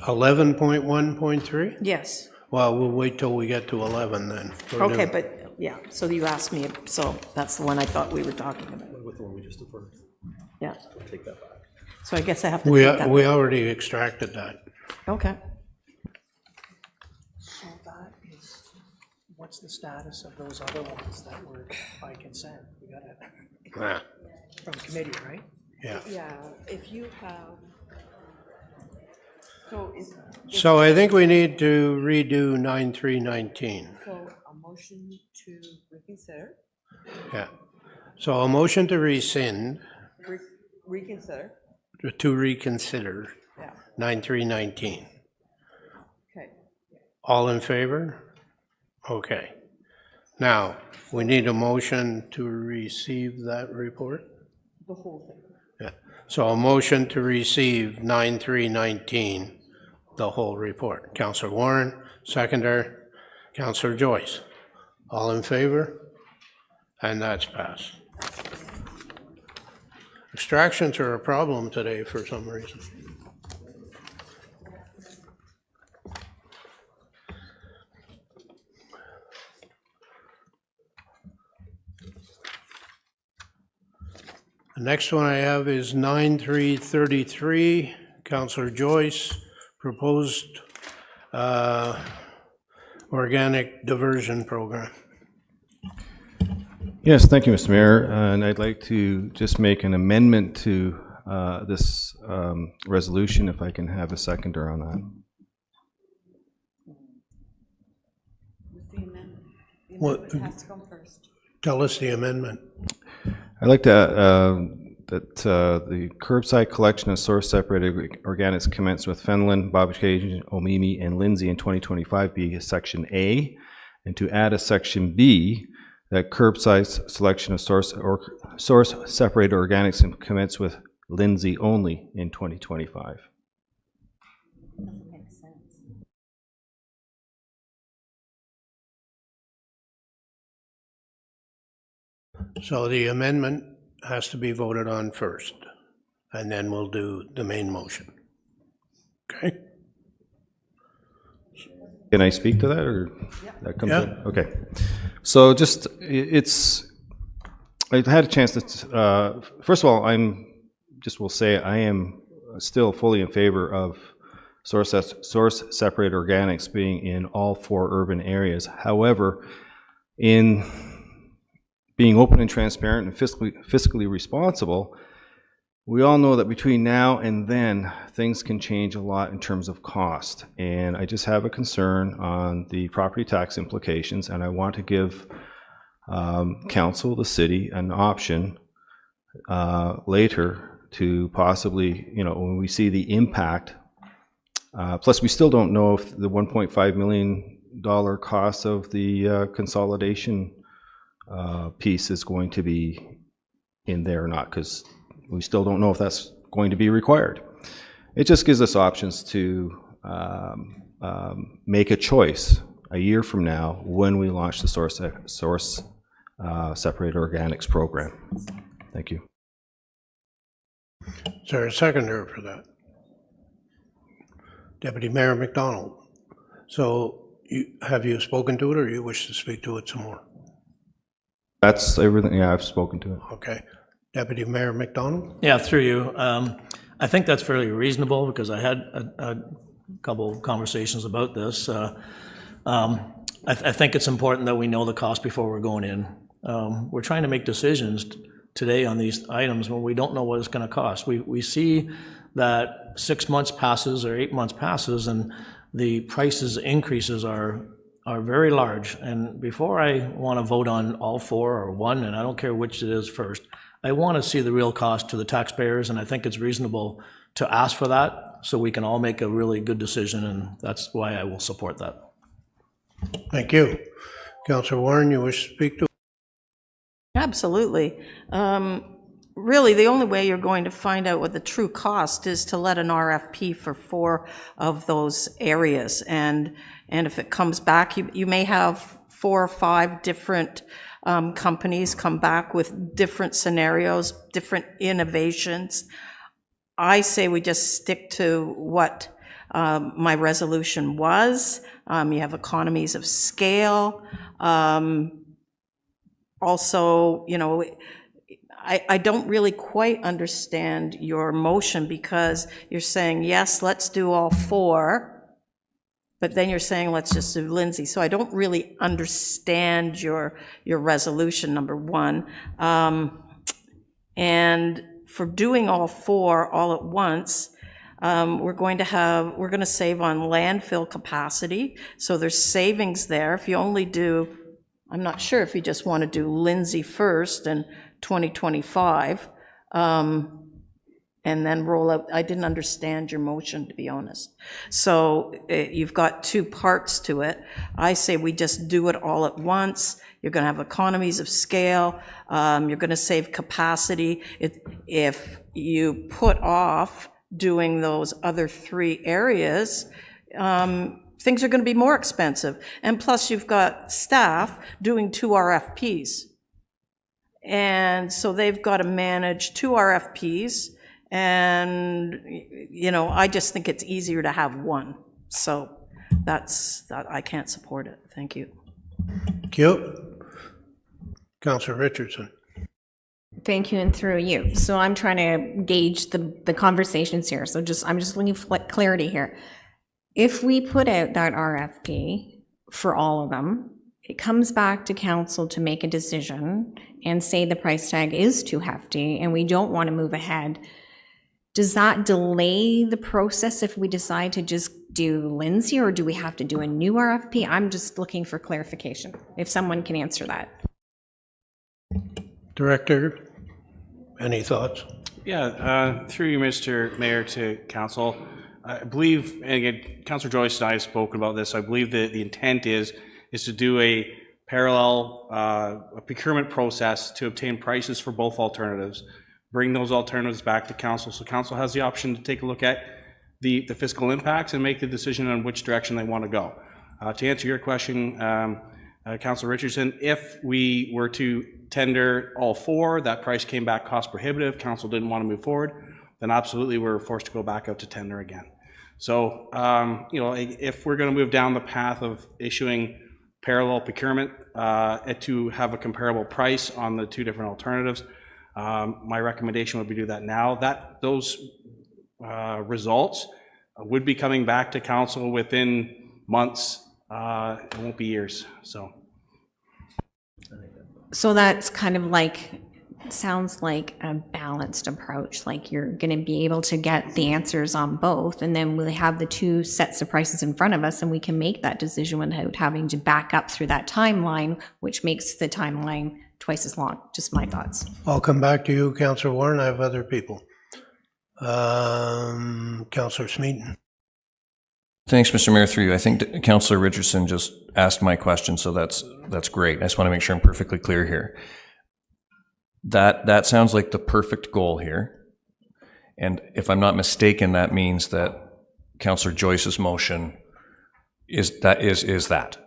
11.1.3? Yes. Well, we'll wait till we get to 11 then. Okay, but, yeah, so you asked me, so that's the one I thought we were talking about. With the one we just deferred. Yeah. Take that back. So I guess I have to We, take that. we already extracted that. Okay. So that is, what's the status of those other ones that were by consent? We got it Ah, from committee, right? yeah. Yeah, if you have, so if, So I think we need to redo 9319. so a motion to reconsider, Yeah. So a motion to rescind, reconsider, to reconsider yeah, 9319. okay. All in favor? Okay. Now, we need a motion to receive that report? The whole thing. Yeah. So a motion to receive 9319, the whole report. Councillor Warren, seconder. Councillor Joyce. All in favor? And that's passed. Extractions are a problem today for some reason. The next one I have is 9333, Councillor Joyce, proposed organic diversion program. Yes, thank you, Mr. Mayor, and I'd like to just make an amendment to this resolution, if I can have a seconder on that. The amendment. The What- amendment has to come first. Tell us the amendment. I'd like to, that the curbside collection of source-separated organics commenced with Fenelon, Bobcaygeon, Omemee, and Lindsay in 2025 be a Section A, and to add a Section B, that curbside selection of source-separated organics and commence with Lindsay only in 2025. Doesn't make sense. So the amendment has to be voted on first, and then we'll do the main motion. Okay? Can I speak to that, or that comes Yeah. in? Okay. So just, I've had a chance to, first of all, will say I am still fully in favor of source-separated organics being in all 4 urban areas. However, in being open and transparent and fiscally responsible, we all know that between now and then, things can change a lot in terms of cost. And I just have a concern on the property tax implications, and I want to give council, the city, an option later to possibly, when we see the impact. Plus, we still don't know if the $1.5 million cost of the consolidation piece is going to be in there or not, because we still don't know if that's going to be required. It just gives us options to make a choice a year from now when we launch the source separated organics program. Thank you. Is there a seconder for that? Deputy Mayor McDonald. So have you spoken to it, or you wish to speak to it some more? That's everything. Yeah, I've spoken to it. Okay. Deputy Mayor McDonald? Yeah, through you. I think that's fairly reasonable because I had a couple conversations about this. I think it's important that we know the cost before we're going in. We're trying to make decisions today on these items when we don't know what it's going to cost. We see that 6 months passes or 8 months passes and the prices increases are very large. And before I want to vote on all four or one, and I don't care which it is first, I want to see the real cost to the taxpayers, and I think it's reasonable to ask for that so we can all make a really good decision, and that's why I will support that. Thank you. Councillor Warren, you wish to speak to? Absolutely. Really, the only way you're going to find out what the true cost is to let an RFP for 4 of those areas. And if it comes back, you may have 4 or 5 different companies come back with different scenarios, different innovations. I say we just stick to what my resolution was. You have economies of scale. Also, I don't really quite understand your motion because you're saying, yes, let's do all 4, but then you're saying, let's just do Lindsay. So I don't really understand your resolution, number 1. And for doing all 4 all at once, we're going to save on landfill capacity. So there's savings there. If you only do, I'm not sure if you just want to do Lindsay first and 2025, and then roll out. I didn't understand your motion, to be honest. So you've got 2 parts to it. I say we just do it all at once. You're going to have economies of scale. You're going to save capacity. If you put off doing those other 3 areas, things are going to be more expensive. And plus you've got staff doing 2 RFPs. And so they've got to manage 2 RFPs. And, I just think it's easier to have 1. So I can't support it. Thank you. Thank you. Councillor Richardson. Thank you, and through you. So I'm trying to gauge the conversations here. So I'm just looking for clarity here. If we put out that RFP for all of them, it comes back to council to make a decision and say the price tag is too hefty and we don't want to move ahead. Does that delay the process if we decide to just do Lindsay, or do we have to do a new RFP? I'm just looking for clarification, if someone can answer that. Director, any thoughts? Yeah, through you, Mr. Mayor, to council. I believe, and again, Councillor Joyce and I have spoken about this, I believe that the intent is to do a parallel procurement process to obtain prices for both alternatives, bring those alternatives back to council, so council has the option to take a look at the fiscal impacts and make the decision on which direction they want to go. To answer your question, Councillor Richardson, if we were to tender all 4, that price came back cost prohibitive, council didn't want to move forward, then absolutely we're forced to go back out to tender again. So, if we're going to move down the path of issuing parallel procurement to have a comparable price on the 2 different alternatives, my recommendation would be to do that now. Those results would be coming back to council within months. It won't be years. So So that's kind of like sounds like a balanced approach, like you're going to be able to get the answers on both, and then we'll have the two sets of prices in front of us, and we can make that decision without having to back up through that timeline, which makes the timeline twice as long. Just my thoughts. I'll come back to you, Councillor Warren. I have other people. Councillor Smeaton. Thanks, Mr. Mayor, through you. I think Councillor Richardson just asked my question, so that's great. I just want to make sure I'm perfectly clear here. That sounds like the perfect goal here. And if I'm not mistaken, that means that Councillor Joyce's motion is that.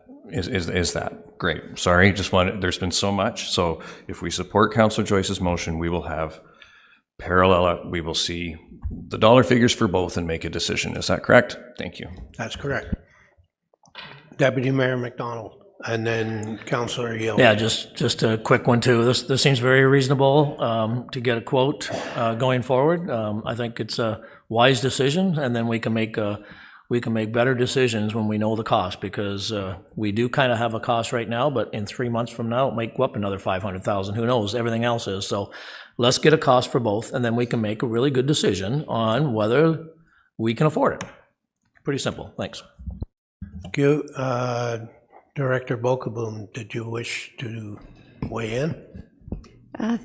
Great. Sorry, just wanted, there's been so much. So if we support Councillor Joyce's motion, we will have parallel, we will see the dollar figures for both and make a decision. Is that correct? Thank you. That's correct. Deputy Mayor McDonald, and then Councillor Yeo. Yeah, just a quick one too. This seems very reasonable to get a quote going forward. I think it's a wise decision, and then we can make better decisions when we know the cost, because we do kind of have a cost right now, but in 3 months from now, it might go up another 500,000. Who knows? Everything else is. So let's get a cost for both, and then we can make a really good decision on whether we can afford it. Pretty simple. Thanks. Thank you. Director Bokaboom, did you wish to weigh in?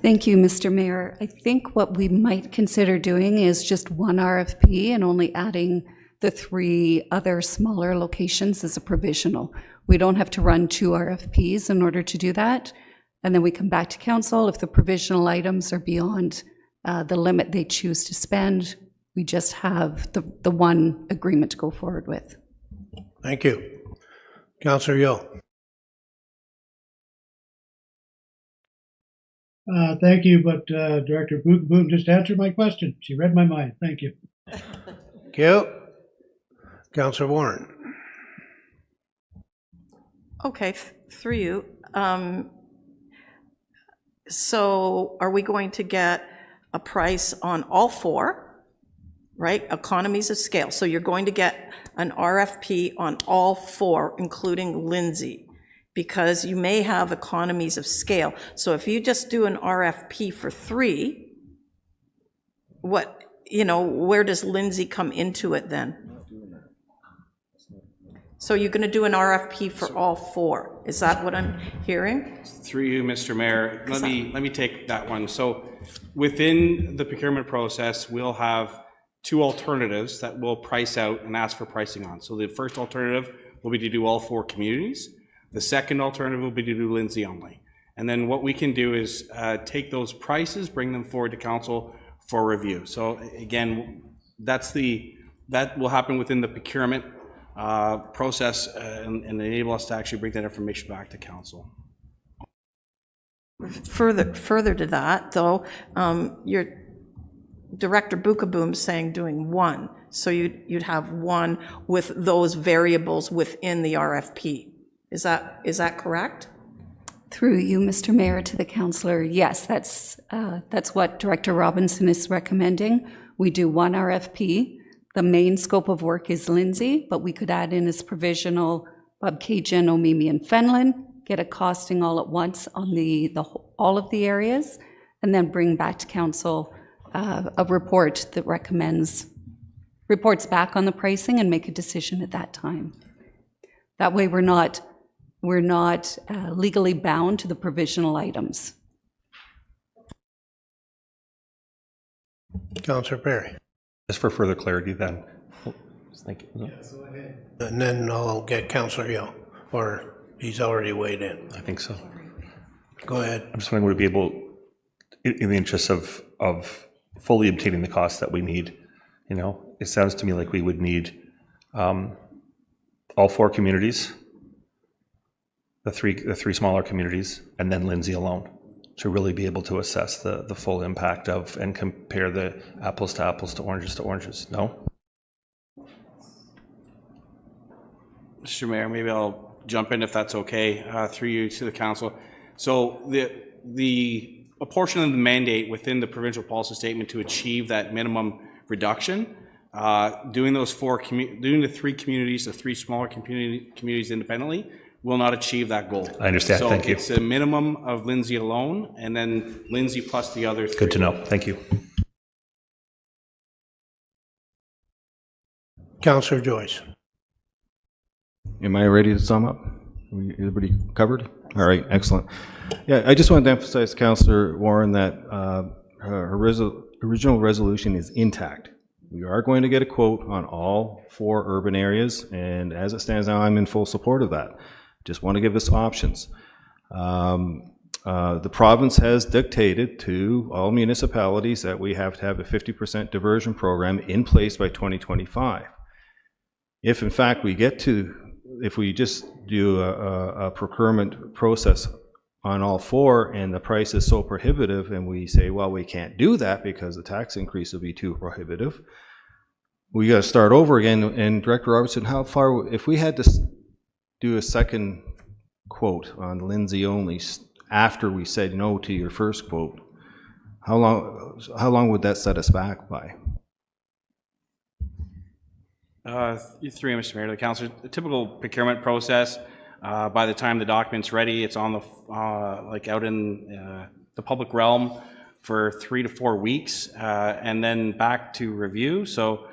Thank you, Mr. Mayor. I think what we might consider doing is just one RFP and only adding the 3 other smaller locations as a provisional. We don't have to run 2 RFPs in order to do that. And then we come back to council. If the provisional items are beyond the limit they choose to spend, we just have the one agreement to go forward with. Thank you. Councillor Yeo. Thank you, but Director Boom just answered my question. She read my mind. Thank you. Thank you. Councillor Warren. Okay, through you. So are we going to get a price on all 4, right? Economies of scale. So you're going to get an RFP on all 4, including Lindsay, because you may have economies of scale. So if you just do an RFP for 3, where does Lindsay come into it then? So you're going to do an RFP for all 4. Is that what I'm hearing? Through you, Mr. Mayor, let me take that one. So within the procurement process, we'll have 2 alternatives that we'll price out and ask for pricing on. So the first alternative will be to do all 4 communities. The second alternative will be to do Lindsay only. And then what we can do is take those prices, bring them forward to council for review. So again, that will happen within the procurement process and enable us to actually bring that information back to council. Further to that, though, your Director Bokaboom saying doing 1, so you'd have 1 with those variables within the RFP. Is that correct? Through you, Mr. Mayor, to the councillor, yes, that's what Director Robinson is recommending. We do 1 RFP. The main scope of work is Lindsay, but we could add in as provisional Bobcaygeon, Omemee, and Fenelon, get a costing all at once on all of the areas, and then bring back to council a report that reports back on the pricing and make a decision at that time. That way we're not legally bound to the provisional items. Councillor Perry. Just for further clarity then. Thank you. Yes, go ahead. And then I'll get Councillor Yeo, or he's already weighed in. I think so. Go ahead. I'm just wondering, would we be able, in the interest of fully obtaining the costs that we need, it sounds to me like we would need all 4 communities, the three smaller communities, and then Lindsay alone, to really be able to assess the full impact of and compare the apples to oranges. No? Mr. Mayor, maybe I'll jump in if that's okay, through you to the council. So a portion of the mandate within the provincial policy statement to achieve that minimum reduction, doing the 3 communities, the 3 smaller communities independently, will not achieve that goal. I understand. Thank you. So it's a minimum of Lindsay alone, and then Lindsay plus the other three. Good to know. Thank you. Councillor Joyce. Am I ready to sum up? Everybody covered? All right, excellent. Yeah, I just wanted to emphasize, Councillor Warren, that her original resolution is intact. We are going to get a quote on all 4 urban areas, and as it stands now, I'm in full support of that. Just want to give us options. The province has dictated to all municipalities that we have to have a 50% diversion program in place by 2025. If in fact if we just do a procurement process on all 4 and the price is so prohibitive and we say, well, we can't do that because the tax increase will be too prohibitive, we got to start over again. And Director Robertson, how far, if we had to do a second quote on Lindsay only after we said no to your first quote, how long would that set us back by? Through you, Mr. Mayor, to the councillor, the typical procurement process, by the time the document's ready, it's on the, like out in the public realm for 3 to 4 weeks, and then back to review. So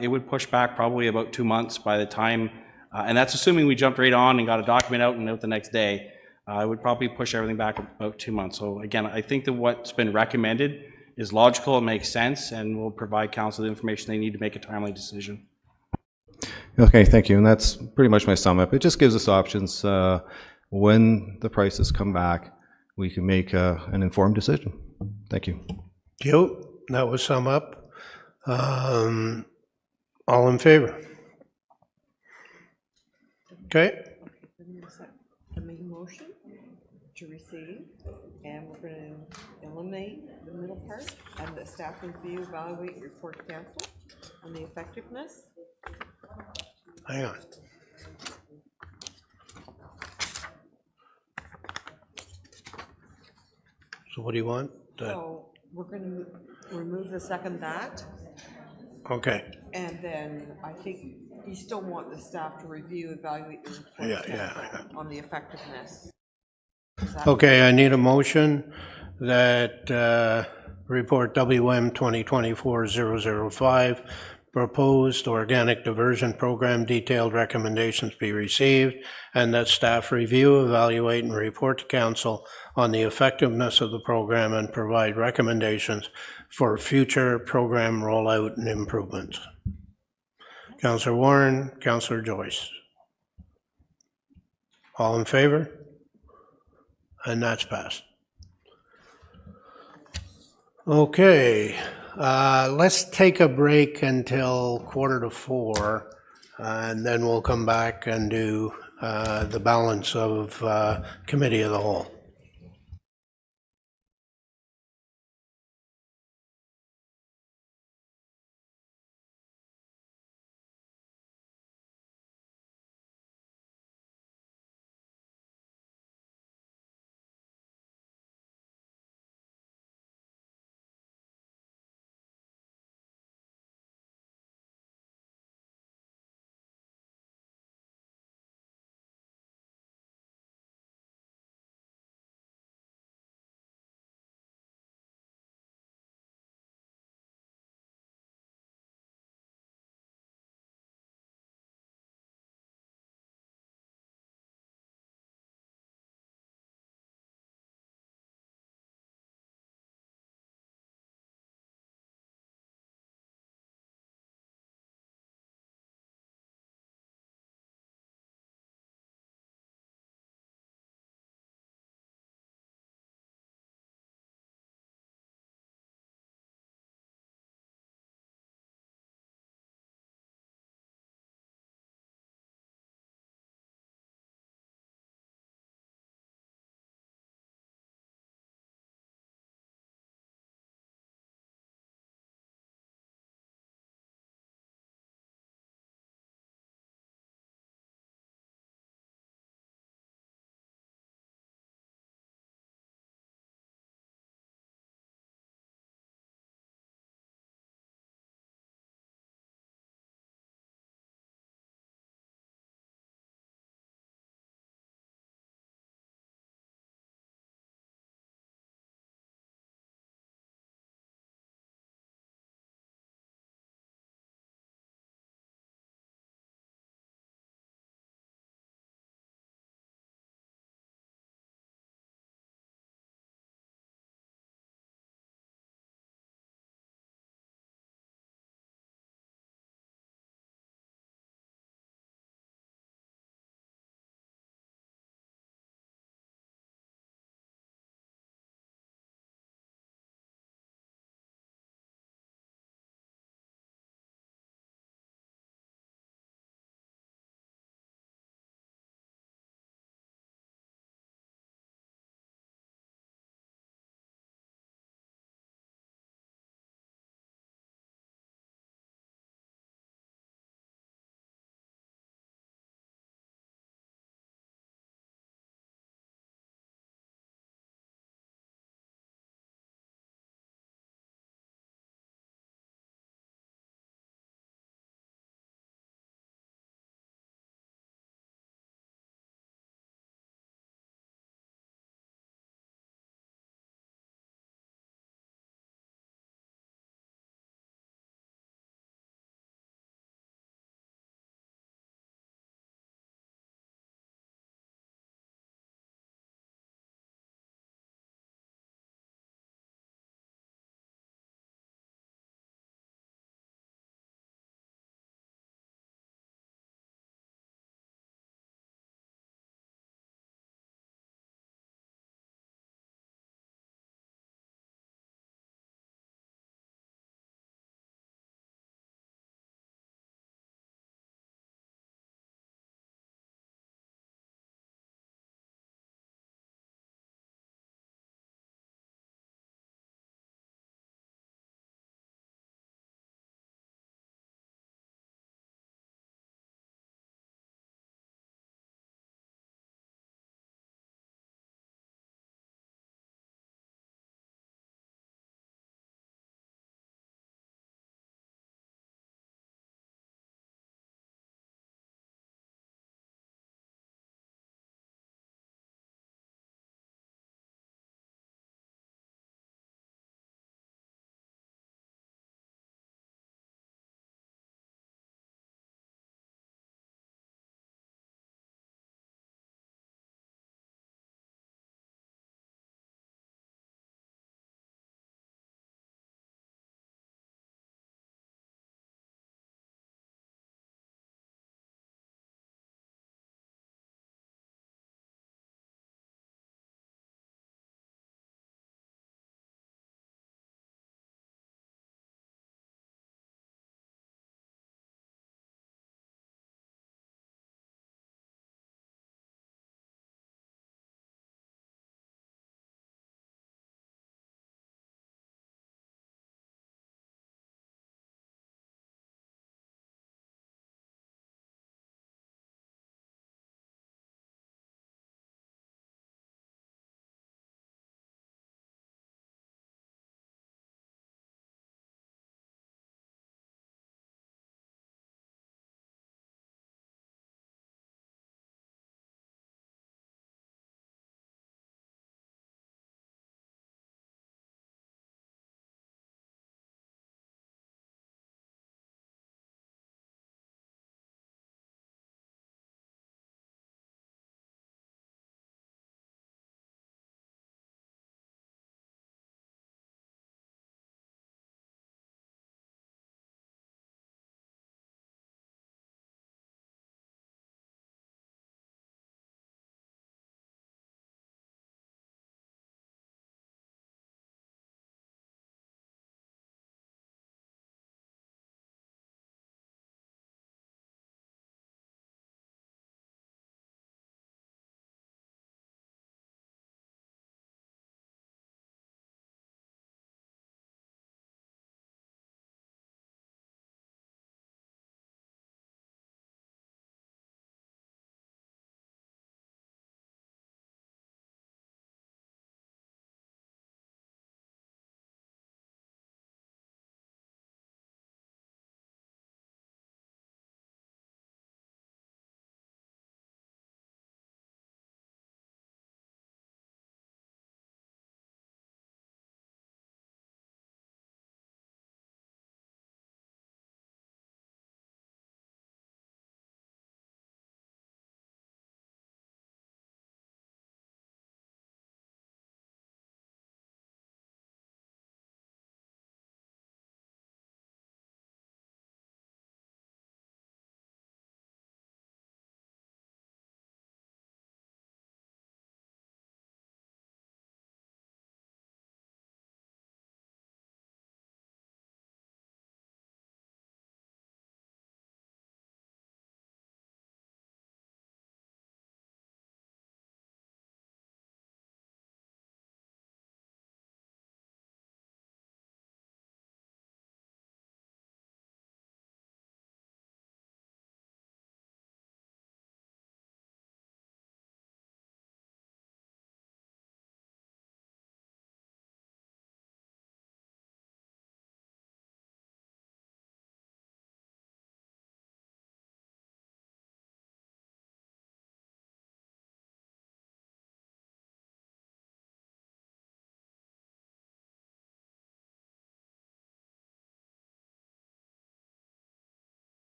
it would push back probably about 2 months by the time, and that's assuming we jumped right on and got a document out and out the next day. It would probably push everything back about 2 months. So again, I think that what's been recommended is logical, it makes sense, and will provide council the information they need to make a timely decision. Okay, thank you. And that's pretty much my sum up. It just gives us options. When the prices come back, we can make an informed decision. Thank you. Thank you. That was sum up. All in favor? Okay. The main motion to receive, and we're going to eliminate the middle part, and the staff review, evaluate, report to council on the effectiveness. Hang on. So what do you want? So we're going to remove the second that. Okay. And then I think you still want the staff to review, evaluate, and report to council on the effectiveness. Okay, I need a motion that report WM 2024-005 proposed organic diversion program detailed recommendations be received, and that staff review, evaluate, and report to council on the effectiveness of the program and provide recommendations for future program rollout and improvements. Councillor Warren, Councillor Joyce. All in favor? And that's passed. Okay. Let's take a break until 3:45, and then we'll come back and do the balance of Committee of the Whole.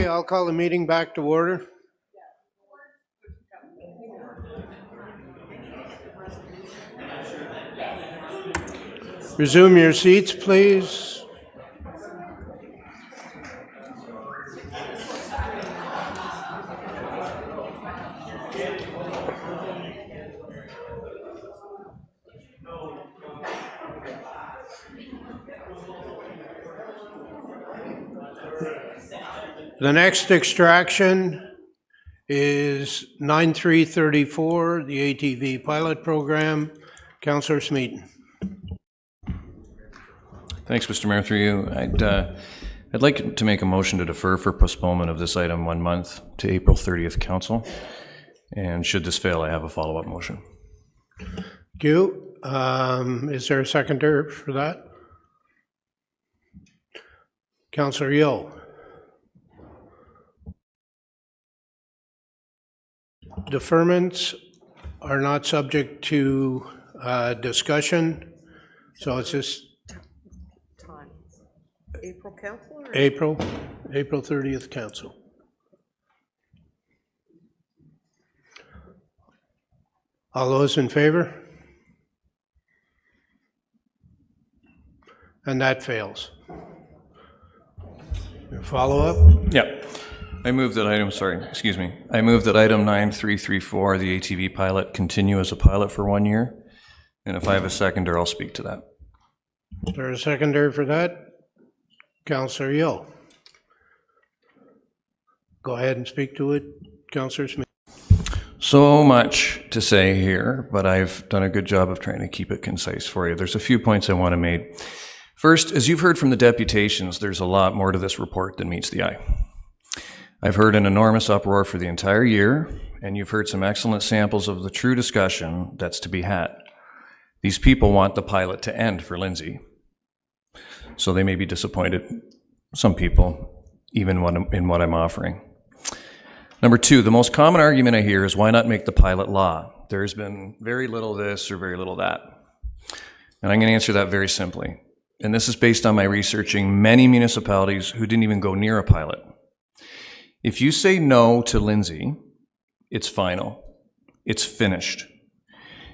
Okay, I'll call the meeting back to order. Resume your seats, please. The next extraction is 9334, the ATV pilot program. Councillor Smeaton. Thanks, Mr. Mayor, through you. I'd like to make a motion to defer for postponement of this item 1 month to April 30th, Council. And should this fail, I have a follow-up motion. Thank you. Is there a seconder for that? Councillor Yeo. Deferments are not subject to discussion, so it's just Time. April council or? April 30th, Council. All those in favor? And that fails. Your follow-up? Yep. I move that item 9334, the ATV pilot, continue as a pilot for 1 year. And if I have a seconder, I'll speak to that. Is there a seconder for that? Councillor Yeo. Go ahead and speak to it, Councillor Smith. So much to say here, but I've done a good job of trying to keep it concise for you. There's a few points I want to make. First, as you've heard from the deputations, there's a lot more to this report than meets the eye. I've heard an enormous uproar for the entire year, and you've heard some excellent samples of the true discussion that's to be had. These people want the pilot to end for Lindsay, so they may be disappointed, some people, even in what I'm offering. Number two, the most common argument I hear is why not make the pilot law? There's been very little this or very little that. And I'm going to answer that very simply. And this is based on my researching many municipalities who didn't even go near a pilot. If you say no to Lindsay, it's final. It's finished.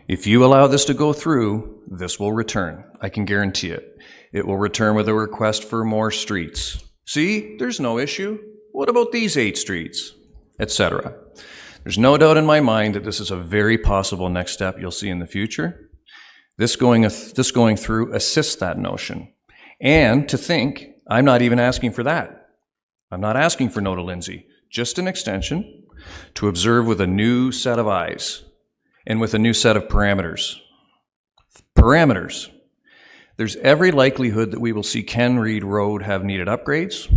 If you allow this to go through, this will return. I can guarantee it. It will return with a request for more streets. See, there's no issue. What about these 8 streets? Etc. There's no doubt in my mind that this is a very possible next step you'll see in the future. This going through assists that notion. And to think, I'm not even asking for that. I'm not asking for no to Lindsay, just an extension to observe with a new set of eyes and with a new set of parameters. Parameters. There's every likelihood that we will see Ken Reed Road have needed upgrades,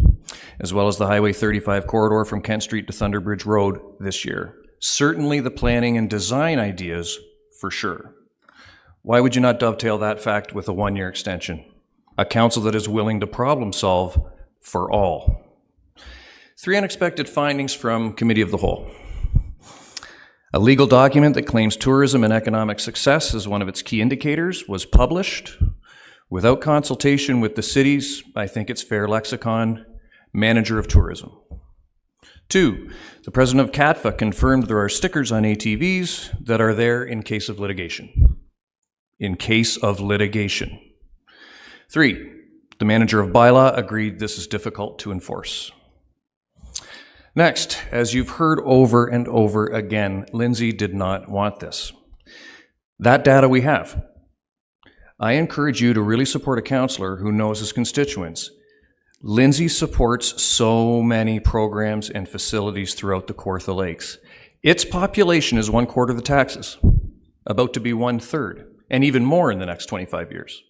as well as the Highway 35 corridor from Kent Street to Thunder Bridge Road this year. Certainly the planning and design ideas, for sure. Why would you not dovetail that fact with a 1-year extension? A council that is willing to problem solve for all. 3 unexpected findings from Committee of the Whole. A legal document that claims tourism and economic success as one of its key indicators was published without consultation with the city's, I think it's fair lexicon, manager of tourism. 2, the president of CATFA confirmed there are stickers on ATVs that are there in case of litigation. In case of litigation. 3, the manager of bylaw agreed this is difficult to enforce. Next, as you've heard over and over again, Lindsay did not want this. That data we have. I encourage you to really support a councillor who knows his constituents. Lindsay supports so many programs and facilities throughout the Kawartha Lakes. Its population is 1/4 of the taxes, about to be 1/3, and even more in the next 25 years.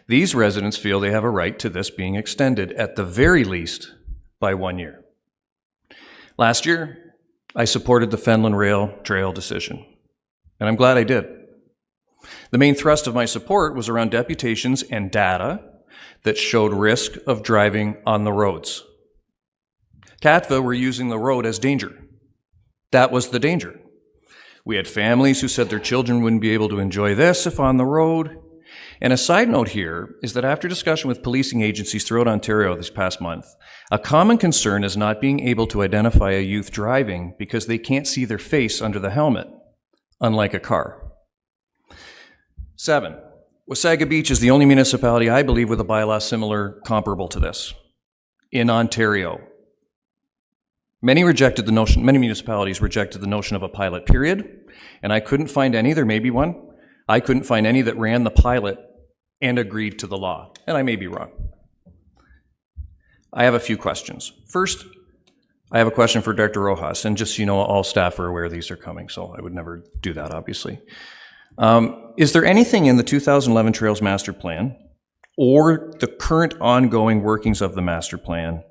These residents feel they have a right to this being extended, at the very least, by 1 year. Last year, I supported the Fenland Rail Trail decision, and I'm glad I did. The main thrust of my support was around deputations and data that showed risk of driving on the roads. CATFA were using the road as danger. That was the danger. We had families who said their children wouldn't be able to enjoy this if on the road, And a side note here is that after discussion with policing agencies throughout Ontario this past month, a common concern is not being able to identify a youth driving because they can't see their face under the helmet, unlike a car. 7, Wasaga Beach is the only municipality, I believe, with a bylaw similar, comparable to this in Ontario. Many municipalities rejected the notion of a pilot, period, and I couldn't find any, there may be one, I couldn't find any that ran the pilot and agreed to the law, and I may be wrong. I have a few questions. First, I have a question for Director Rojas, and just so you know, all staff are aware these are coming, so I would never do that, obviously. Is there anything in the 2011 Trails Master Plan or the current ongoing workings of the master plan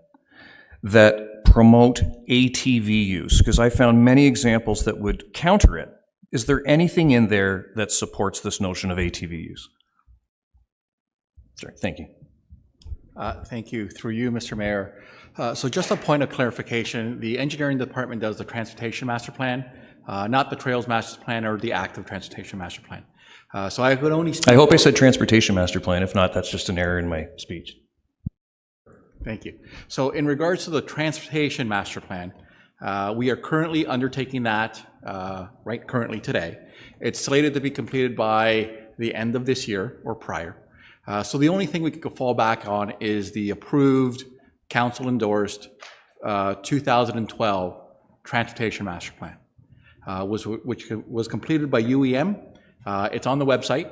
that promote ATV use? Because I found many examples that would counter it. Is there anything in there that supports this notion of ATV use? Sorry, thank you. Thank you. Through you, Mr. Mayor. So just a point of clarification, the engineering department does the transportation master plan, not the trails master plan or the active transportation master plan. So I would only... I hope I said transportation master plan. If not, that's just an error in my speech. Thank you. So in regards to the transportation master plan, we are currently undertaking that currently today. It's slated to be completed by the end of this year or prior. So the only thing we could fall back on is the approved, council-endorsed 2012 transportation master plan, which was completed by UEM. It's on the website,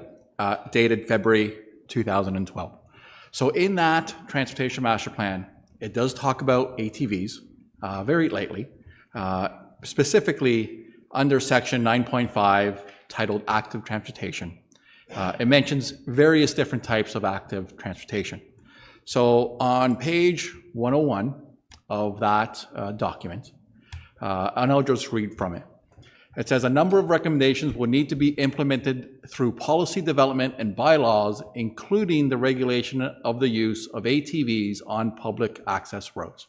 dated February 2012. So in that transportation master plan, it does talk about ATVs very lightly, specifically under section 9.5 titled Active Transportation. It mentions various different types of active transportation. So on page 101 of that document, and I'll just read from it. It says a number of recommendations will need to be implemented through policy development and bylaws, including the regulation of the use of ATVs on public access roads.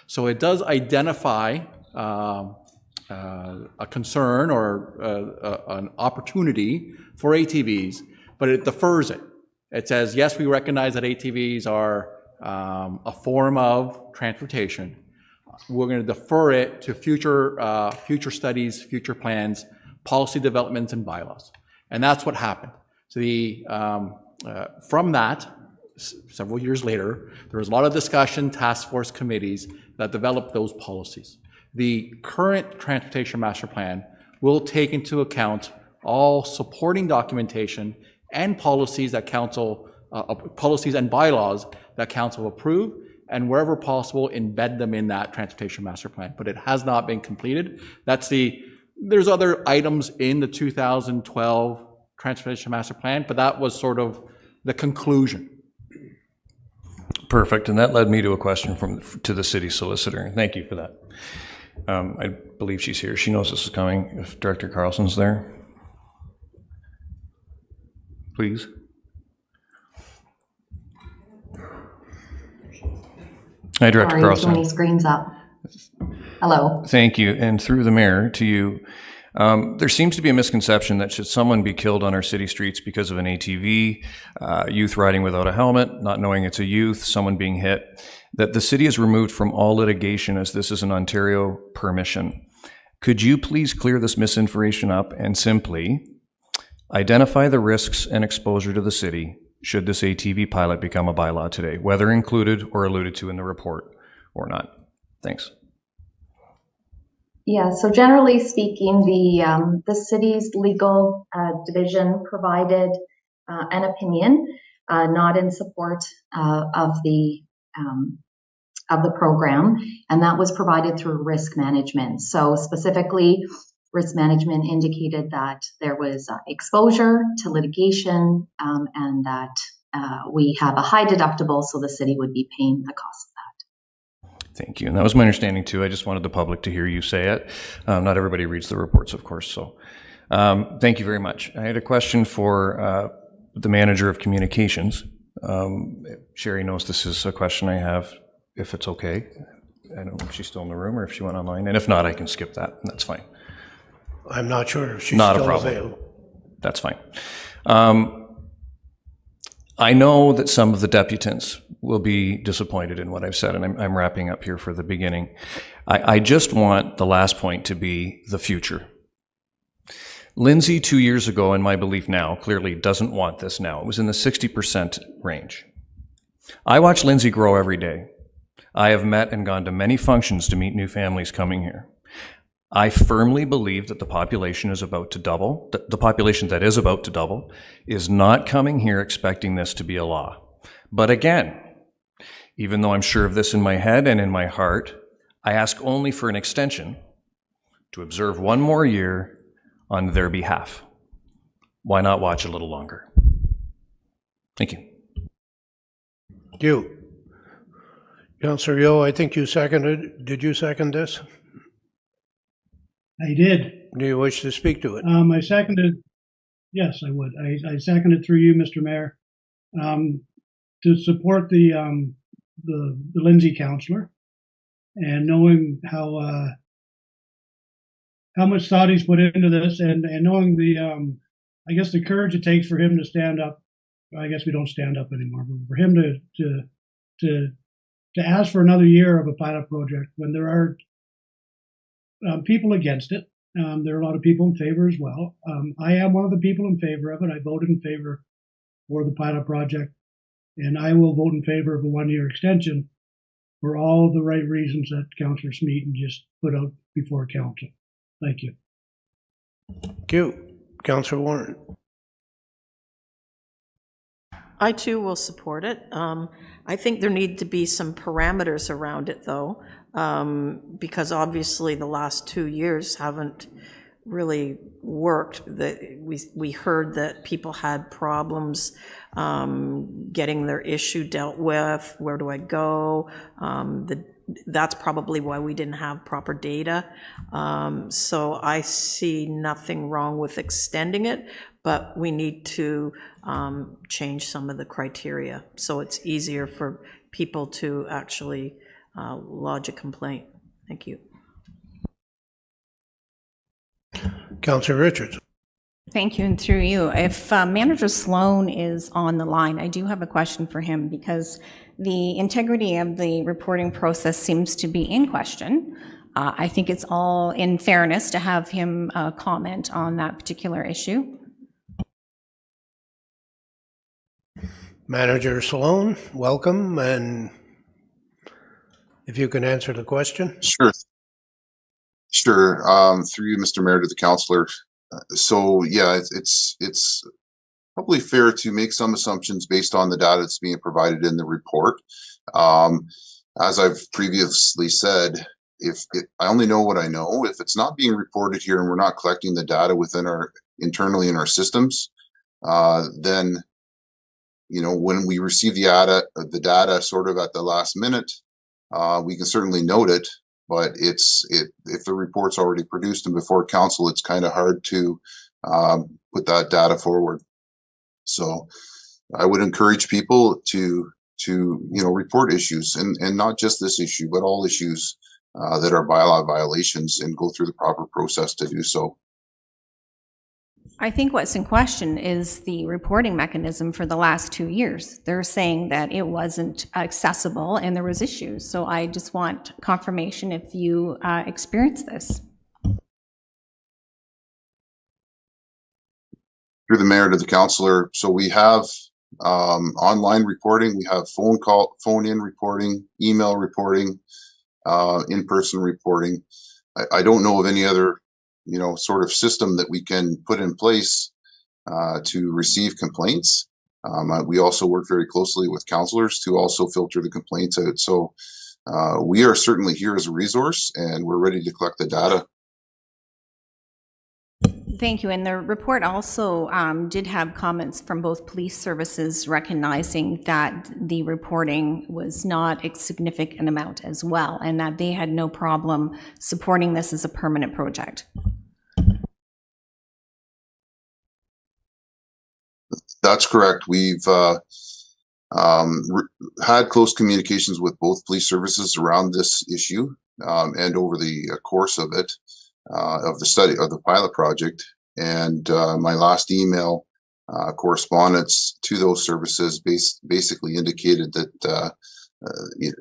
So it does identify a concern or an opportunity for ATVs, but it defers it. It says, yes, we recognize that ATVs are a form of transportation. We're going to defer it to future studies, future plans, policy developments, and bylaws. And that's what happened. So from that, several years later, there was a lot of discussion, task force committees that developed those policies. The current transportation master plan will take into account all supporting documentation and policies that council, policies and bylaws that council approve, and wherever possible, embed them in that transportation master plan. But it has not been completed. There's other items in the 2012 transportation master plan, but that was sort of the conclusion. Perfect, and that led me to a question to the city solicitor. Thank you for that. I believe she's here. She knows this is coming. If Director Carlson's there, please. Hi, Director Carlson. Sorry, too many screens up. Hello. Thank you, and through the mayor to you. There seems to be a misconception that should someone be killed on our city streets because of an ATV, youth riding without a helmet, not knowing it's a youth, someone being hit, that the city is removed from all litigation as this is an Ontario permission. Could you please clear this misinformation up and simply identify the risks and exposure to the city should this ATV pilot become a bylaw today, whether included or alluded to in the report or not? Thanks. Yeah, so generally speaking, the city's legal division provided an opinion, not in support of the program, and that was provided through risk management. So specifically, risk management indicated that there was exposure to litigation and that we have a high deductible, so the city would be paying the cost of that. Thank you. And that was my understanding too. I just wanted the public to hear you say it. Not everybody reads the reports, of course. So thank you very much. I had a question for the manager of communications. Sherry knows this is a question I have, if it's okay. I don't know if she's still in the room or if she went online. And if not, I can skip that. That's fine. I'm not sure if she's Not still a problem. available. That's fine. I know that some of the deputants will be disappointed in what I've said, and I'm wrapping up here for the beginning. I just want the last point to be the future. Lindsay, 2 years ago, in my belief now, clearly doesn't want this now. It was in the 60% range. I watch Lindsay grow every day. I have met and gone to many functions to meet new families coming here. I firmly believe that the population is about to double. The population that is about to double is not coming here expecting this to be a law. But again, even though I'm sure of this in my head and in my heart, I ask only for an extension to observe one more year on their behalf. Why not watch a little longer? Thank you. Thank you. Councillor Yo, I think you seconded. Did you second this? I did. Do you wish to speak to it? I seconded, yes, I would. I seconded through you, Mr. Mayor, to support the Lindsay councillor, and knowing how much thought he's put into this, and knowing I guess the courage it takes for him to stand up. I guess we don't stand up anymore, but for him to ask for another year of a pilot project when there are people against it. There are a lot of people in favor as well. I am one of the people in favor of it. I voted in favor for the pilot project, and I will vote in favor of a 1-year extension for all the right reasons that Councillor Smeaton just put out before council. Thank you. Thank you. Councillor Warren. I too will support it. I think there need to be some parameters around it, though, because obviously the last 2 years haven't really worked. We heard that people had problems getting their issue dealt with. Where do I go? That's probably why we didn't have proper data. So I see nothing wrong with extending it, but we need to change some of the criteria so it's easier for people to actually lodge a complaint. Thank you. Councillor Richards. Thank you, and through you. If Manager Sloan is on the line, I do have a question for him because the integrity of the reporting process seems to be in question. I think it's all in fairness to have him comment on that particular issue. Manager Sloan, welcome, and if you can answer the question. Sure. Through you, Mr. Mayor, to the councillor. So yeah, it's probably fair to make some assumptions based on the data that's being provided in the report. As I've previously said, I only know what I know. If it's not being reported here and we're not collecting the data within internally in our systems, then when we receive the data sort of at the last minute, we can certainly note it. But if the report's already produced and before council, it's kind of hard to put that data forward. So I would encourage people to report issues and not just this issue, but all issues that are bylaw violations and go through the proper process to do so. I think what's in question is the reporting mechanism for the last 2 years. They're saying that it wasn't accessible and there was issues. So I just want confirmation if you experienced this. Through the mayor to the councillor. So we have online reporting, we have phone in reporting, email reporting, in-person reporting. I don't know of any other sort of system that we can put in place to receive complaints. We also work very closely with councillors to also filter the complaints out. So we are certainly here as a resource and we're ready to collect the data. Thank you. And the report also did have comments from both police services recognizing that the reporting was not a significant amount as well, and that they had no problem supporting this as a permanent project. That's correct. We've had close communications with both police services around this issue and over the course of it. Of the study of the pilot project, and my last email correspondence to those services basically indicated that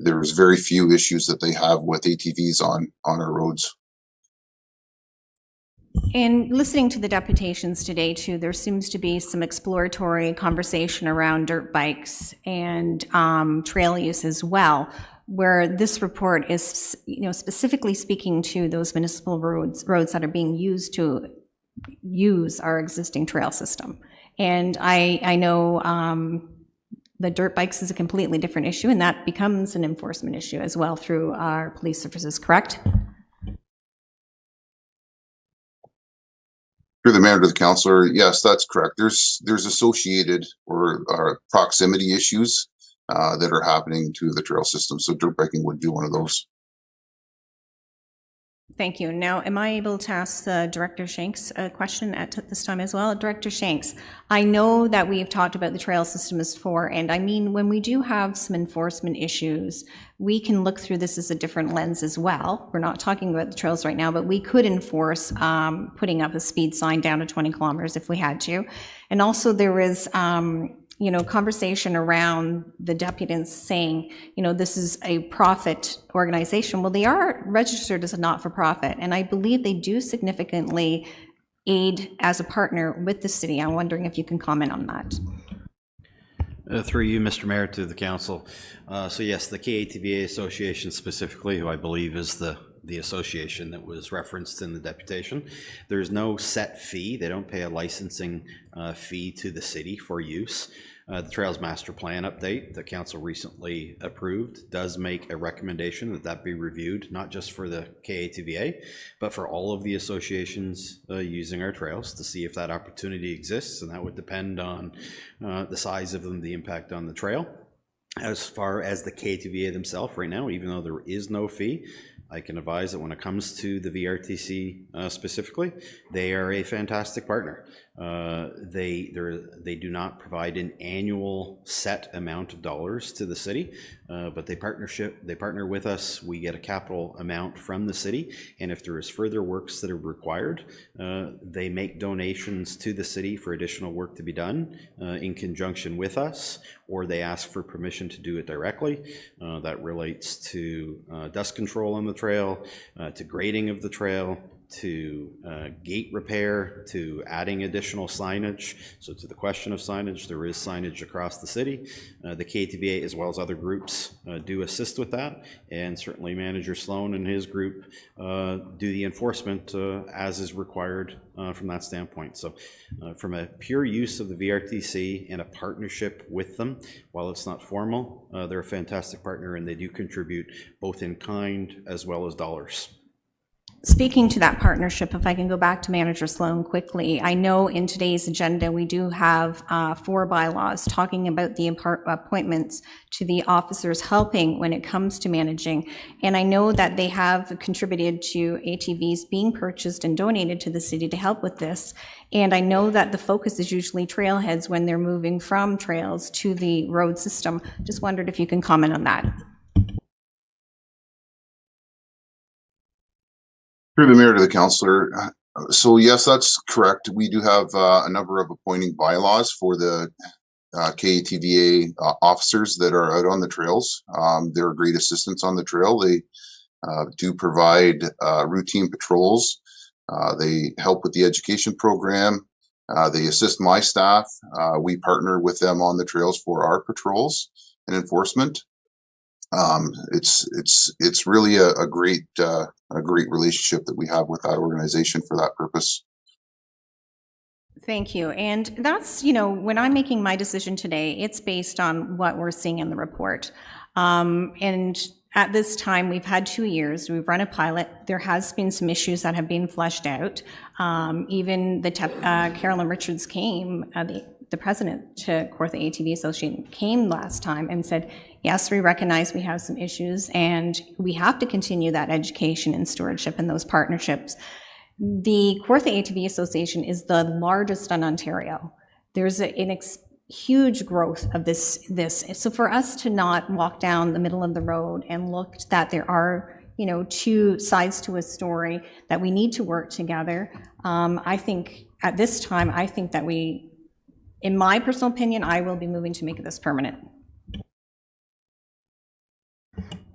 there was very few issues that they have with ATVs on our roads. And listening to the deputations today too, there seems to be some exploratory conversation around dirt bikes and trail use as well, where this report is, specifically speaking to those municipal roads that are being used to use our existing trail system. And I know the dirt bikes is a completely different issue, and that becomes an enforcement issue as well through our police services, correct? Through the mayor to the councillor, yes, that's correct. There's associated or proximity issues that are happening to the trail system. So dirt biking would be one of those. Thank you. Now, am I able to ask Director Shanks a question at this time as well? Director Shanks, I know that we've talked about the trail system as before, and I mean, when we do have some enforcement issues, we can look through this as a different lens as well. We're not talking about the trails right now, but we could enforce putting up a speed sign down to 20 kilometers if we had to. And also there is conversation around the deputants saying, this is a profit organization. Well, they are registered as a not-for-profit, and I believe they do significantly aid as a partner with the city. I'm wondering if you can comment on that. Through you, Mr. Mayor, to the council. So yes, the KATVA Association specifically, who I believe is the association that was referenced in the deputation. There's no set fee. They don't pay a licensing fee to the city for use. The Trails Master Plan update that council recently approved does make a recommendation that be reviewed, not just for the KATVA, but for all of the associations using our trails to see if that opportunity exists, and that would depend on the size of them, the impact on the trail. As far as the KATVA themselves right now, even though there is no fee, I can advise that when it comes to the VRTC specifically, they are a fantastic partner. They do not provide an annual set amount of dollars to the city, but they partner with us. We get a capital amount from the city, and if there is further works that are required, they make donations to the city for additional work to be done in conjunction with us, or they ask for permission to do it directly. That relates to dust control on the trail, to grading of the trail, to gate repair, to adding additional signage. So to the question of signage, there is signage across the city. The KATVA, as well as other groups, do assist with that, and certainly Manager Sloan and his group do the enforcement as is required from that standpoint. So from a pure use of the VRTC and a partnership with them, while it's not formal, they're a fantastic partner, and they do contribute both in kind as well as dollars. Speaking to that partnership, if I can go back to Manager Sloan quickly, I know in today's agenda we do have 4 bylaws talking about the appointments to the officers helping when it comes to managing, and I know that they have contributed to ATVs being purchased and donated to the city to help with this, and I know that the focus is usually trailheads when they're moving from trails to the road system. Just wondered if you can comment on that. Through the mayor to the councillor. So yes, that's correct. We do have a number of appointing bylaws for the KATVA officers that are out on the trails. They're a great assistance on the trail. They do provide routine patrols. They help with the education program. They assist my staff. We partner with them on the trails for our patrols and enforcement. It's really a great relationship that we have with that organization for that purpose. Thank you. And that's, when I'm making my decision today, it's based on what we're seeing in the report. And at this time, we've had 2 years. We've run a pilot. There has been some issues that have been fleshed out. Even Carolyn Richards came, the president to Kawartha ATV Association came last time and said, yes, we recognize we have some issues and we have to continue that education and stewardship and those partnerships. The Kawartha ATV Association is the largest in Ontario. There's a huge growth of this. So for us to not walk down the middle of the road and look that there are 2 sides to a story, that we need to work together, I think at this time, I think that we in my personal opinion, I will be moving to make this permanent.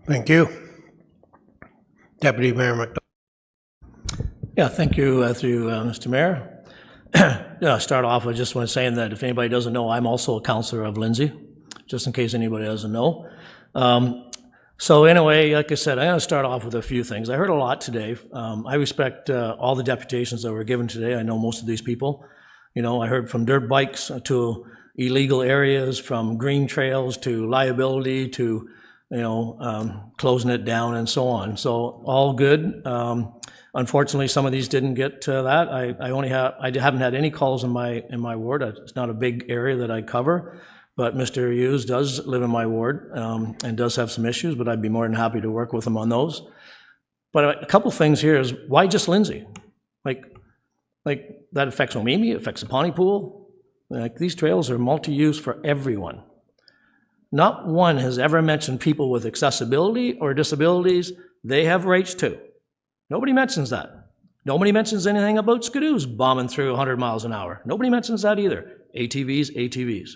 Thank you. Deputy Mayor McDonald. Yeah, thank you, through Mr. Mayor. Yeah, start off with just saying that if anybody doesn't know, I'm also a counselor of Lindsay, just in case anybody doesn't know. So anyway, like I said, I'm going to start off with a few things. I heard a lot today. I respect all the deputations that were given today. I know most of these people. You know, I heard from dirt bikes to illegal areas, from green trails to liability to, you know, closing it down and so on. So all good. Unfortunately, some of these didn't get to that. I haven't had any calls in my ward. It's not a big area that I cover, but Mr. Hughes does live in my ward and does have some issues, but I'd be more than happy to work with him on those. But a couple things here is, why just Lindsay? Like that affects Omemee, it affects the Pontypool. Like, these trails are multi-use for everyone. Not one has ever mentioned people with accessibility or disabilities. They have rights too. Nobody mentions that. Nobody mentions anything about skidoos bombing through 100 miles an hour. Nobody mentions that either. ATVs, ATVs.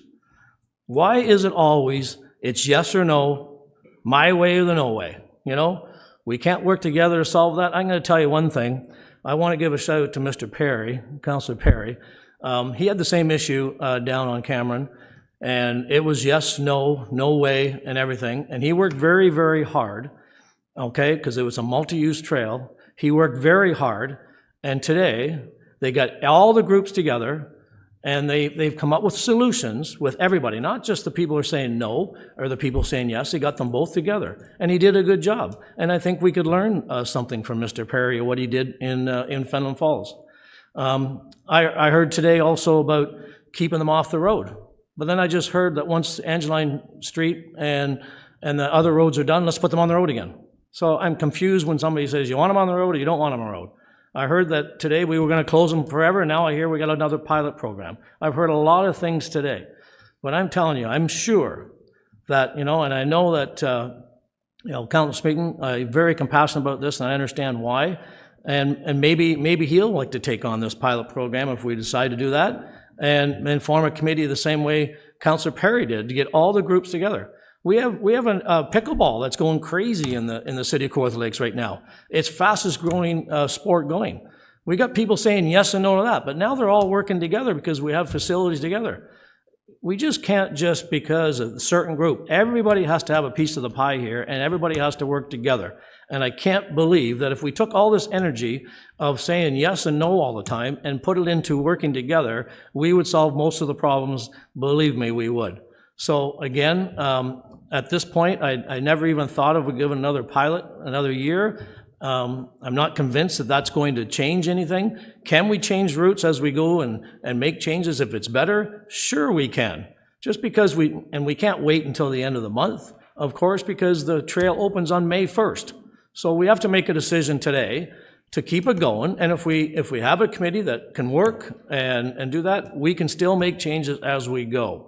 Why is it always, it's yes or no, my way or the no way? You know, we can't work together to solve that. I'm going to tell you one thing. I want to give a shout out to Mr. Perry, Councillor Perry. He had the same issue down on Cameron, and it was yes, no, no way, and everything. And he worked very, very hard, okay, because it was a multi-use trail. He worked very hard, and today they got all the groups together, and they've come up with solutions with everybody, not just the people who are saying no or the people saying yes. They got them both together, and he did a good job. And I think we could learn something from Mr. Perry, what he did in Fenelon Falls. I heard today also about keeping them off the road, but then I just heard that once Angeline Street and the other roads are done, let's put them on the road again. So I'm confused when somebody says you want them on the road or you don't want them on the road. I heard that today we were going to close them forever, and now I hear we got another pilot program. I've heard a lot of things today, but I'm telling you, I'm sure that, you know, and I know that, you know, Councilor Smeaton, I'm very compassionate about this, and I understand why, and maybe he'll like to take on this pilot program if we decide to do that, and form a committee the same way Councilor Perry did, to get all the groups together. We have a pickleball that's going crazy in the city of Kawartha Lakes right now. It's fastest growing sport going. We got people saying yes and no to that, but now they're all working together because we have facilities together. We just can't just because of a certain group. Everybody has to have a piece of the pie here, and everybody has to work together. And I can't believe that if we took all this energy of saying yes and no all the time and put it into working together, we would solve most of the problems. Believe me, we would. So again, at this point, I never even thought of giving another pilot another year. I'm not convinced that that's going to change anything. Can we change routes as we go and make changes if it's better? Sure we can. Just because we can't wait until the end of the month, of course, because the trail opens on May 1st. So we have to make a decision today to keep it going. And if we have a committee that can work and do that, we can still make changes as we go.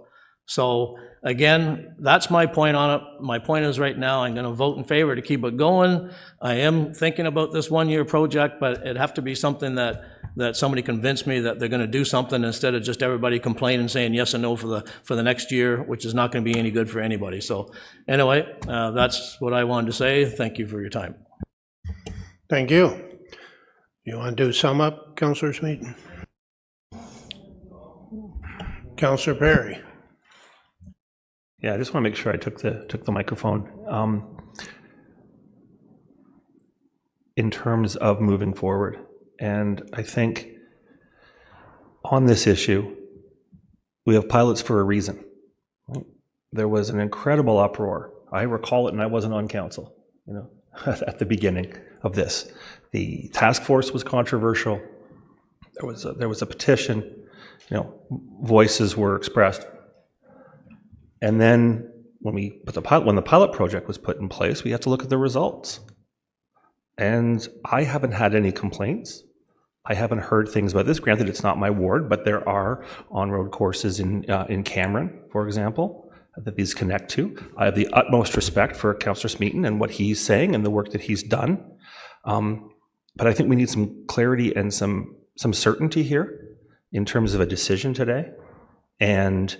So again, that's my point on it. My point is right now I'm going to vote in favor to keep it going. I am thinking about this one-year project, but it'd have to be something that somebody convinced me that they're going to do something instead of just everybody complaining and saying yes and no for the next year, which is not going to be any good for anybody. So anyway, that's what I wanted to say. Thank you for your time. Thank you. You want to do sum up, Councillor Smeaton? Councillor Perry. Yeah, I just want to make sure I took the microphone. In terms of moving forward, and I think on this issue, we have pilots for a reason. Right? There was an incredible uproar. I recall it, and I wasn't on council, you know, at the beginning of this. The task force was controversial. There was a petition. You know, voices were expressed. And then when the pilot project was put in place, we had to look at the results. And I haven't had any complaints. I haven't heard things about this. Granted, it's not my ward, but there are on-road courses in Cameron, for example, that these connect to. I have the utmost respect for Councillor Smeaton and what he's saying and the work that he's done. But I think we need some clarity and some certainty here in terms of a decision today. And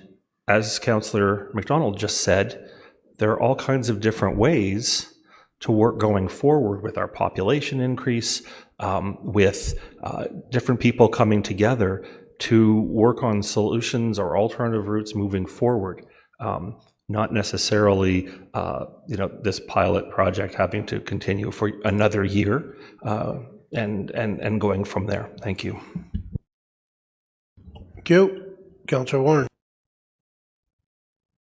as Councillor McDonald just said, there are all kinds of different ways to work going forward with our population increase, with different people coming together to work on solutions or alternative routes moving forward. Not necessarily, this pilot project having to continue for another year and going from there. Thank you. Thank you. Councillor Warren.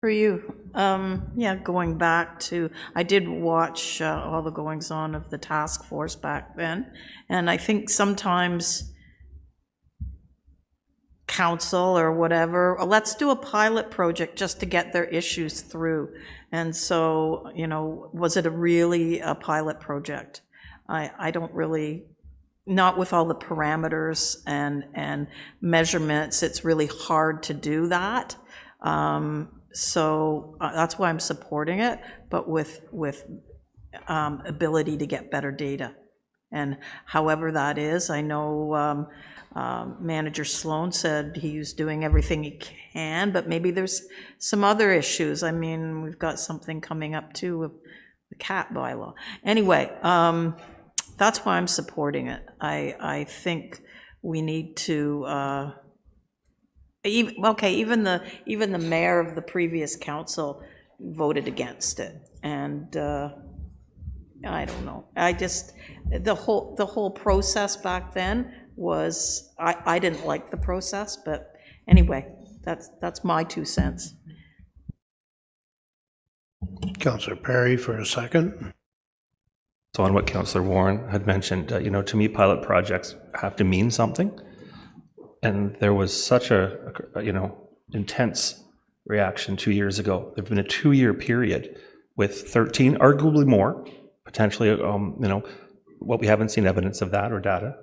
For you, going back to, I did watch all the goings on of the task force back then, and I think sometimes council or whatever, let's do a pilot project just to get their issues through. And so, was it really a pilot project? I don't really, not with all the parameters and measurements, it's really hard to do that. So that's why I'm supporting it, but with ability to get better data. And however that is, I know Manager Sloan said he's doing everything he can, but maybe there's some other issues. I mean, we've got something coming up too with the cat bylaw. Anyway, that's why I'm supporting it. I think we need to, even the mayor of the previous council voted against it. And I don't know. The whole process back then was, I didn't like the process, but anyway, that's my 2 cents. Councillor Perry for a second. So on what Councillor Warren had mentioned, to me, pilot projects have to mean something. And there was such a intense reaction 2 years ago. There's been a 2-year period with 13, arguably more, potentially, what we haven't seen evidence of that or data.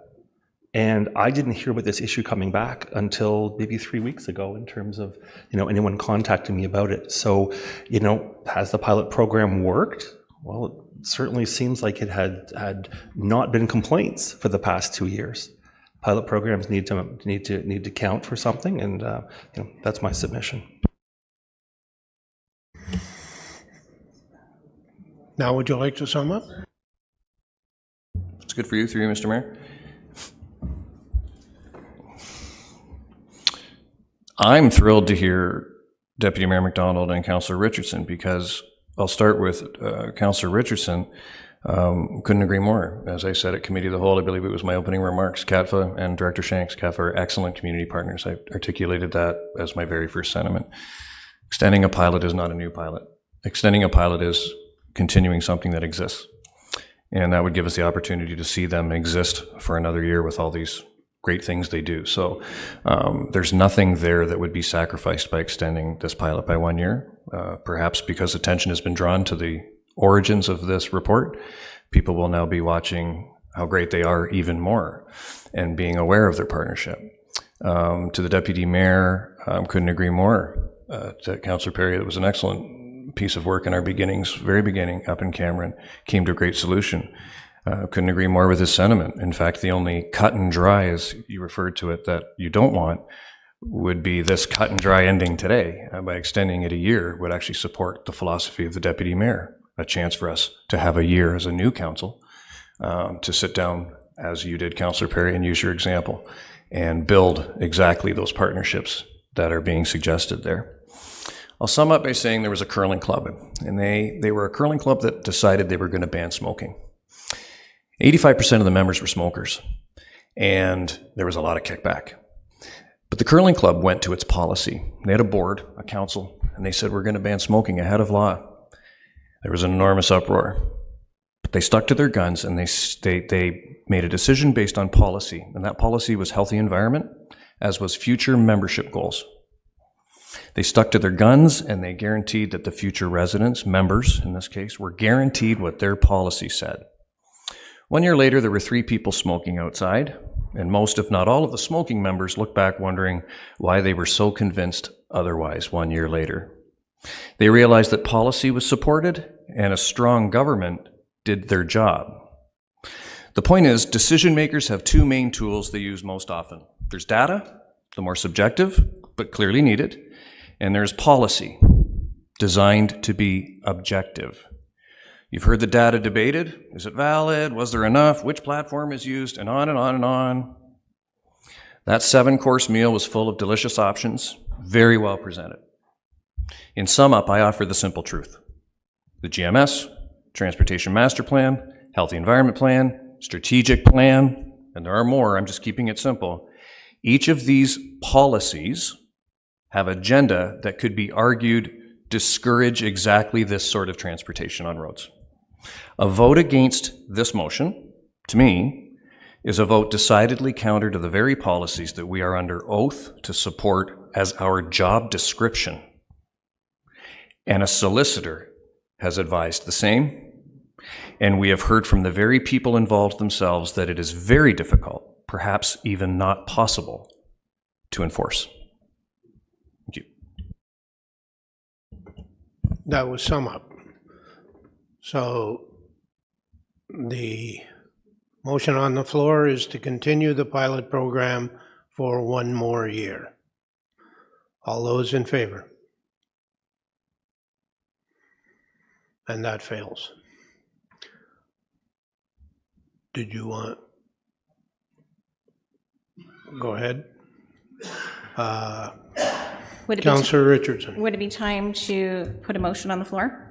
And I didn't hear about this issue coming back until maybe 3 weeks ago in terms of, anyone contacting me about it. So, has the pilot program worked? Well, it certainly seems like it had not been complaints for the past 2 years. Pilot programs need to count for something, and that's my submission. Now, would you like to sum up? It's good for you, through you, Mr. Mayor. I'm thrilled to hear Deputy Mayor McDonald and Councillor Richardson, because I'll start with Councillor Richardson. Couldn't agree more. As I said at Committee of the Whole, I believe it was my opening remarks, CATFA and Director Shanks, CATFA are excellent community partners. I articulated that as my very first sentiment. Extending a pilot is not a new pilot. Extending a pilot is continuing something that exists. And that would give us the opportunity to see them exist for another year with all these great things they do. So there's nothing there that would be sacrificed by extending this pilot by 1 year. Perhaps because attention has been drawn to the origins of this report, people will now be watching how great they are even more and being aware of their partnership. To the Deputy Mayor, couldn't agree more. To Councillor Perry, it was an excellent piece of work in our very beginning up in Cameron, came to a great solution. Couldn't agree more with his sentiment. In fact, the only cut and dry, as you referred to it, that you don't want would be this cut and dry ending today. By extending it a year would actually support the philosophy of the Deputy Mayor, a chance for us to have a year as a new council, to sit down, as you did, Councillor Perry, and use your example, and build exactly those partnerships that are being suggested there. I'll sum up by saying there was a curling club, and they were a curling club that decided they were going to ban smoking. 85% of the members were smokers, and there was a lot of kickback. But the curling club went to its policy. They had a board, a council, and they said, we're going to ban smoking ahead of law. There was an enormous uproar. But they stuck to their guns, and they made a decision based on policy, and that policy was healthy environment, as was future membership goals. They stuck to their guns, and they guaranteed that the future residents, members in this case, were guaranteed what their policy said. 1 year later, there were 3 people smoking outside, and most, if not all, of the smoking members looked back wondering why they were so convinced otherwise 1 year later. They realized that policy was supported and a strong government did their job. The point is, decision makers have 2 main tools they use most often. There's data, the more subjective, but clearly needed. And there's policy, designed to be objective. You've heard the data debated. Is it valid? Was there enough? Which platform is used? And on and on and on. That 7-course meal was full of delicious options, very well presented. In sum up, I offer the simple truth. The GMS, Transportation Master Plan, Healthy Environment Plan, Strategic Plan, and there are more, I'm just keeping it simple. Each of these policies have agenda that could be argued discourage exactly this sort of transportation on roads. A vote against this motion, to me, is a vote decidedly counter to the very policies that we are under oath to support as our job description. And a solicitor has advised the same. And we have heard from the very people involved themselves that it is very difficult, perhaps even not possible, to enforce. Thank you. That was sum up. So the motion on the floor is to continue the pilot program for 1 more year. All those in favor? And that fails. Did you want? Go ahead. Would it be Councillor Richardson. Would it be time to put a motion on the floor?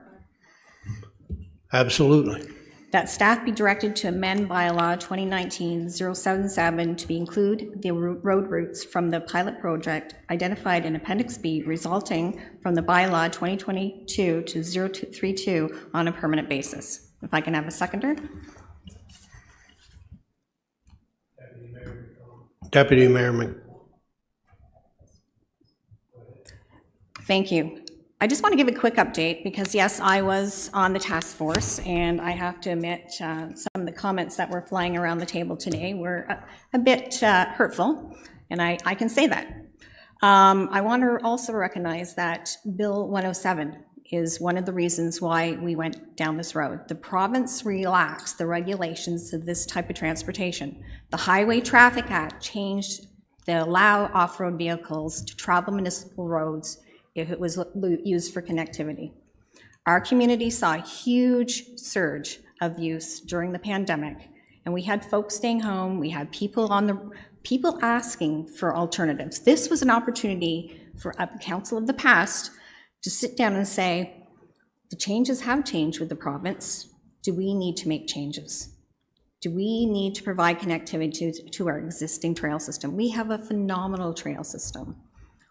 Absolutely. That staff be directed to amend bylaw 2019-077 to include the road routes from the pilot project identified in Appendix B resulting from the bylaw 2022-032 on a permanent basis. If I can have a seconder. Deputy Mayor Thank you. I just want to give a quick update because, yes, I was on the task force, and I have to admit some of the comments that were flying around the table today were a bit hurtful, and I can say that. I want to also recognize that Bill 107 is one of the reasons why we went down this road. The province relaxed the regulations of this type of transportation. The Highway Traffic Act changed to allow off-road vehicles to travel municipal roads if it was used for connectivity. Our community saw a huge surge of use during the pandemic, and we had folks staying home, we had people asking for alternatives. This was an opportunity for a council of the past to sit down and say, the changes have changed with the province. Do we need to make changes? Do we need to provide connectivity to our existing trail system? We have a phenomenal trail system.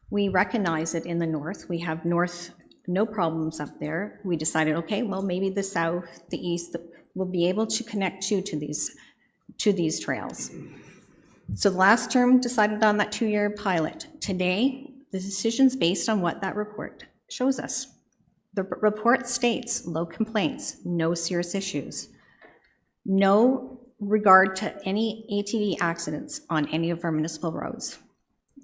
We recognize it in the north. We have no problems up there. We decided, okay, well, maybe the south, the east, will be able to connect to these trails. So the last term decided on that 2-year pilot. Today, the decision's based on what that report shows us. The report states low complaints, no serious issues, no regard to any ATV accidents on any of our municipal roads.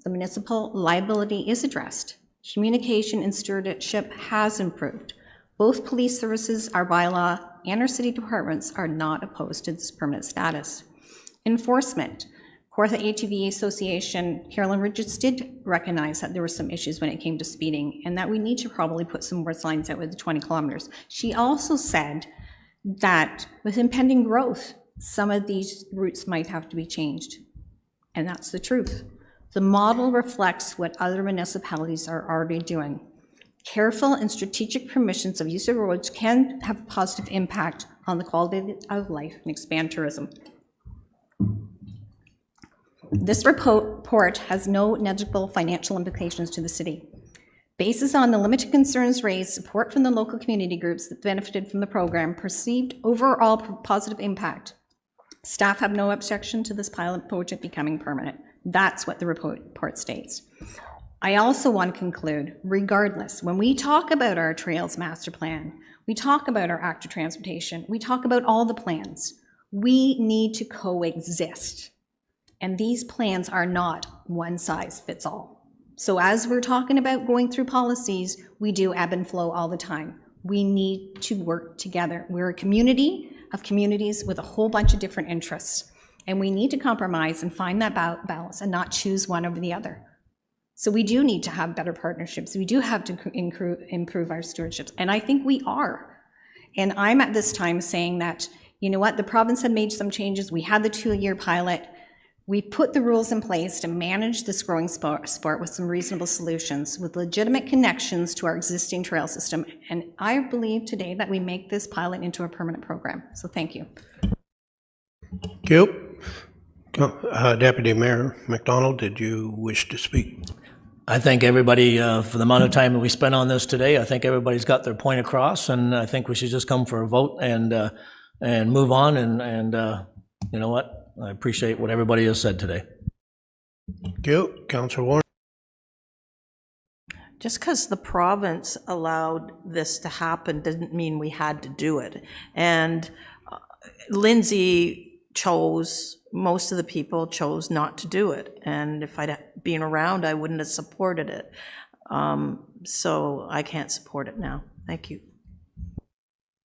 The municipal liability is addressed. Communication and stewardship has improved. Both police services, our bylaw, and our city departments are not opposed to this permanent status. Enforcement. Kawartha ATV Association, Carolyn Richards did recognize that there were some issues when it came to speeding and that we need to probably put some more signs out with the 20 kilometers. She also said that with impending growth, some of these routes might have to be changed. And that's the truth. The model reflects what other municipalities are already doing. Careful and strategic permissions of use of roads can have a positive impact on the quality of life and expand tourism. This report has no negligible financial implications to the city. Based on the limited concerns raised, support from the local community groups that benefited from the program, perceived overall positive impact. Staff have no objection to this pilot project becoming permanent. That's what the report states. I also want to conclude, regardless, when we talk about our Trails Master Plan, we talk about our active transportation, we talk about all the plans, we need to coexist. And these plans are not one size fits all. So as we're talking about going through policies, we do ebb and flow all the time. We need to work together. We're a community of communities with a whole bunch of different interests. And we need to compromise and find that balance and not choose one over the other. So we do need to have better partnerships. We do have to improve our stewardships, and I think we are. And I'm at this time saying that, you know what, the province had made some changes. We had the 2-year pilot. We put the rules in place to manage this growing sport with some reasonable solutions, with legitimate connections to our existing trail system. And I believe today that we make this pilot into a permanent program. So thank you. Thank you. Deputy Mayor McDonald, did you wish to speak? I thank everybody for the amount of time that we spent on this today. I think everybody's got their point across, and I think we should just come for a vote and move on. And you know what? I appreciate what everybody has said today. Thank you. Councillor Warren. Just because the province allowed this to happen didn't mean we had to do it. And Lindsay chose, most of the people chose not to do it. And if I'd been around, I wouldn't have supported it. So I can't support it now. Thank you.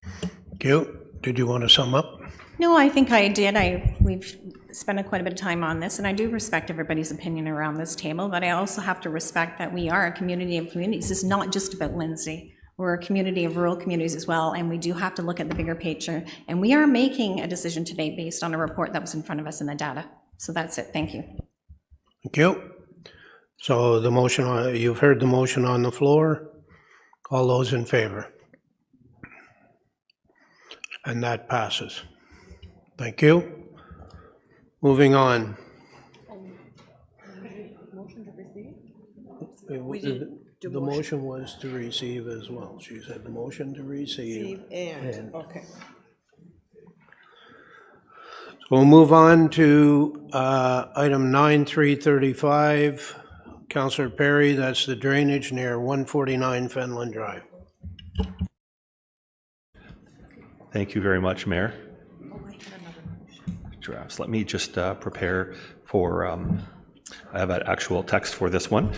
Thank you. Did you want to sum up? No, I think I did. We've spent quite a bit of time on this, and I do respect everybody's opinion around this table, but I also have to respect that we are a community of communities. It's not just about Lindsay. We're a community of rural communities as well, and we do have to look at the bigger picture. And we are making a decision today based on a report that was in front of us in the data. So that's it. Thank you. Thank you. So the motion, you've heard the motion on the floor. All those in favor? And that passes. Thank you. Moving on. The motion was to receive as well. She said the motion to receive. And okay. So we'll move on to item 9.335. Councillor Perry, that's the drainage near 149 Fenland Drive. Thank you very much, Mayor. Drafts. Let me just prepare for, I have an actual text for this one.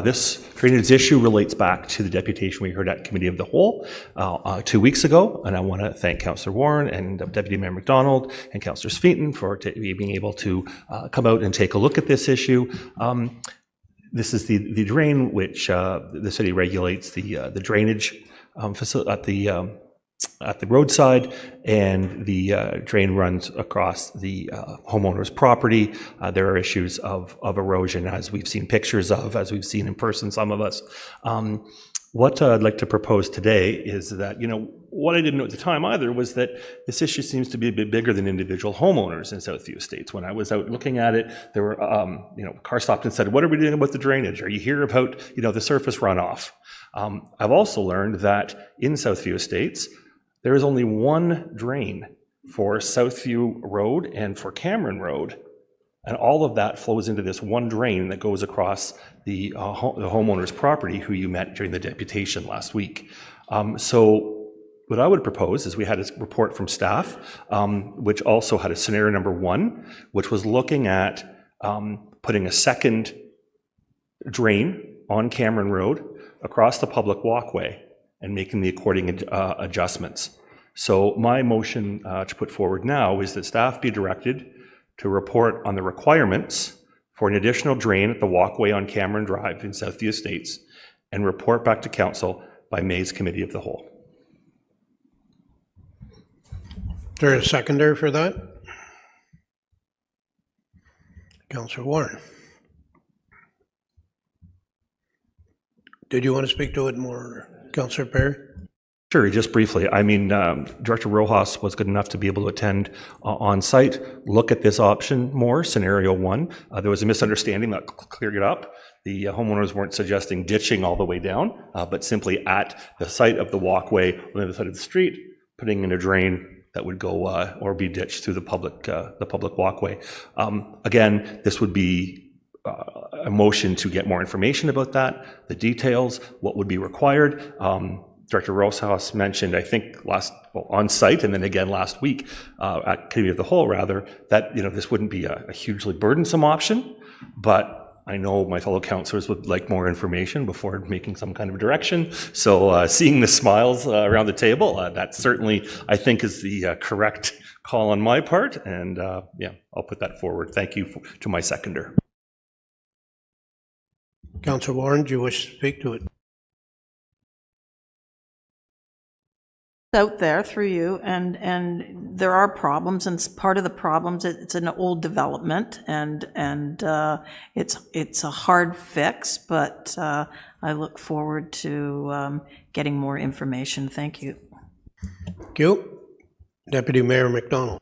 This drainage issue relates back to the deputation we heard at Committee of the Whole 2 weeks ago, and I want to thank Councillor Warren and Deputy Mayor McDonald and Councillor Smeaton for being able to come out and take a look at this issue. This is the drain which the city regulates the drainage facility at the roadside, and the drain runs across the homeowner's property. There are issues of erosion, as we've seen pictures of, as we've seen in person, some of us. What I'd like to propose today is that, what I didn't know at the time either was that this issue seems to be a bit bigger than individual homeowners in Southview Estates. When I was out looking at it, there were, car stopped and said, "What are we doing about the drainage? Are you here about, the surface runoff?" I've also learned that in Southview Estates, there is only one drain for Southview Road and for Cameron Road, and all of that flows into this one drain that goes across the homeowner's property who you met during the deputation last week. So what I would propose is we had a report from staff, which also had a scenario number 1, which was looking at putting a second drain on Cameron Road across the public walkway and making the according adjustments. So my motion to put forward now is that staff be directed to report on the requirements for an additional drain at the walkway on Cameron Drive in Southview Estates and report back to council by May's Committee of the Whole. Is there a seconder for that? Councillor Warren. Did you want to speak to it more, Councillor Perry? Sure, just briefly. I mean, Director Rojas was good enough to be able to attend on site, look at this option more, scenario 1. There was a misunderstanding that cleared it up. The homeowners weren't suggesting ditching all the way down, but simply at the site of the walkway on the other side of the street, putting in a drain that would go or be ditched through the public walkway. Again, this would be a motion to get more information about that, the details, what would be required. Director Rojas mentioned, I think on site and then again last week at Committee of the Whole, rather, that this wouldn't be a hugely burdensome option, but I know my fellow councillors would like more information before making some kind of direction. So seeing the smiles around the table, that certainly I think is the correct call on my part, and yeah, I'll put that forward. Thank you to my seconder. Councillor Warren, do you wish to speak to it? Out there through you, and there are problems, and part of the problems, it's an old development, and it's a hard fix, but I look forward to getting more information. Thank you. Thank you. Deputy Mayor McDonald.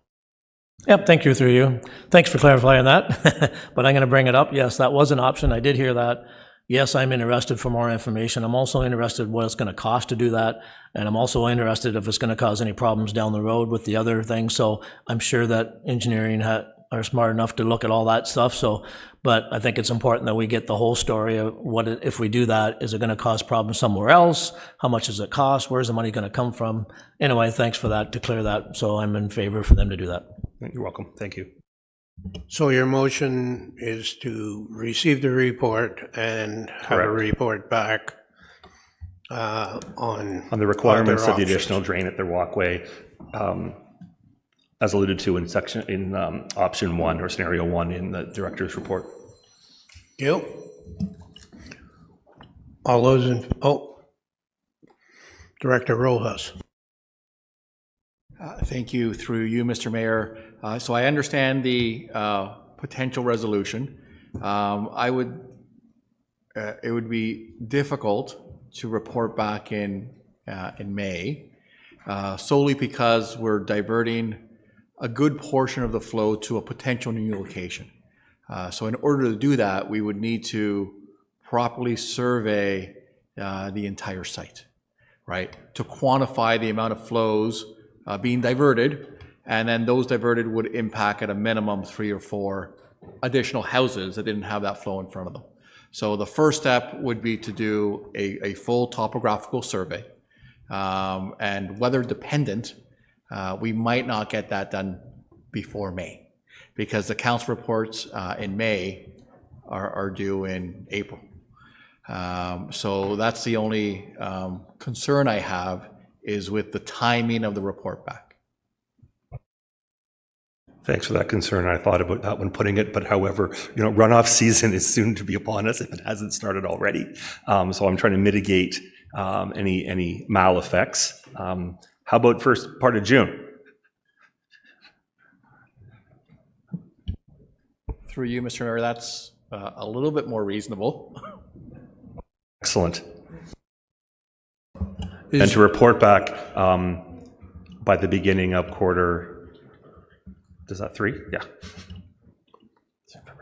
Yep, thank you, through you. Thanks for clarifying that, but I'm going to bring it up. Yes, that was an option. I did hear that. Yes, I'm interested for more information. I'm also interested what it's going to cost to do that, and I'm also interested if it's going to cause any problems down the road with the other things. So I'm sure that engineering are smart enough to look at all that stuff. So, but I think it's important that we get the whole story of what, if we do that, is it going to cause problems somewhere else? How much does it cost? Where's the money going to come from? Anyway, thanks for that, to clear that. So I'm in favor for them to do that. You're welcome. Thank you. So your motion is to receive the report and have a Correct. report back on the requirements other of the options. additional drain at their walkway, as alluded to in option 1 or scenario 1 in the director's report. You. All those in, Director Rojas. Thank you, through you, Mr. Mayor. So I understand the potential resolution. It would be difficult to report back in May, solely because we're diverting a good portion of the flow to a potential new location. So in order to do that, we would need to properly survey the entire site, right? To quantify the amount of flows being diverted, and then those diverted would impact at a minimum 3 or 4 additional houses that didn't have that flow in front of them. So the first step would be to do a full topographical survey, and weather dependent, we might not get that done before May, because the council reports in May are due in April. So that's the only concern I have, is with the timing of the report back. Thanks for that concern. I thought about that when putting it, but however, runoff season is soon to be upon us if it hasn't started already. So I'm trying to mitigate any mal effects. How about first part of June? Through you, Mr. Mayor, that's a little bit more reasonable. Excellent. And to report back by the beginning of quarter, is that 3? Yeah.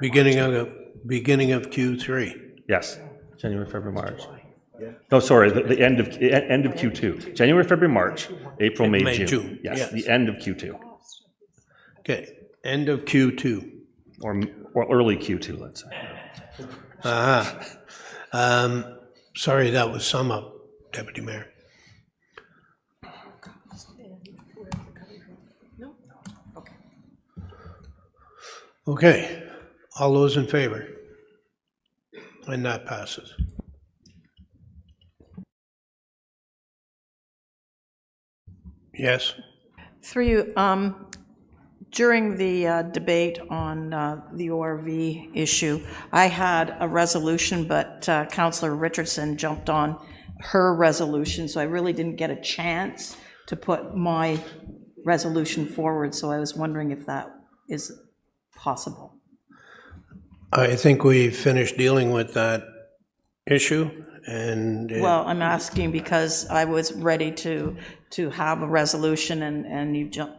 Beginning of Q3. Yes, January, February, March. No, sorry, the end of Q2. January, February, March, April, May, June. Yes, the end of Q2. Okay, end of Q2. Or early Q2, let's say. Sorry, that was sum up, Deputy Mayor. Okay, all those in favor? And that passes. Yes? Through you, during the debate on the ORV issue, I had a resolution, but Councillor Richardson jumped on her resolution, so I really didn't get a chance to put my resolution forward, so I was wondering if that is possible. I think we finished dealing with that issue, and Well, I'm asking because I was ready to have a resolution, and you took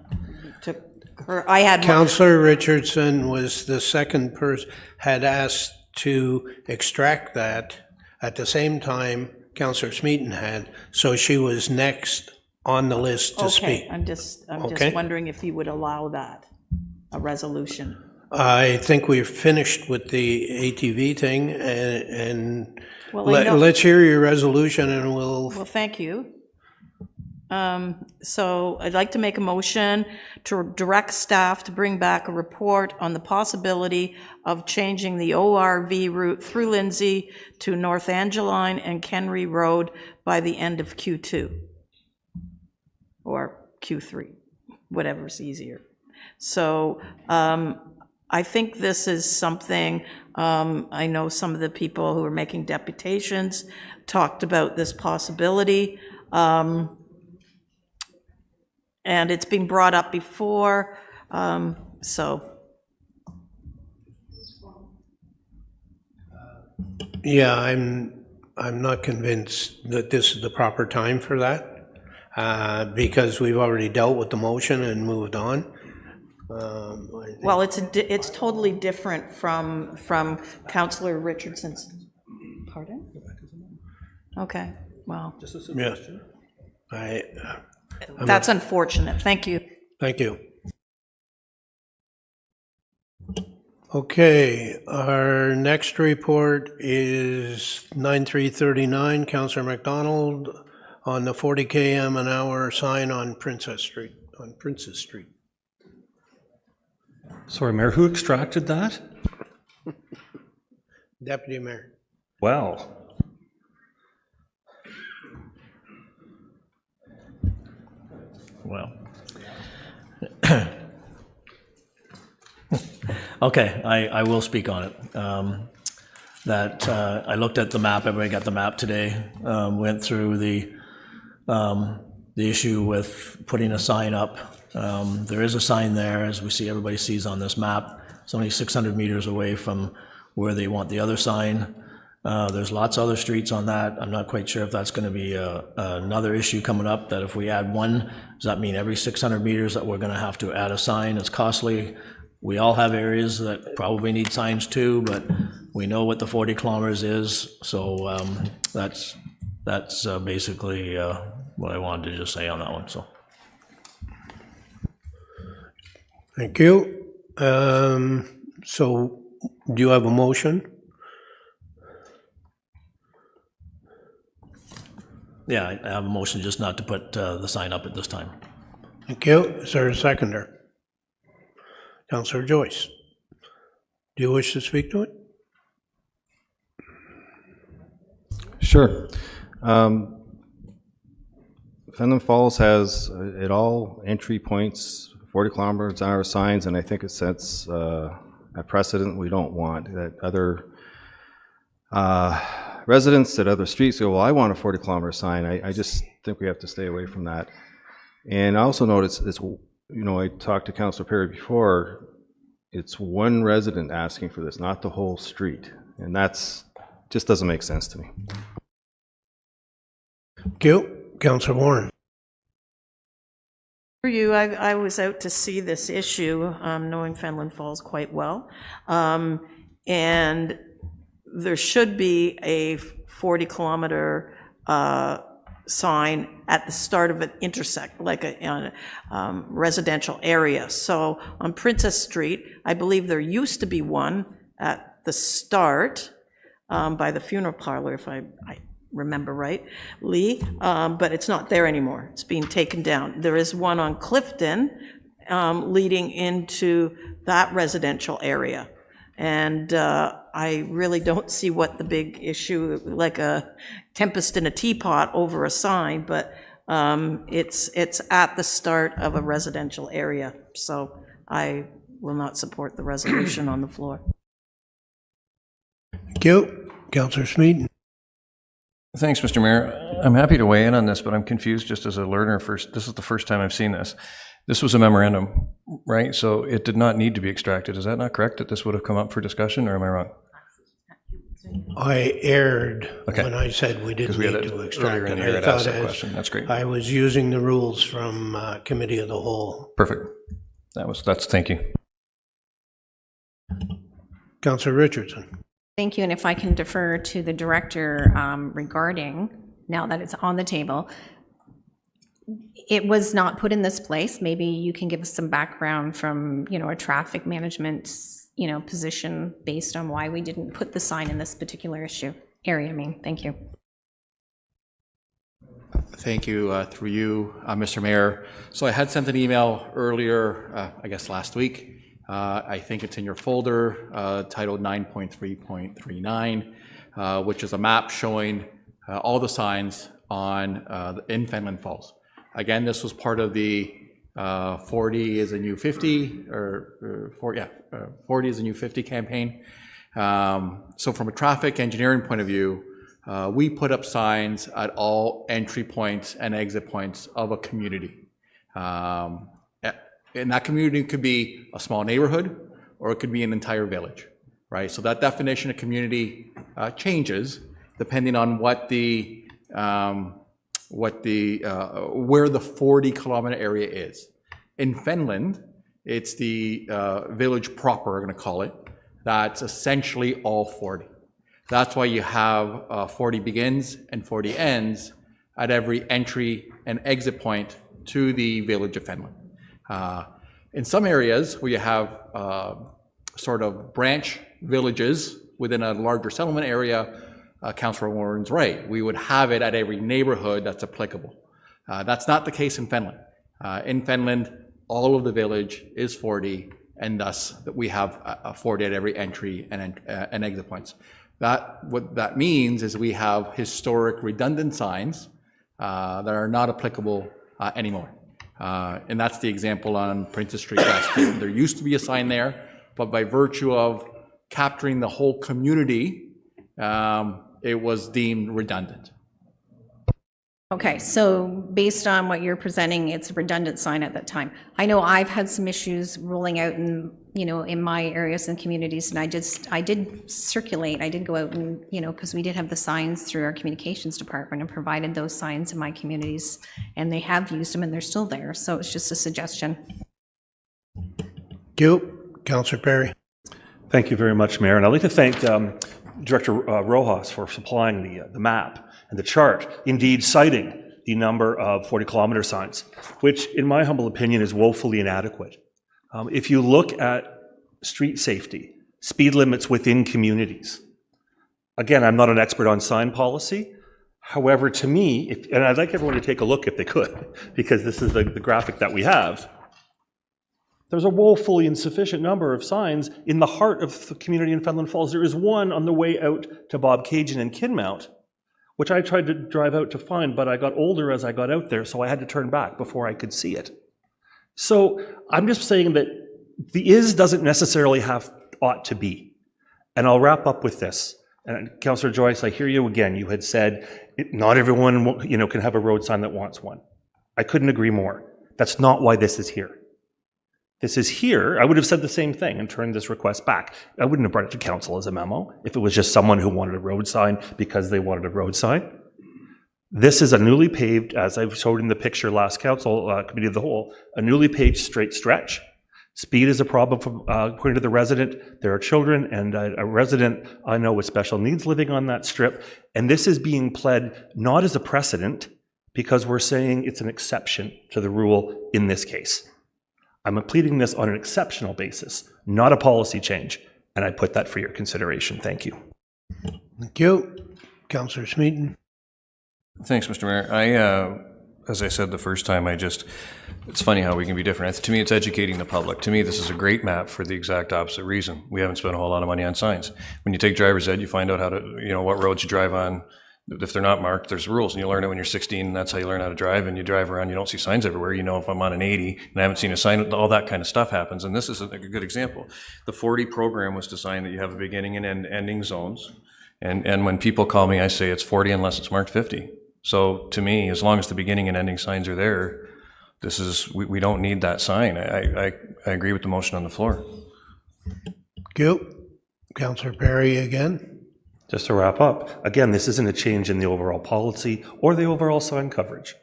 her, I had. Councillor Richardson was the second person, had asked to extract that at the same time Councillor Smeaton had, so she was next on the list to speak. Okay, I'm just wondering if you would allow that, a resolution. I think we've finished with the ATV thing, and Well, I know- let's hear your resolution and we'll. Well, thank you. So I'd like to make a motion to direct staff to bring back a report on the possibility of changing the ORV route through Lindsay to North Angeline and Kenry Road by the end of Q2 or Q3, whatever's easier. So I think this is something, I know some of the people who are making deputations talked about this possibility. And it's been brought up before, so. Yeah, I'm not convinced that this is the proper time for that, because we've already dealt with the motion and moved on. Well, it's totally different from Councillor Richardson's. Pardon? Okay, well. Yeah. That's unfortunate. Thank you. Thank you. Okay, our next report is 9339, Councillor McDonald, on the 40 km an hour sign on Princess Street. Sorry, Mayor, who extracted that? Deputy Mayor. Well. Well. Okay, I will speak on it. I looked at the map, everybody got the map today, went through the issue with putting a sign up. There is a sign there, as we see, everybody sees on this map. It's only 600 meters away from where they want the other sign. There's lots of other streets on that. I'm not quite sure if that's going to be another issue coming up, that if we add one, does that mean every 600 meters that we're going to have to add a sign? It's costly. We all have areas that probably need signs too, but we know what the 40 kilometers is, so that's basically what I wanted to just say on that one. So, Thank you. So, do you have a motion? yeah, I have a motion just not to put the sign up at this time. Thank you. Is there a seconder? Councillor Joyce, do you wish to speak to it? Sure. Fenelon Falls has at all entry points 40 kilometers an hour signs, and I think it sets a precedent we don't want, that other residents at other streets go, well, I want a 40 kilometer sign. I just think we have to stay away from that. And I also noticed it's I talked to Councillor Perry before, it's one resident asking for this, not the whole street. And that's just doesn't make sense to me. Thank you. Councillor Warren. For you, I was out to see this issue, knowing Fenelon Falls quite well. And there should be a 40 kilometer sign at the start of an intersect, like a residential area. So on Princess Street, I believe there used to be one at the start by the funeral parlor, if I remember right, Lee, but it's not there anymore. It's being taken down. There is one on Clifton leading into that residential area. And I really don't see what the big issue, like a tempest in a teapot over a sign, but it's at the start of a residential area. So I will not support the resolution on the floor. Thank you. Councillor Smeaton. Thanks, Mr. Mayor. I'm happy to weigh in on this, but I'm confused just as a learner. This is the first time I've seen this. This was a memorandum, right? So it did not need to be extracted. Is that not correct, that this would have come up for discussion, or am I wrong? I erred when I said we didn't need to extract it. I thought That's great. I was using the rules from Committee of the Whole. Perfect. Thank you. Councillor Richardson. Thank you, and if I can defer to the director regarding, now that it's on the table, it was not put in this place. Maybe you can give us some background from, a traffic management, position based on why we didn't put the sign in this particular area. Thank you. Thank you, through you, Mr. Mayor. So I had sent an email earlier, I guess last week. I think it's in your folder, titled 9.3.39, which is a map showing all the signs in Fenelon Falls. Again, this was part of the 40 is a new 50, 40 is a new 50 campaign. So from a traffic engineering point of view, we put up signs at all entry points and exit points of a community. And that community could be a small neighborhood, or it could be an entire village, right? So that definition of community changes depending on where the 40-kilometer area is. In Fenland, it's the village proper, we're going to call it. That's essentially all 40. That's why you have 40 begins and 40 ends at every entry and exit point to the village of Fenland. In some areas where you have sort of branch villages within a larger settlement area, Councillor Warren's right. We would have it at every neighborhood that's applicable. That's not the case in Fenland. In Fenland, all of the village is 40, and thus we have 40 at every entry and exit points. What that means is we have historic redundant signs that are not applicable anymore. And that's the example on Princess Street West. There used to be a sign there, but by virtue of capturing the whole community, it was deemed redundant. Okay, so based on what you're presenting, it's a redundant sign at that time. I know I've had some issues rolling out in my areas and communities, and I did circulate. I did go out and, because we did have the signs through our communications department and provided those signs in my communities, and they have used them and they're still there. So it's just a suggestion. Thank you. Councillor Perry. Thank you very much, Mayor. And I'd like to thank Director Rojas for supplying the map and the chart, indeed citing the number of 40-kilometer signs, which in my humble opinion is woefully inadequate. If you look at street safety, speed limits within communities, again, I'm not an expert on sign policy. However, to me, and I'd like everyone to take a look if they could, because this is the graphic that we have, there's a woefully insufficient number of signs in the heart of the community in Fenland Falls. There is one on the way out to Bobcaygeon and Kinmount, which I tried to drive out to find, but I got older as I got out there, so I had to turn back before I could see it. So I'm just saying that the is doesn't necessarily have ought to be. And I'll wrap up with this. And Councillor Joyce, I hear you again. You had said not everyone can have a road sign that wants one. I couldn't agree more. That's not why this is here. This is here. I would have said the same thing and turned this request back. I wouldn't have brought it to council as a memo if it was just someone who wanted a road sign because they wanted a road sign. This is a newly paved, as I showed in the picture last council committee of the whole, a newly paved straight stretch. Speed is a problem according to the resident. There are children and a resident I know with special needs living on that strip. And this is being pled not as a precedent because we're saying it's an exception to the rule in this case. I'm pleading this on an exceptional basis, not a policy change, and I put that for your consideration. Thank you. Thank you. Councillor Smeaton. Thanks, Mr. Mayor. As I said the first time, it's funny how we can be different. To me, it's educating the public. To me, this is a great map for the exact opposite reason. We haven't spent a whole lot of money on signs. When you take driver's ed, you find out how to, what roads you drive on. If they're not marked, there's rules, and you learn it when you're 16, and that's how you learn how to drive, and you drive around, you don't see signs everywhere. You know if I'm on an 80, and I haven't seen a sign, all that kind of stuff happens, and this is a good example. The 40 program was designed that you have a beginning and ending zones, and when people call me, I say it's 40 unless it's marked 50. So to me, as long as the beginning and ending signs are there, we don't need that sign. I agree with the motion on the floor. Thank you. Councillor Perry again. Just to wrap up, again, this isn't a change in the overall policy or the overall sign coverage.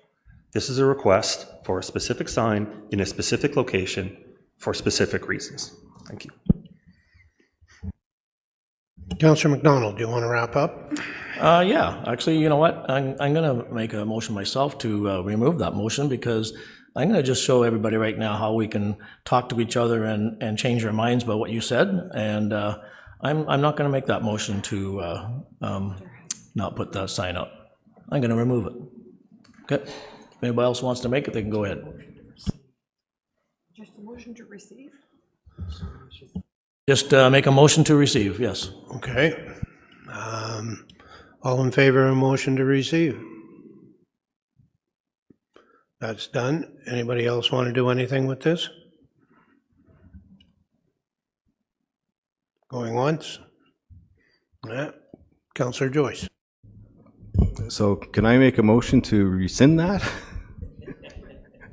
This is a request for a specific sign in a specific location for specific reasons. Thank you. Councillor McDonald, do you want to wrap up? Yeah, actually, you know what? I'm going to make a motion myself to remove that motion because I'm going to just show everybody right now how we can talk to each other and change our minds about what you said. And I'm not going to make that motion to not put that sign up. I'm going to remove it. Okay. If anybody else wants to make it, they can go ahead. Just a motion to receive? Just make a motion to receive, yes. Okay. All in favor of a motion to receive? That's done. Anybody else want to do anything with this? Going once? Yeah. Counselor Joyce. So can I make a motion to rescind that?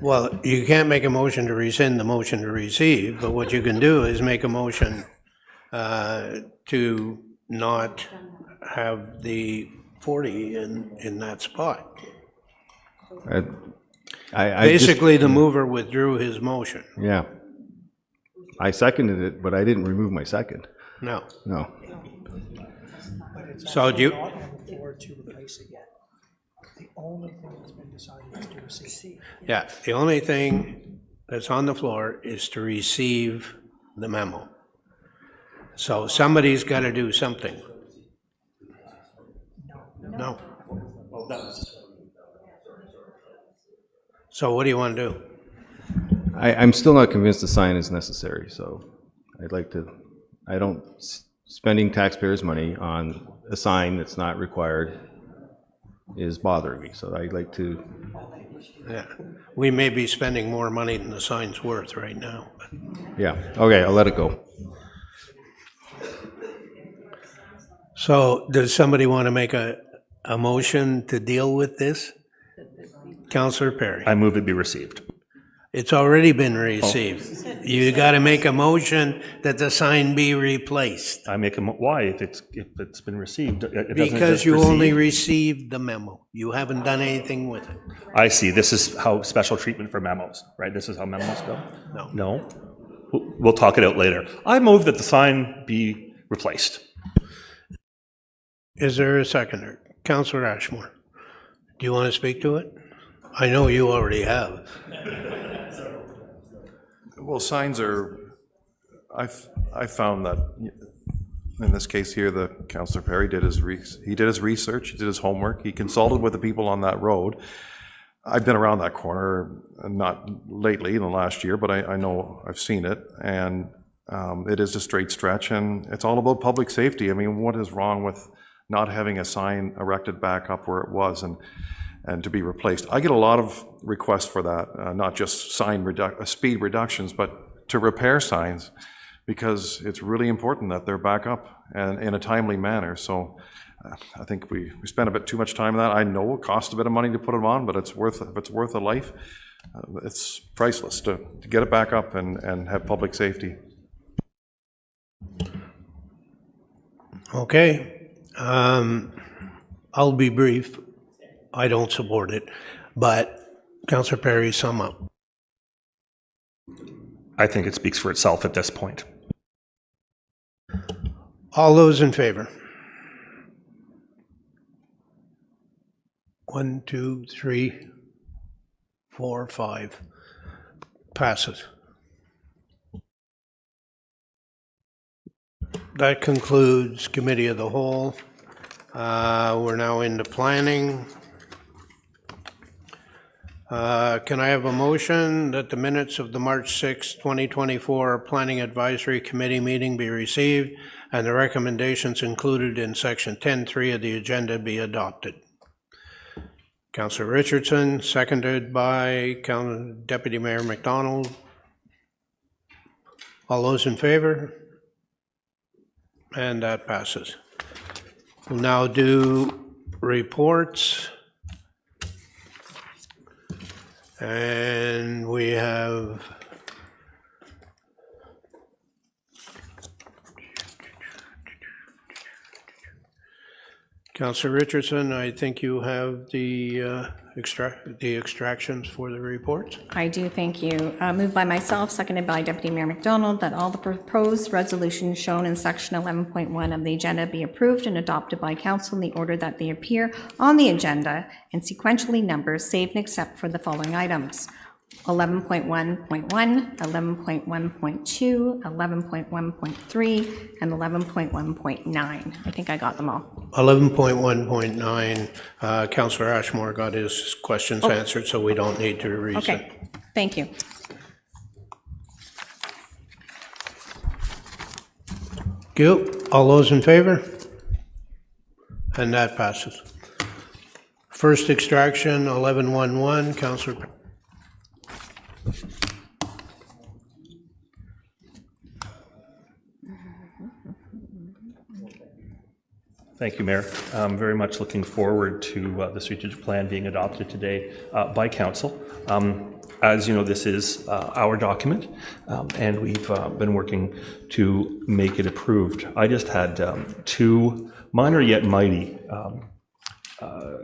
Well, you can't make a motion to rescind the motion to receive, but what you can do is make a motion to not have the 40 in that spot. Basically, the mover withdrew his motion. Yeah. I seconded it, but I didn't remove my second. No. No. So do you? Not on the floor to replace it yet. The only thing that's been decided is to receive. Yeah, the only thing that's on the floor is to receive the memo. So somebody's got to do something. No. So what do you want to do? I'm still not convinced the sign is necessary, so I'd like to, spending taxpayers' money on a sign that's not required is bothering me, so I'd like to. Yeah, we may be spending more money than the sign's worth right now. Yeah, okay, I'll let it go. So does somebody want to make a motion to deal with this? Councillor Perry. I move it be received. It's already been received. You got to make a motion that the sign be replaced. I make a, why, if it's been received? It doesn't Because just you only receive. received the memo. You haven't done anything with it. I see, this is how special treatment for memos, right? This is how memos go? No. No? We'll talk it out later. I move that the sign be replaced. Is there a seconder? Councillor Ashmore, do you want to speak to it? I know you already have. Well, signs are, I found that, in this case here, the Councillor Perry did his research, he did his homework, he consulted with the people on that road. I've been around that corner, not lately in the last year, but I know I've seen it, and it is a straight stretch, and it's all about public safety. I mean, what is wrong with not having a sign erected back up where it was and to be replaced? I get a lot of requests for that, not just speed reductions, but to repair signs, because it's really important that they're back up and in a timely manner. So I think we spend a bit too much time on that. I know it costs a bit of money to put them on, but if it's worth a life, it's priceless to get it back up and have public safety. Okay. I'll be brief. I don't support it, but Councillor Perry, sum up. I think it speaks for itself at this point. All those in favor? 1, 2, 3, 4, 5. Passes. That concludes Committee of the Whole. We're now into planning. Can I have a motion that the minutes of the March 6, 2024 Planning Advisory Committee meeting be received and the recommendations included in section 10.3 of the agenda be adopted? Councillor Richardson, seconded by Deputy Mayor McDonald. All those in favor? And that passes. We'll now do reports. And we have Councillor Richardson, I think you have the extractions for the reports. I do, thank you. Moved by myself, seconded by Deputy Mayor McDonald, that all the proposed resolutions shown in section 11.1 of the agenda be approved and adopted by council in the order that they appear on the agenda and sequentially numbered, save and except for the following items: 11.1.1, 11.1.2, 11.1.3, and 11.1.9. I think I got them all. 11.1.9, Councillor Ashmore got his questions answered, so we don't need to read it. Okay, thank you. Good. All those in favor? And that passes. First extraction, 11.1.1, Councillor Thank you, Mayor. I'm very much looking forward to the strategic plan being adopted today by Council. As you know, this is our document, and we've been working to make it approved. I just had two minor yet mighty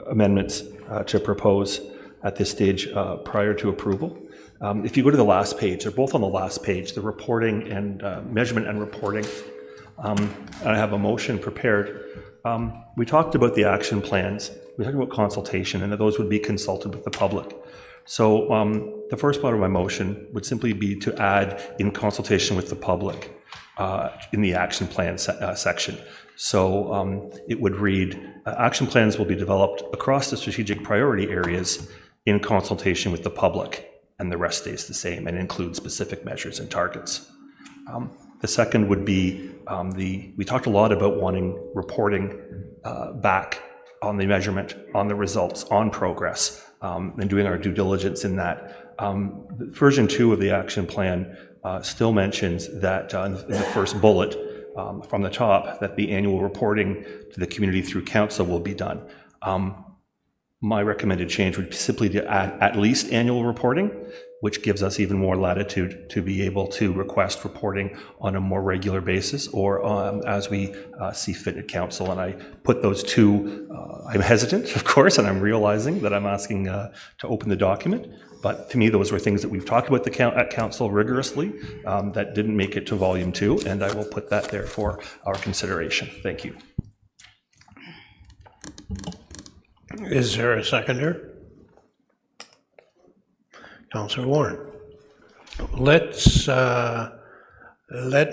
amendments to propose at this stage prior to approval. If you go to the last page, they're both on the last page, the reporting and measurement and reporting. And I have a motion prepared. We talked about the action plans. We talked about consultation, and that those would be consulted with the public. So the first part of my motion would simply be to add in consultation with the public in the action plan section. So it would read, action plans will be developed across the strategic priority areas in consultation with the public, and the rest stays the same and includes specific measures and targets. The second would be we talked a lot about wanting reporting back on the measurement, on the results, on progress, and doing our due diligence in that. Version 2 of the action plan still mentions that in the first bullet from the top, that the annual reporting to the community through council will be done. My recommended change would be simply to add at least annual reporting, which gives us even more latitude to be able to request reporting on a more regular basis or as we see fit at council. And I put those two, I'm hesitant, of course, and I'm realizing that I'm asking to open the document. But to me, those were things that we've talked about at council rigorously that didn't make it to volume 2, and I will put that there for our consideration. Thank you. Is there a seconder? Councillor Warren. Let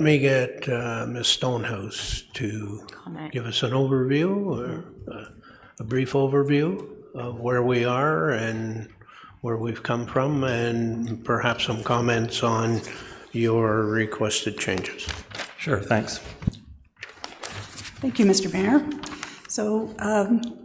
me get Ms. Stonehouse to give us an overview or a brief overview of where we are and where we've come from, and perhaps some comments on your requested changes. Sure, thanks. Thank you, Mr. Mayor. So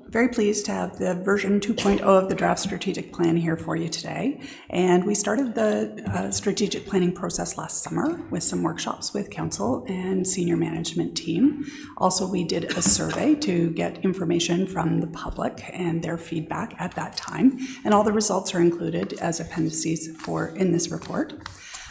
very pleased to have the version 2.0 of the draft strategic plan here for you today. And we started the strategic planning process last summer with some workshops with council and senior management team. Also, we did a survey to get information from the public and their feedback at that time. And all the results are included as appendices in this report.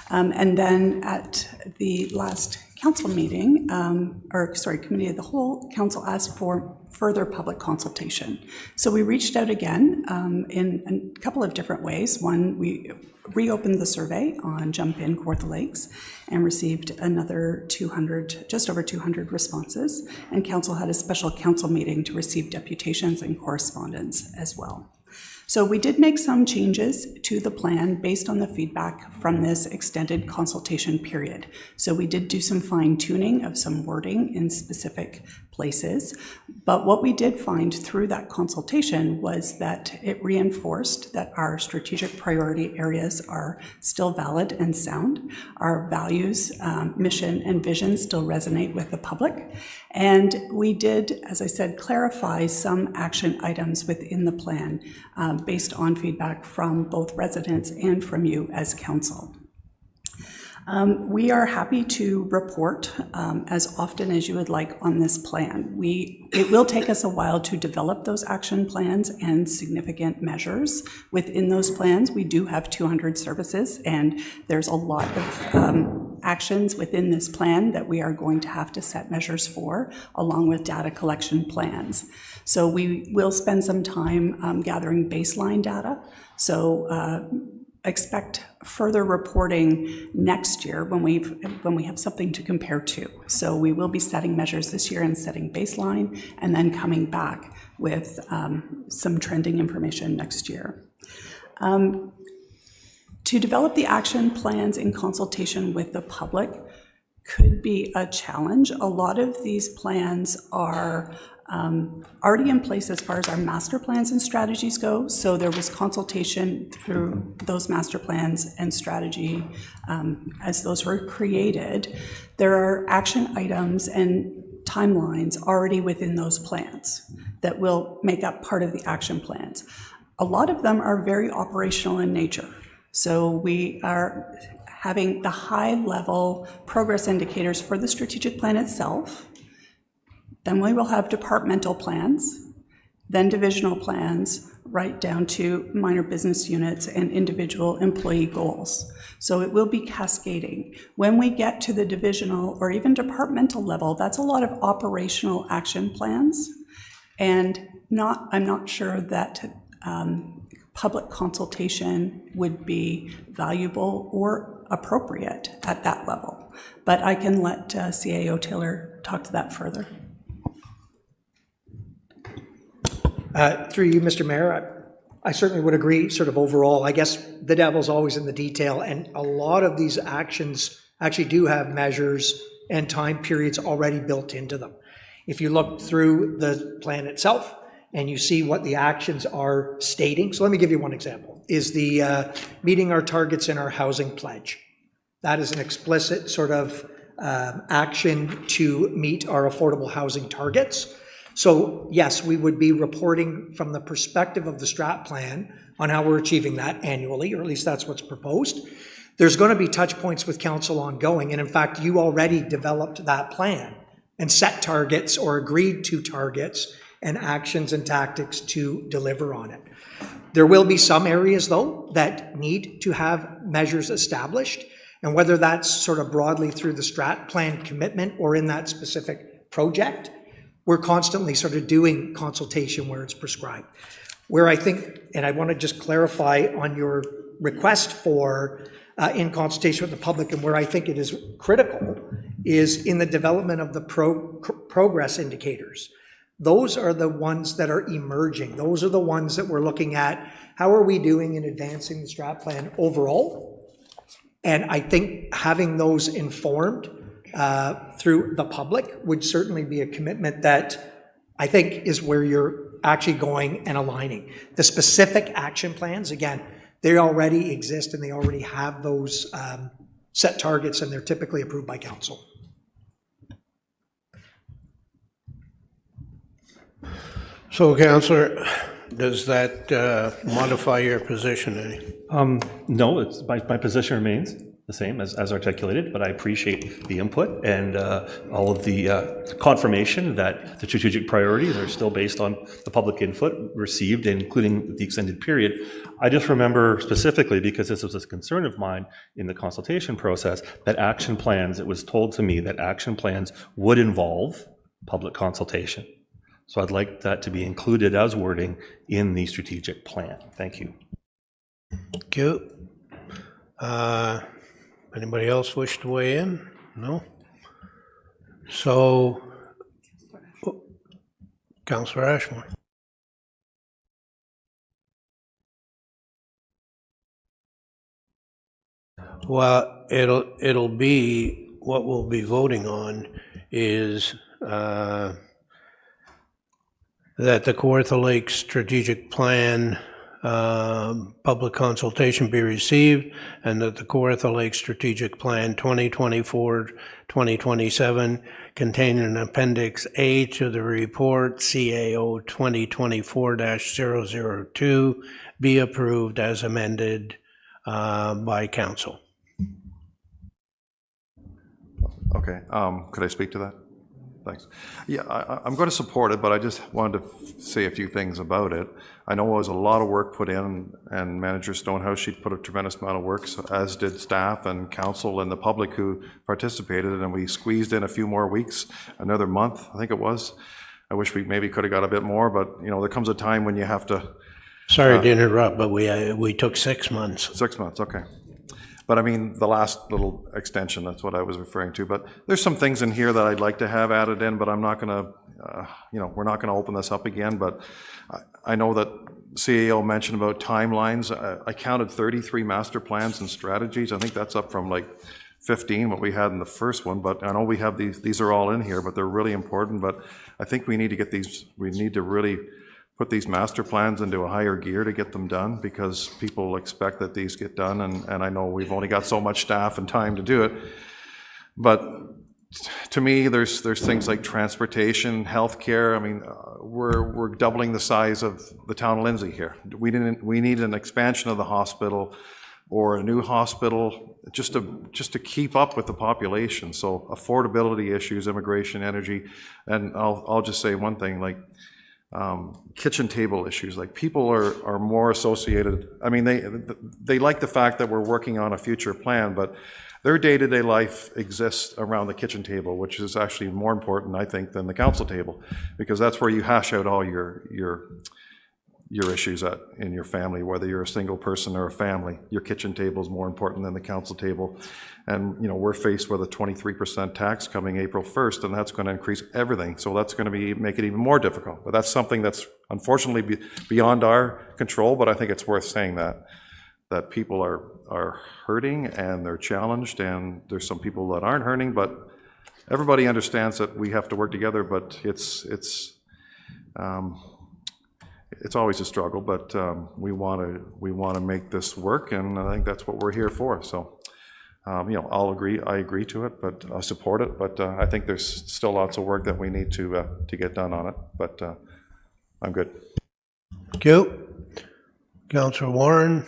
And then at the last council meeting, committee of the whole, council asked for further public consultation. So we reached out again in a couple of different ways. One, we reopened the survey on Jump In Kawartha Lakes and received another 200, just over 200 responses. And council had a special council meeting to receive deputations and correspondence as well. So we did make some changes to the plan based on the feedback from this extended consultation period. So we did do some fine tuning of some wording in specific places. But what we did find through that consultation was that it reinforced that our strategic priority areas are still valid and sound. Our values, mission, and vision still resonate with the public. And we did, as I said, clarify some action items within the plan based on feedback from both residents and from you as council. We are happy to report as often as you would like on this plan. It will take us a while to develop those action plans and significant measures within those plans. We do have 200 services, and there's a lot of actions within this plan that we are going to have to set measures for, along with data collection plans. So we will spend some time gathering baseline data. So expect further reporting next year when we have something to compare to. So we will be setting measures this year and setting baseline, and then coming back with some trending information next year. To develop the action plans in consultation with the public could be a challenge. A lot of these plans are already in place as far as our master plans and strategies go. So there was consultation through those master plans and strategy as those were created. There are action items and timelines already within those plans that will make up part of the action plans. A lot of them are very operational in nature. So we are having the high-level progress indicators for the strategic plan itself. Then we will have departmental plans, then divisional plans, right down to minor business units and individual employee goals. So it will be cascading. When we get to the divisional or even departmental level, that's a lot of operational action plans. And I'm not sure that public consultation would be valuable or appropriate at that level. But I can let CAO Taylor talk to that further. Through you, Mr. Mayor, I certainly would agree sort of overall. I guess the devil's always in the detail, and a lot of these actions actually do have measures and time periods already built into them. If you look through the plan itself and you see what the actions are stating, so let me give you one example, is the meeting our targets in our housing pledge. That is an explicit sort of action to meet our affordable housing targets. So yes, we would be reporting from the perspective of the strat plan on how we're achieving that annually, or at least that's what's proposed. There's going to be touch points with council ongoing, and in fact, you already developed that plan and set targets or agreed to targets and actions and tactics to deliver on it. There will be some areas, though, that need to have measures established, and whether that's sort of broadly through the strat plan commitment or in that specific project, we're constantly sort of doing consultation where it's prescribed. Where I think, and I want to just clarify on your request for in consultation with the public, and where I think it is critical, is in the development of the progress indicators. Those are the ones that are emerging. Those are the ones that we're looking at. How are we doing in advancing the strat plan overall? And I think having those informed through the public would certainly be a commitment that I think is where you're actually going and aligning. The specific action plans, again, they already exist and they already have those set targets, and they're typically approved by council. So, Councillor, does that modify your position any? No, my position remains the same as articulated, but I appreciate the input and all of the confirmation that the strategic priorities are still based on the public input received, including the extended period. I just remember specifically, because this was a concern of mine in the consultation process, that action plans, it was told to me that action plans would involve public consultation. So I'd like that to be included as wording in the strategic plan. Thank you. Thank you. Anybody else wish to weigh in? No? So, Councillor Ashmore. Well, it'll be, what we'll be voting on is that the Kawartha Lake Strategic Plan public consultation be received, and that the Kawartha Lake Strategic Plan 2024-2027 contained in Appendix A to the report CAO 2024-002 be approved as amended by council. Okay, could I speak to that? Thanks. Yeah, I'm going to support it, but I just wanted to say a few things about it. I know it was a lot of work put in, and Manager Stonehouse, she put a tremendous amount of work, as did staff and council and the public who participated, and we squeezed in a few more weeks, another month, I think it was. I wish we maybe could have got a bit more, but you know, there comes a time when you have to. Sorry to interrupt, but we took 6 months. 6 months, okay. But I mean, the last little extension, that's what I was referring to. But there's some things in here that I'd like to have added in, but I'm not going to, we're not going to open this up again. But I know that CAO mentioned about timelines. I counted 33 master plans and strategies. I think that's up from like 15, what we had in the first one. But I know we have these are all in here, but they're really important. But I think we need to get these, we need to really put these master plans into a higher gear to get them done, because people expect that these get done, and I know we've only got so much staff and time to do it. But to me, there's things like transportation, healthcare. I mean, we're doubling the size of the town of Lindsay here. We need an expansion of the hospital. or a new hospital, just to keep up with the population. So affordability issues, immigration, energy, and I'll just say one thing, like kitchen table issues. Like people are more associated. I mean, they like the fact that we're working on a future plan, but their day-to-day life exists around the kitchen table, which is actually more important, I think, than the council table, because that's where you hash out all your issues in your family, whether you're a single person or a family. Your kitchen table is more important than the council table. And, you know, we're faced with a 23% tax coming April 1st, and that's going to increase everything. So that's going to make it even more difficult. But that's something that's unfortunately beyond our control, but I think it's worth saying that people are hurting and they're challenged, and there's some people that aren't hurting, but everybody understands that we have to work together, but it's always a struggle, but we want to make this work, and I think that's what we're here for. So, you know, I agree to it, but I support it, but I think there's still lots of work that we need to get done on it, but I'm good. Thank you. Councillor Warren.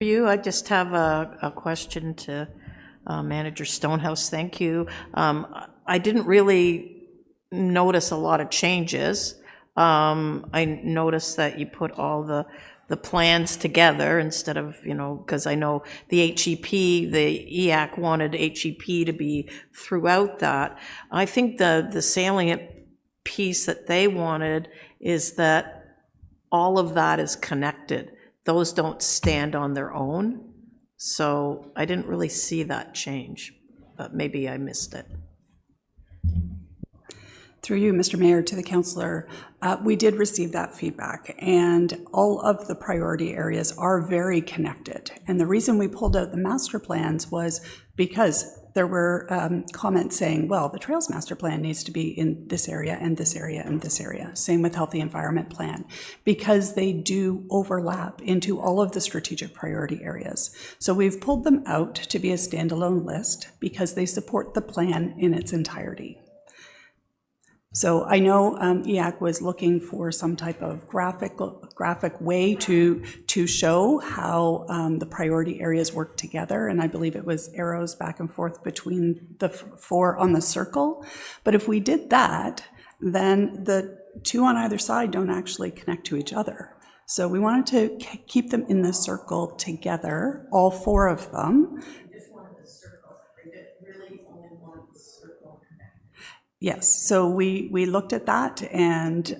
For you, I just have a question to Manager Stonehouse. Thank you. I didn't really notice a lot of changes. I noticed that you put all the plans together instead of, you know, because I know the HEP, the EAC wanted HEP to be throughout that. I think the salient piece that they wanted is that all of that is connected. Those don't stand on their own. So I didn't really see that change, but maybe I missed it. Through you, Mr. Mayor, to the councillor, we did receive that feedback, and all of the priority areas are very connected. And the reason we pulled out the master plans was because there were comments saying, well, the Trails Master Plan needs to be in this area and this area and this area. Same with Healthy Environment Plan, because they do overlap into all of the strategic priority areas. So we've pulled them out to be a standalone list because they support the plan in its entirety. So I know EAC was looking for some type of graphic way to show how the priority areas work together, and I believe it was arrows back and forth between the four on the circle. But if we did that, then the two on either side don't actually connect to each other. So we wanted to keep them in the circle together, all four of them. Yes, so we looked at that, and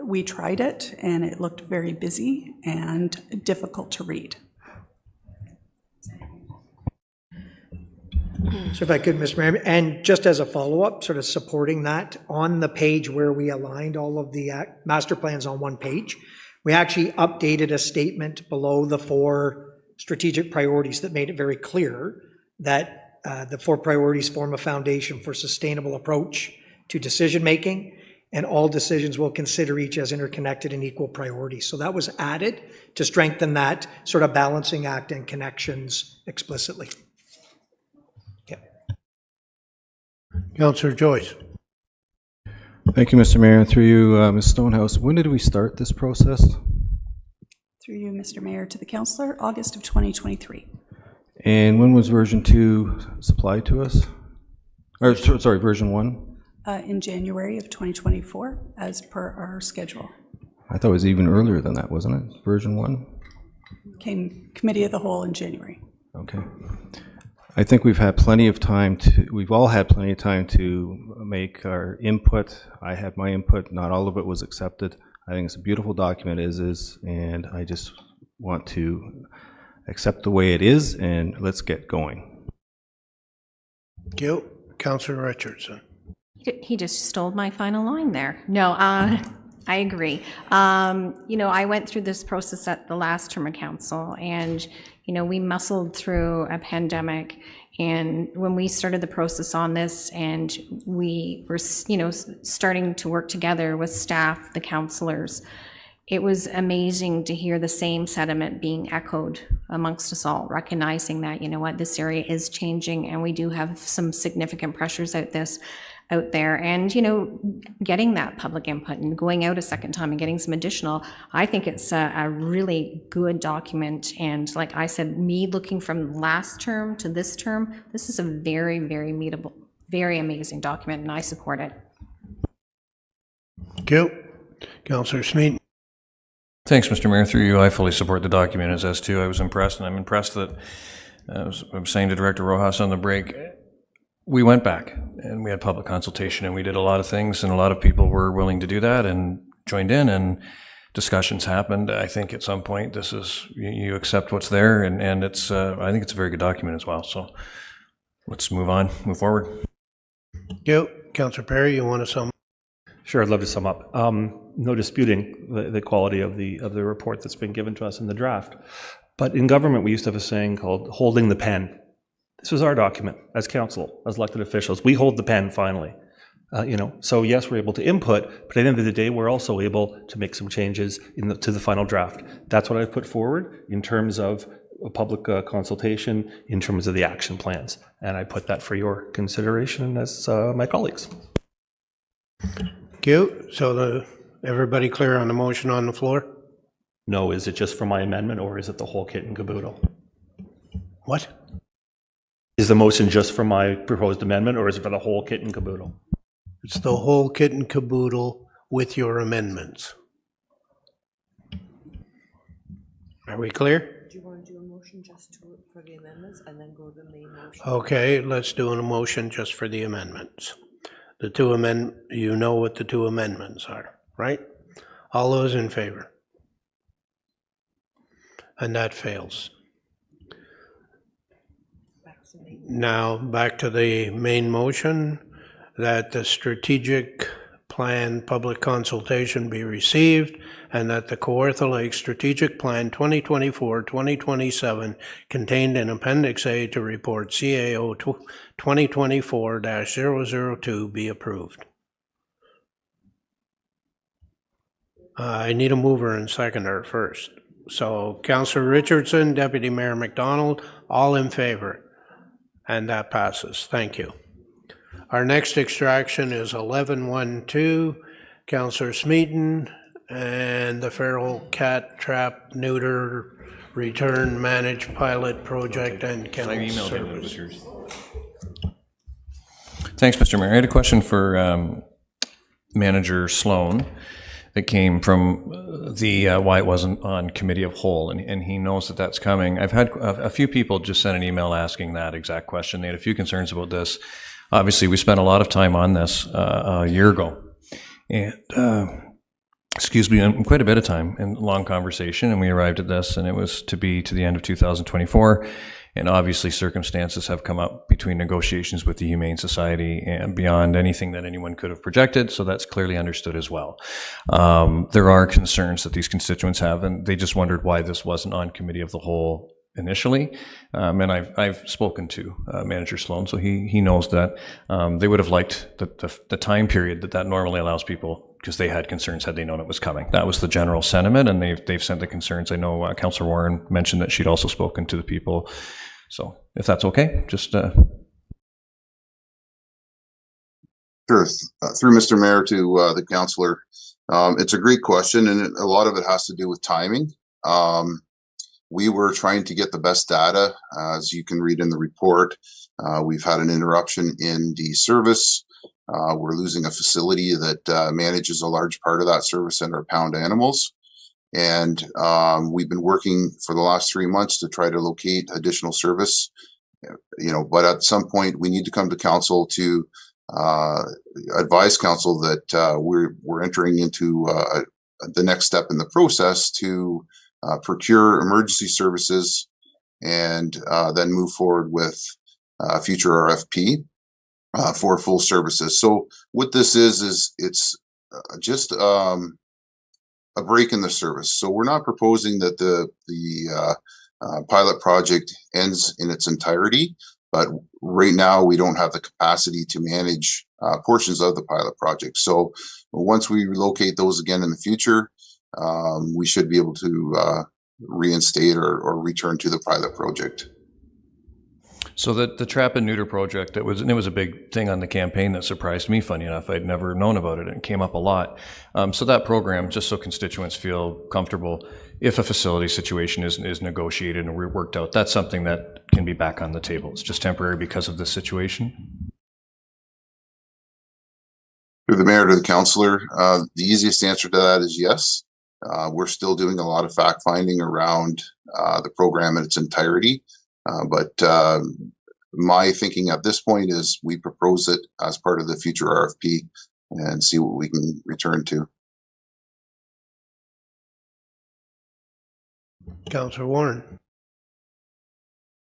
we tried it, and it looked very busy and difficult to read. So if I could, Mr. Mayor, and just as a follow-up, sort of supporting that, on the page where we aligned all of the master plans on one page, we actually updated a statement below the four strategic priorities that made it very clear that the four priorities form a foundation for sustainable approach to decision-making, and all decisions will consider each as interconnected and equal priorities. So that was added to strengthen that sort of balancing act and connections explicitly. Yeah. Councillor Joyce. Thank you, Mr. Mayor. Through you, Ms. Stonehouse, when did we start this process? Through you, Mr. Mayor, to the councillor, August of 2023. And when was version 2 supplied to us? Or, sorry, version 1? In January of 2024, as per our schedule. I thought it was even earlier than that, wasn't it? Version 1? Came Committee of the Whole in January. Okay. I think we've had plenty of time we've all had plenty of time to make our input. I had my input, not all of it was accepted. I think it's a beautiful document as is, and I just want to accept the way it is, and let's get going. Thank you. Councillor Richardson. He just stole my final line there. No, I agree. You know, I went through this process at the last term of council, and, you know, we muscled through a pandemic. And when we started the process on this, and we were, you know, starting to work together with staff, the councillors, it was amazing to hear the same sentiment being echoed amongst us all, recognizing that, you know what, this area is changing and we do have some significant pressures out out there. And, getting that public input and going out a second time and getting some additional, I think it's a really good document. And like I said, me looking from last term to this term, this is a very, very meetable, very amazing document, and I support it. Thank you. Councillor Smeaton. Thanks, Mr. Mayor. Through you, I fully support the document as to. I was impressed, and I'm impressed that, I was saying to Director Rojas on the break, we went back and we had public consultation and we did a lot of things, and a lot of people were willing to do that and joined in, and discussions happened. I think at some point this is, you accept what's there, and it's, I think it's a very good document as well. So let's move on, move forward. Thank you. Councillor Perry, you want to sum? Sure, I'd love to sum up. No disputing the quality of the report that's been given to us in the draft. But in government, we used to have a saying called holding the pen. This was our document as council, as elected officials. We hold the pen finally. So yes, we're able to input, but at the end of the day, we're also able to make some changes to the final draft. That's what I put forward in terms of a public consultation, in terms of the action plans. And I put that for your consideration as my colleagues. Thank you. So everybody clear on the motion on the floor? No, is it just for my amendment, or is it the whole kit and caboodle? What? Is the motion just for my proposed amendment, or is it for the whole kit and caboodle? It's the whole kit and caboodle with your amendments. Are we clear? Do you want to do a motion just for the amendments and then go to the main motion? Okay, let's do a motion just for the amendments. The two you know what the two amendments are, right? All those in favor? And that fails. Now, back to the main motion, that the strategic plan public consultation be received, and that the Kawartha Lake Strategic Plan 2024-2027 contained in Appendix A to report CAO 2024-002 be approved. I need a mover and seconder first. So Councillor Richardson, Deputy Mayor McDonald, all in favor. And that passes. Thank you. Our next extraction is 1112, Councillor Smeaton, and the feral cat trap neuter return managed pilot project and kennel service. Thanks, Mr. Mayor. I had a question for Manager Sloan that came from the why it wasn't on committee of whole, and he knows that that's coming. I've had a few people just send an email asking that exact question. They had a few concerns about this. Obviously, we spent a lot of time on this a year ago, and quite a bit of time and long conversation, and we arrived at this, and it was to be to the end of 2024. And obviously circumstances have come up between negotiations with the Humane Society and beyond anything that anyone could have projected, so that's clearly understood as well. There are concerns that these constituents have, and they just wondered why this wasn't on committee of the whole initially. And I've spoken to Manager Sloan, so he knows that they would have liked the time period that normally allows people, because they had concerns had they known it was coming. That was the general sentiment, and they've sent the concerns. I know Councillor Warren mentioned that she'd also spoken to the people. So if that's okay, just... Sure. Through Mr. Mayor to the councillor, it's a great question, and a lot of it has to do with timing. We were trying to get the best data, as you can read in the report. We've had an interruption in the service. We're losing a facility that manages a large part of that service and our pound animals. And we've been working for the last 3 months to try to locate additional service, but at some point we need to come to council to advise council that we're entering into the next step in the process to procure emergency services and then move forward with future RFP for full services. So what this is it's just a break in the service. So we're not proposing that the pilot project ends in its entirety, but right now we don't have the capacity to manage portions of the pilot project. So once we relocate those again in the future, we should be able to reinstate or return to the pilot project. So the trap and neuter project, it was a big thing on the campaign that surprised me, funny enough. I'd never known about it, and it came up a lot. So that program, just so constituents feel comfortable, if a facility situation is negotiated and worked out, that's something that can be back on the table. It's just temporary because of this situation. Through the mayor to the councillor, the easiest answer to that is yes. We're still doing a lot of fact finding around the program in its entirety. But my thinking at this point is we propose it as part of the future RFP and see what we can return to. Councillor Warren.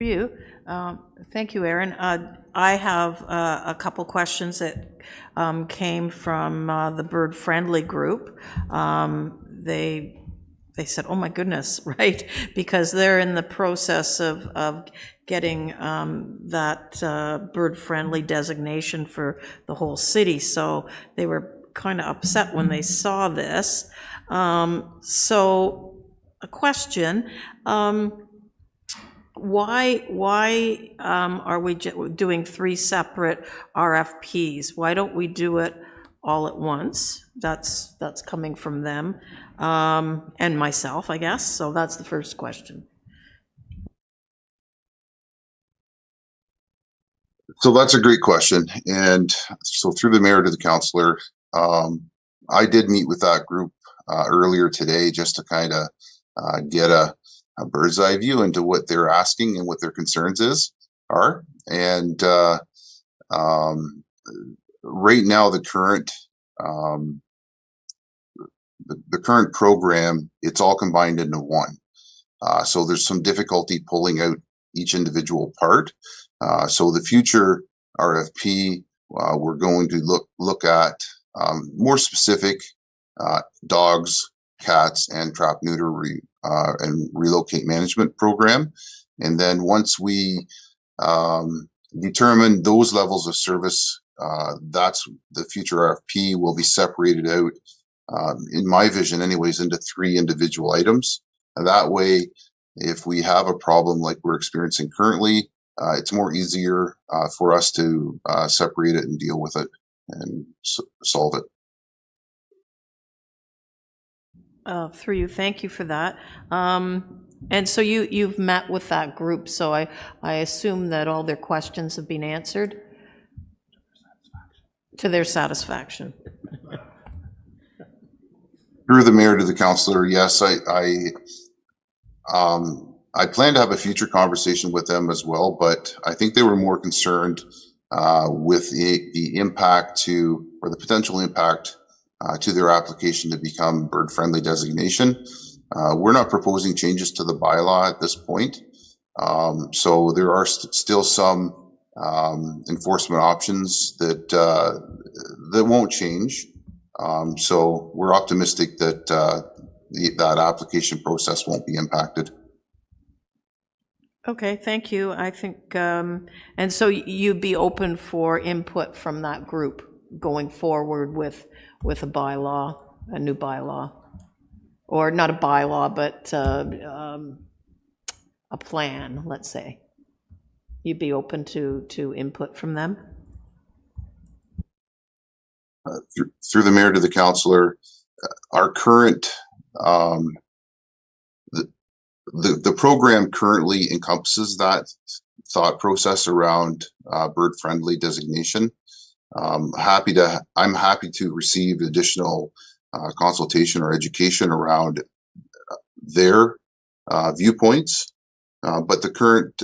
You. Thank you, Aaron. I have a couple questions that came from the Bird Friendly group. They said, oh my goodness, right? Because they're in the process of getting that bird-friendly designation for the whole city. So they were kind of upset when they saw this. So a question, why are we doing 3 separate RFPs? Why don't we do it all at once? That's coming from them. And myself, I guess. So that's the first question. So that's a great question. And so through the mayor to the councillor, I did meet with that group earlier today just to kind of get a bird's eye view into what they're asking and what their concerns are. And right now, the current program, it's all combined into one. So there's some difficulty pulling out each individual part. So the future RFP, we're going to look at more specific dogs, cats, and trap, neuter, and relocate management program. And then once we determine those levels of service, that's the future RFP will be separated out, in my vision anyways, into 3 individual items. And that way, if we have a problem like we're experiencing currently, it's more easier for us to separate it and deal with it and solve it. Through you, thank you for that. And so you've met with that group, so I assume that all their questions have been answered to their satisfaction. Through the mayor to the councillor, yes, I plan to have a future conversation with them as well, but I think they were more concerned with the impact or the potential impact to their application to become bird-friendly designation. We're not proposing changes to the bylaw at this point. So there are still some enforcement options that won't change. So we're optimistic that that application process won't be impacted. Okay, thank you. I think, and so you'd be open for input from that group going forward with a bylaw, a new bylaw, or not a bylaw, but a plan, let's say. You'd be open to input from them? Through the mayor to the councillor, our current, the program currently encompasses that thought process around bird-friendly designation. I'm happy to receive additional consultation or education around their viewpoints, but the current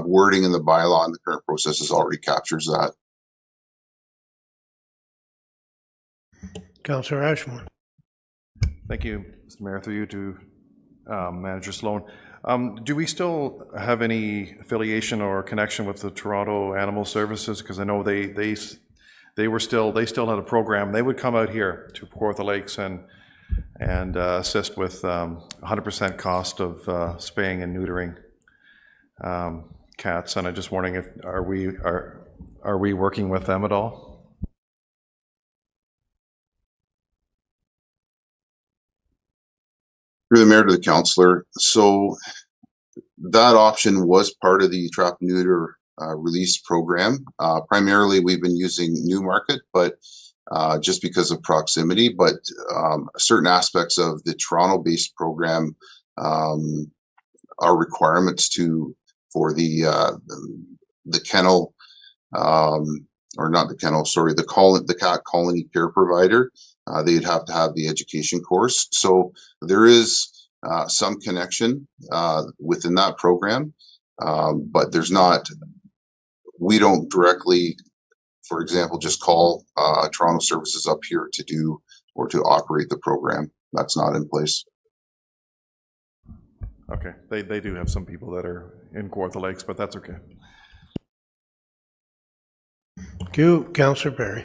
wording in the bylaw and the current processes already captures that. Councillor Ashmore. Thank you, Mr. Mayor. Through you to Manager Sloan. Do we still have any affiliation or connection with the Toronto Animal Services? Because I know they still had a program. They would come out here to Kawartha Lakes and assist with 100% cost of spaying and neutering cats. And I'm just wondering if are we working with them at all? Through the mayor to the councillor, so that option was part of the trap neuter release program. Primarily, we've been using Newmarket, but just because of proximity. But certain aspects of the Toronto-based program are requirements for the kennel, or not the kennel, sorry, the cat colony care provider. They'd have to have the education course. So there is some connection within that program, but there's not. We don't directly, for example, just call Toronto Services up here to do or to operate the program. That's not in place. Okay, they do have some people that are in Kawartha Lakes, but that's okay. Thank you. Councillor Perry.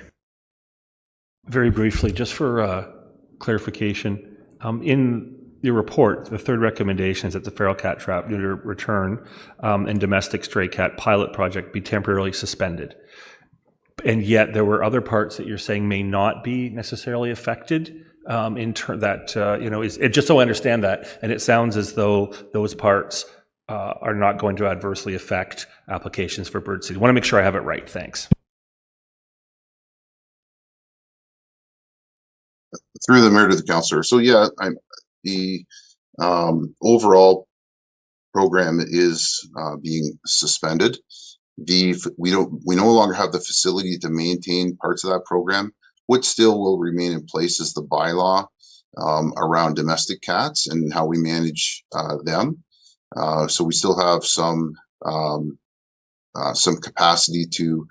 Very briefly, just for clarification, in your report, the third recommendation is that the feral cat trap neuter return and domestic stray cat pilot project be temporarily suspended. And yet there were other parts that you're saying may not be necessarily affected just so I understand that. And it sounds as though those parts are not going to adversely affect applications for Bird City. I want to make sure I have it right. Thanks. Through the mayor to the councillor. So yeah, the overall program is being suspended. We no longer have the facility to maintain parts of that program. What still will remain in place is the bylaw around domestic cats and how we manage them. So we still have some capacity to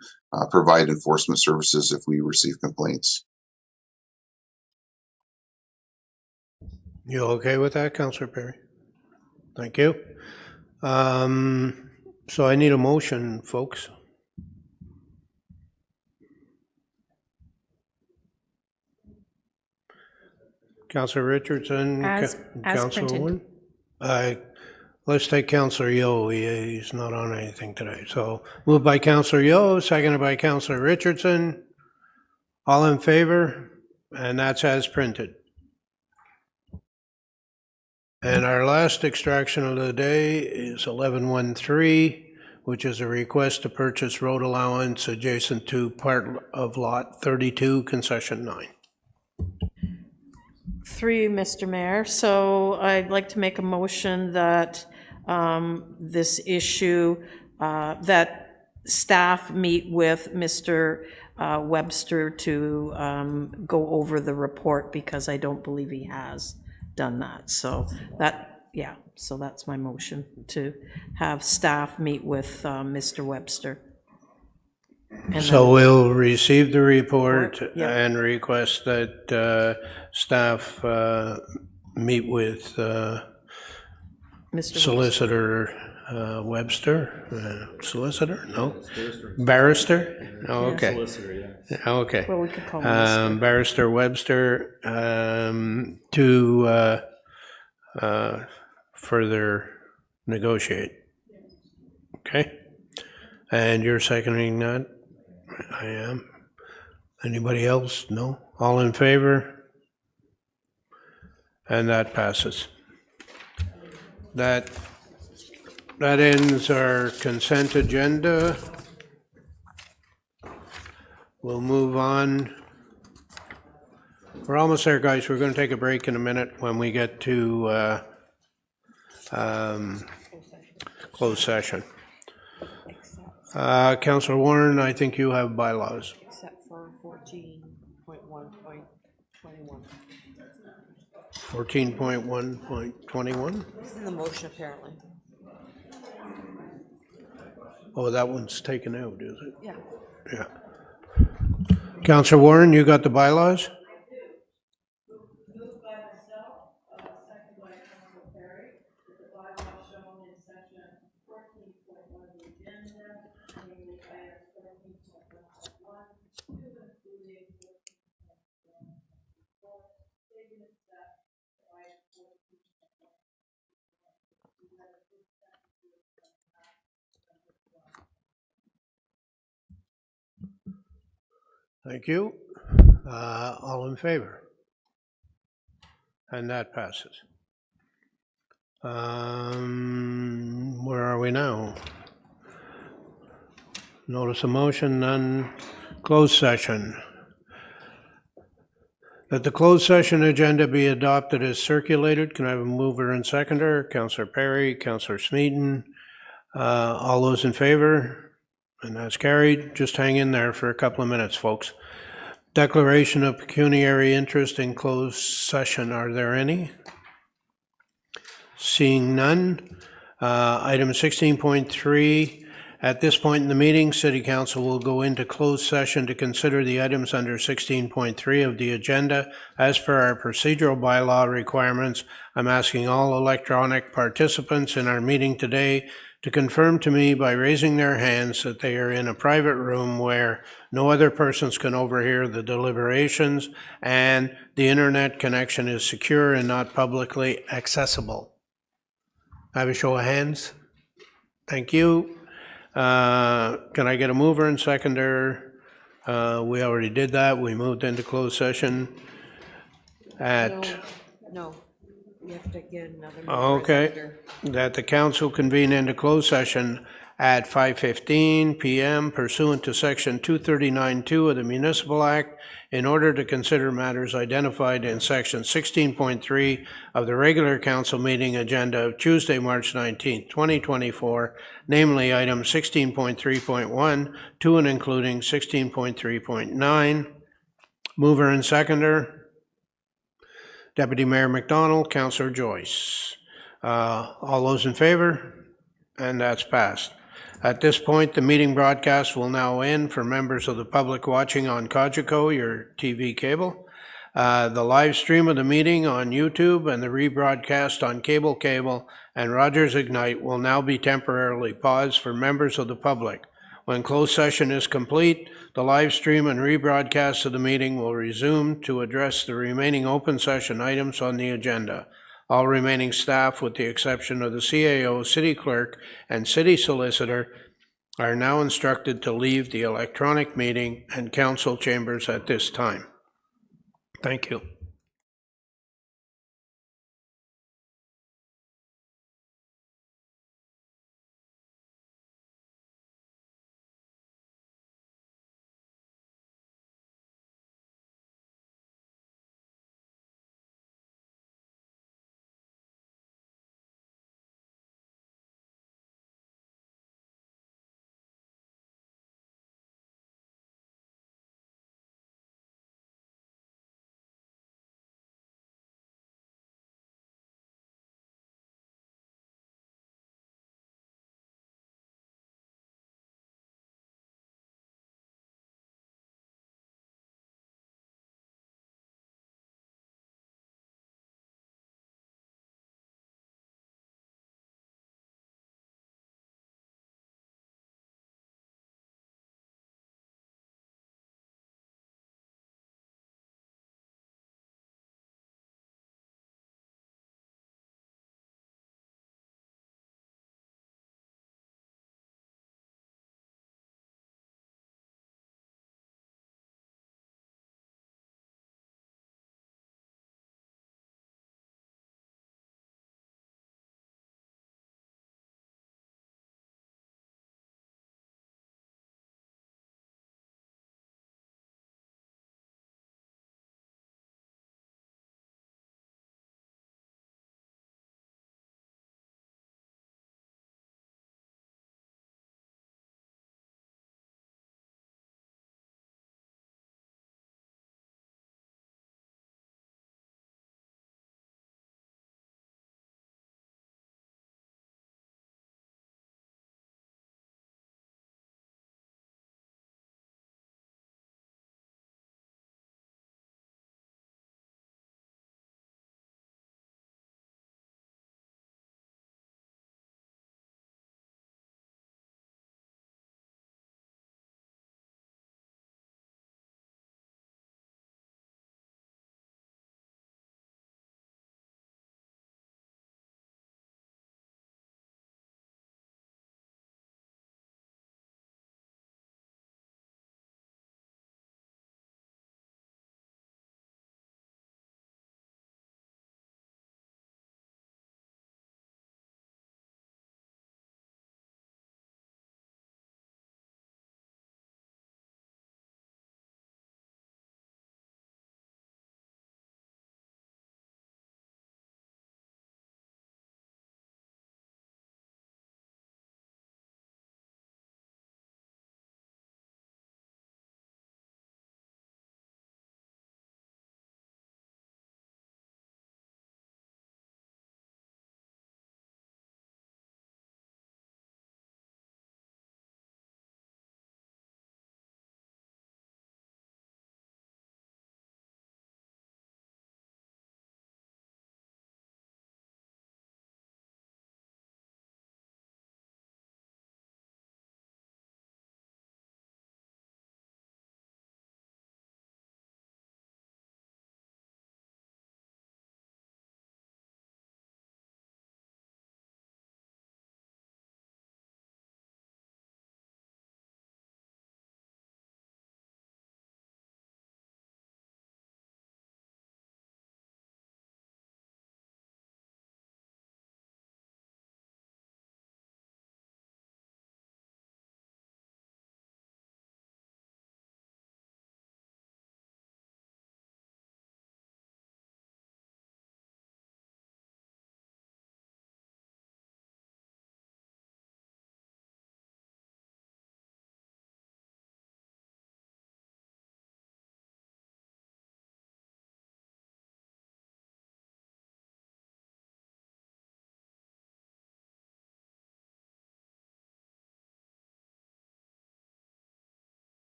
provide enforcement services if we receive complaints. You okay with that, Councillor Perry? Thank you. So I need a motion, folks. Councillor Richardson. As Councillor printed. Owen. Let's take Councillor Yeo. He's not on anything today. So moved by Councillor Yeo, seconded by Councillor Richardson. All in favor? And that's as printed. And our last extraction of the day is 1113, which is a request to purchase road allowance adjacent to part of lot 32, concession 9. Through you, Mr. Mayor. So I'd like to make a motion that this issue, that staff meet with Mr. Webster to go over the report, because I don't believe he has done that. So so that's my motion, to have staff meet with Mr. Webster. So we'll receive the report Yeah. and request that staff meet with Mr. Solicitor Webster. Solicitor? No? Barrister? Oh, okay. Okay. Well, we could call him Barrister Webster to further negotiate. Okay? And you're seconding that? I am. Anybody else? No? All in favor? And that passes. That ends our consent agenda. We'll move on. We're almost there, guys. We're going to take a break in a minute when we get to closed session. Councillor Warren, I think you have bylaws. Except for 14.1.21. 14.1.21? It's in the motion, apparently. Oh, that one's taken out, is it? Yeah. Yeah. Councillor Warren, you got the bylaws? Thank you. All in favor? And that passes. we now? Notice a motion, none. Closed session. That the closed session agenda be adopted as circulated. Can I have a mover and seconder? Councillor Perry, Councillor Smeaton. All those in favor? And that's carried. Just hang in there for a couple of minutes, folks. Declaration of pecuniary interest in closed session. Are there any? Seeing none. Item 16.3. At this point in the meeting, City Council will go into closed session to consider the items under 16.3 of the agenda. As per our procedural bylaw requirements, I'm asking all electronic participants in our meeting today to confirm to me by raising their hands that they are in a private room where no other persons can overhear the deliberations and the internet connection is secure and not publicly accessible. I have a show of hands. Thank you. Can I get a mover and seconder? We already did that. We moved into closed session at... No, you have to get another. Okay, that the council convene into closed session at 5:15 PM pursuant to Section 239(2) of the Municipal Act in order to consider matters identified in Section 16.3 of the regular council meeting agenda of Tuesday, March 19th, 2024, namely items 16.3.1 to and including 16.3.9. Mover and seconder, Deputy Mayor McDonald, Councillor Joyce. All those in favor? And that's passed. At this point, the meeting broadcast will now end for members of the public watching on Cogeco, your TV cable. The live stream of the meeting on YouTube and the rebroadcast on Cable and Rogers Ignite will now be temporarily paused for members of the public. When closed session is complete, the live stream and rebroadcast of the meeting will resume to address the remaining open session items on the agenda. All remaining staff, with the exception of the CAO, City Clerk, and City Solicitor, are now instructed to leave the electronic meeting and council chambers at this time. Thank you.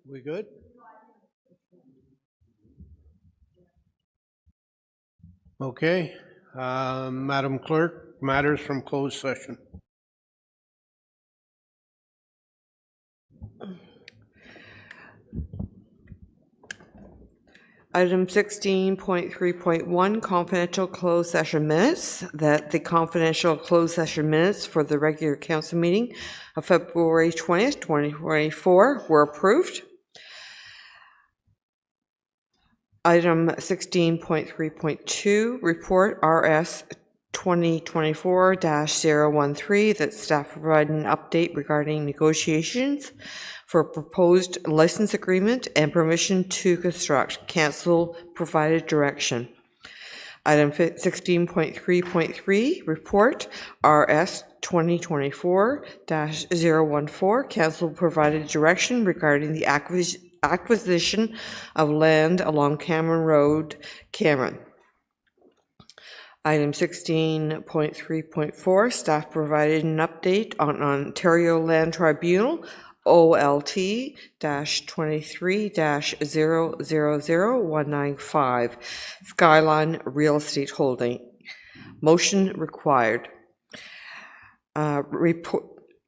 We good? Okay. Madam Clerk, matters from closed session. Item 16.3.1, confidential closed session minutes, that the confidential closed session minutes for the regular council meeting of February 20th, 2024 were approved. Item 16.3.2, report RS 2024-013, that staff provide an update regarding negotiations for proposed license agreement and permission to construct. Council provided direction. Item 16.3.3, report RS 2024-014, Council provided direction regarding the acquisition of land along Cameron Road, Cameron. Item 16.3.4, staff provided an update on Ontario Land Tribunal OLT-23-000195, Skyline Real Estate Holding. Motion required. Item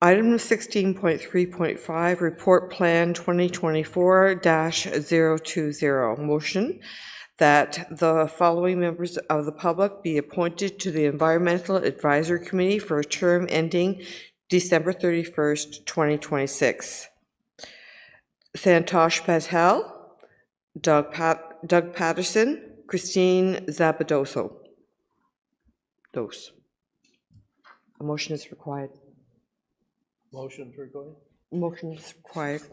16.3.5, Report Plan 2024-020. Motion that the following members of the public be appointed to the Environmental Advisory Committee for a term ending December 31st, 2026. Santosh Patel, Doug Patterson, Christine Zabadoso. A motion is required. Motion's required. Motion is required.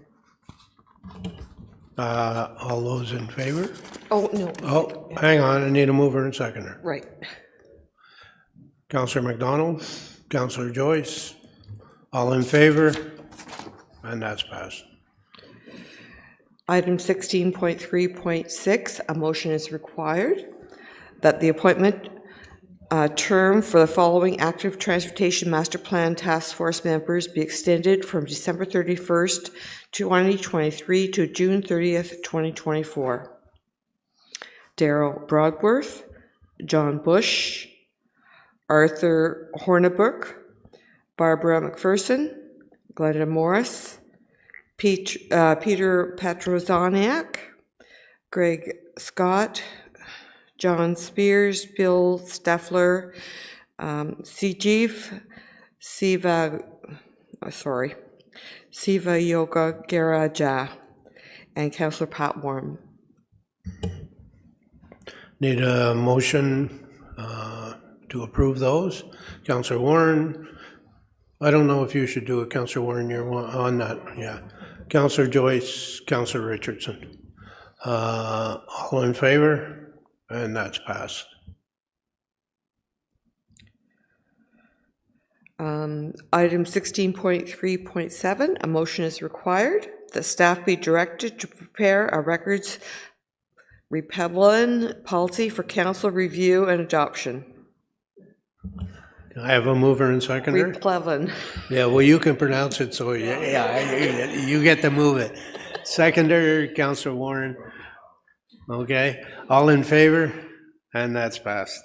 All those in favor? Oh, no. Oh, hang on, I need a mover and seconder. Right. Councillor McDonald, Councillor Joyce, all in favor? And that's passed. Item 16.3.6, a motion is required that the appointment term for the following active transportation master plan task force members be extended from December 31st, 2023 to June 30th, 2024. Daryl Broadworth, John Bush, Arthur Hornibrook, Barbara McPherson, Glenda Morris, Peter Petrozaniak, Greg Scott, John Spears, Bill Steffler, Siva Yoga Garaja, and Councillor Pat Warren. Need a motion to approve those. Councillor Warren, I don't know if you should do it, Councillor Warren, you're on that, yeah. Councillor Joyce, Councillor Richardson. All in favor? And that's passed. Item 16.3.7, a motion is required. The staff be directed to prepare a records repellent policy for council review and adoption. I have a mover and seconder. Replevin. Yeah, well, you can pronounce it, so you get to move it. Seconder, Councillor Warren. Okay, all in favor? And that's passed.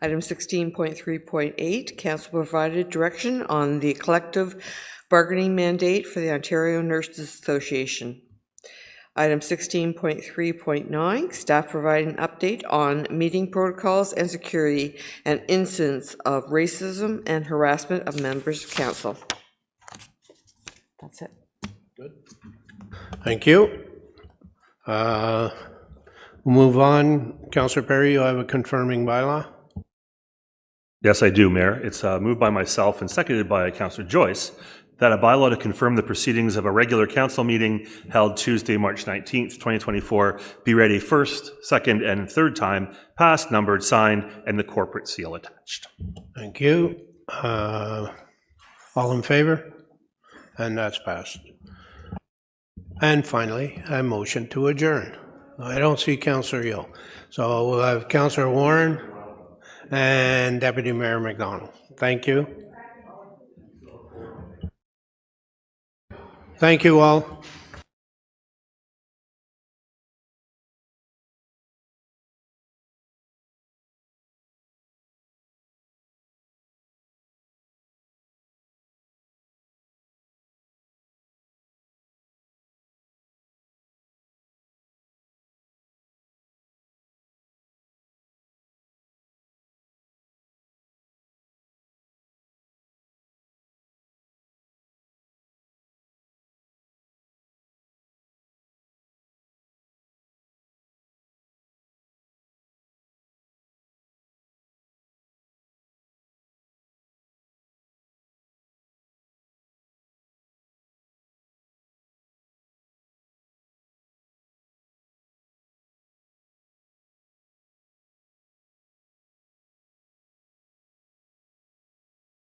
Item 16.3.8, council provided direction on the collective bargaining mandate for the Ontario Nurses Association. Item 16.3.9, staff provided an update on meeting protocols and security and incidents of racism and harassment of members of council. That's it. Good. Thank you. We'll move on. Councillor Perry, you have a confirming bylaw? Yes, I do, Mayor. It's moved by myself and seconded by Councillor Joyce that a bylaw to confirm the proceedings of a regular council meeting held Tuesday, March 19th, 2024 be read a first, second, and third time, passed, numbered, signed, and the corporate seal attached. Thank you. All in favor? And that's passed. And finally, a motion to adjourn. I don't see Councillor Yeo. So we'll have Councillor Warren and Deputy Mayor McDonald. Thank you. Thank you all.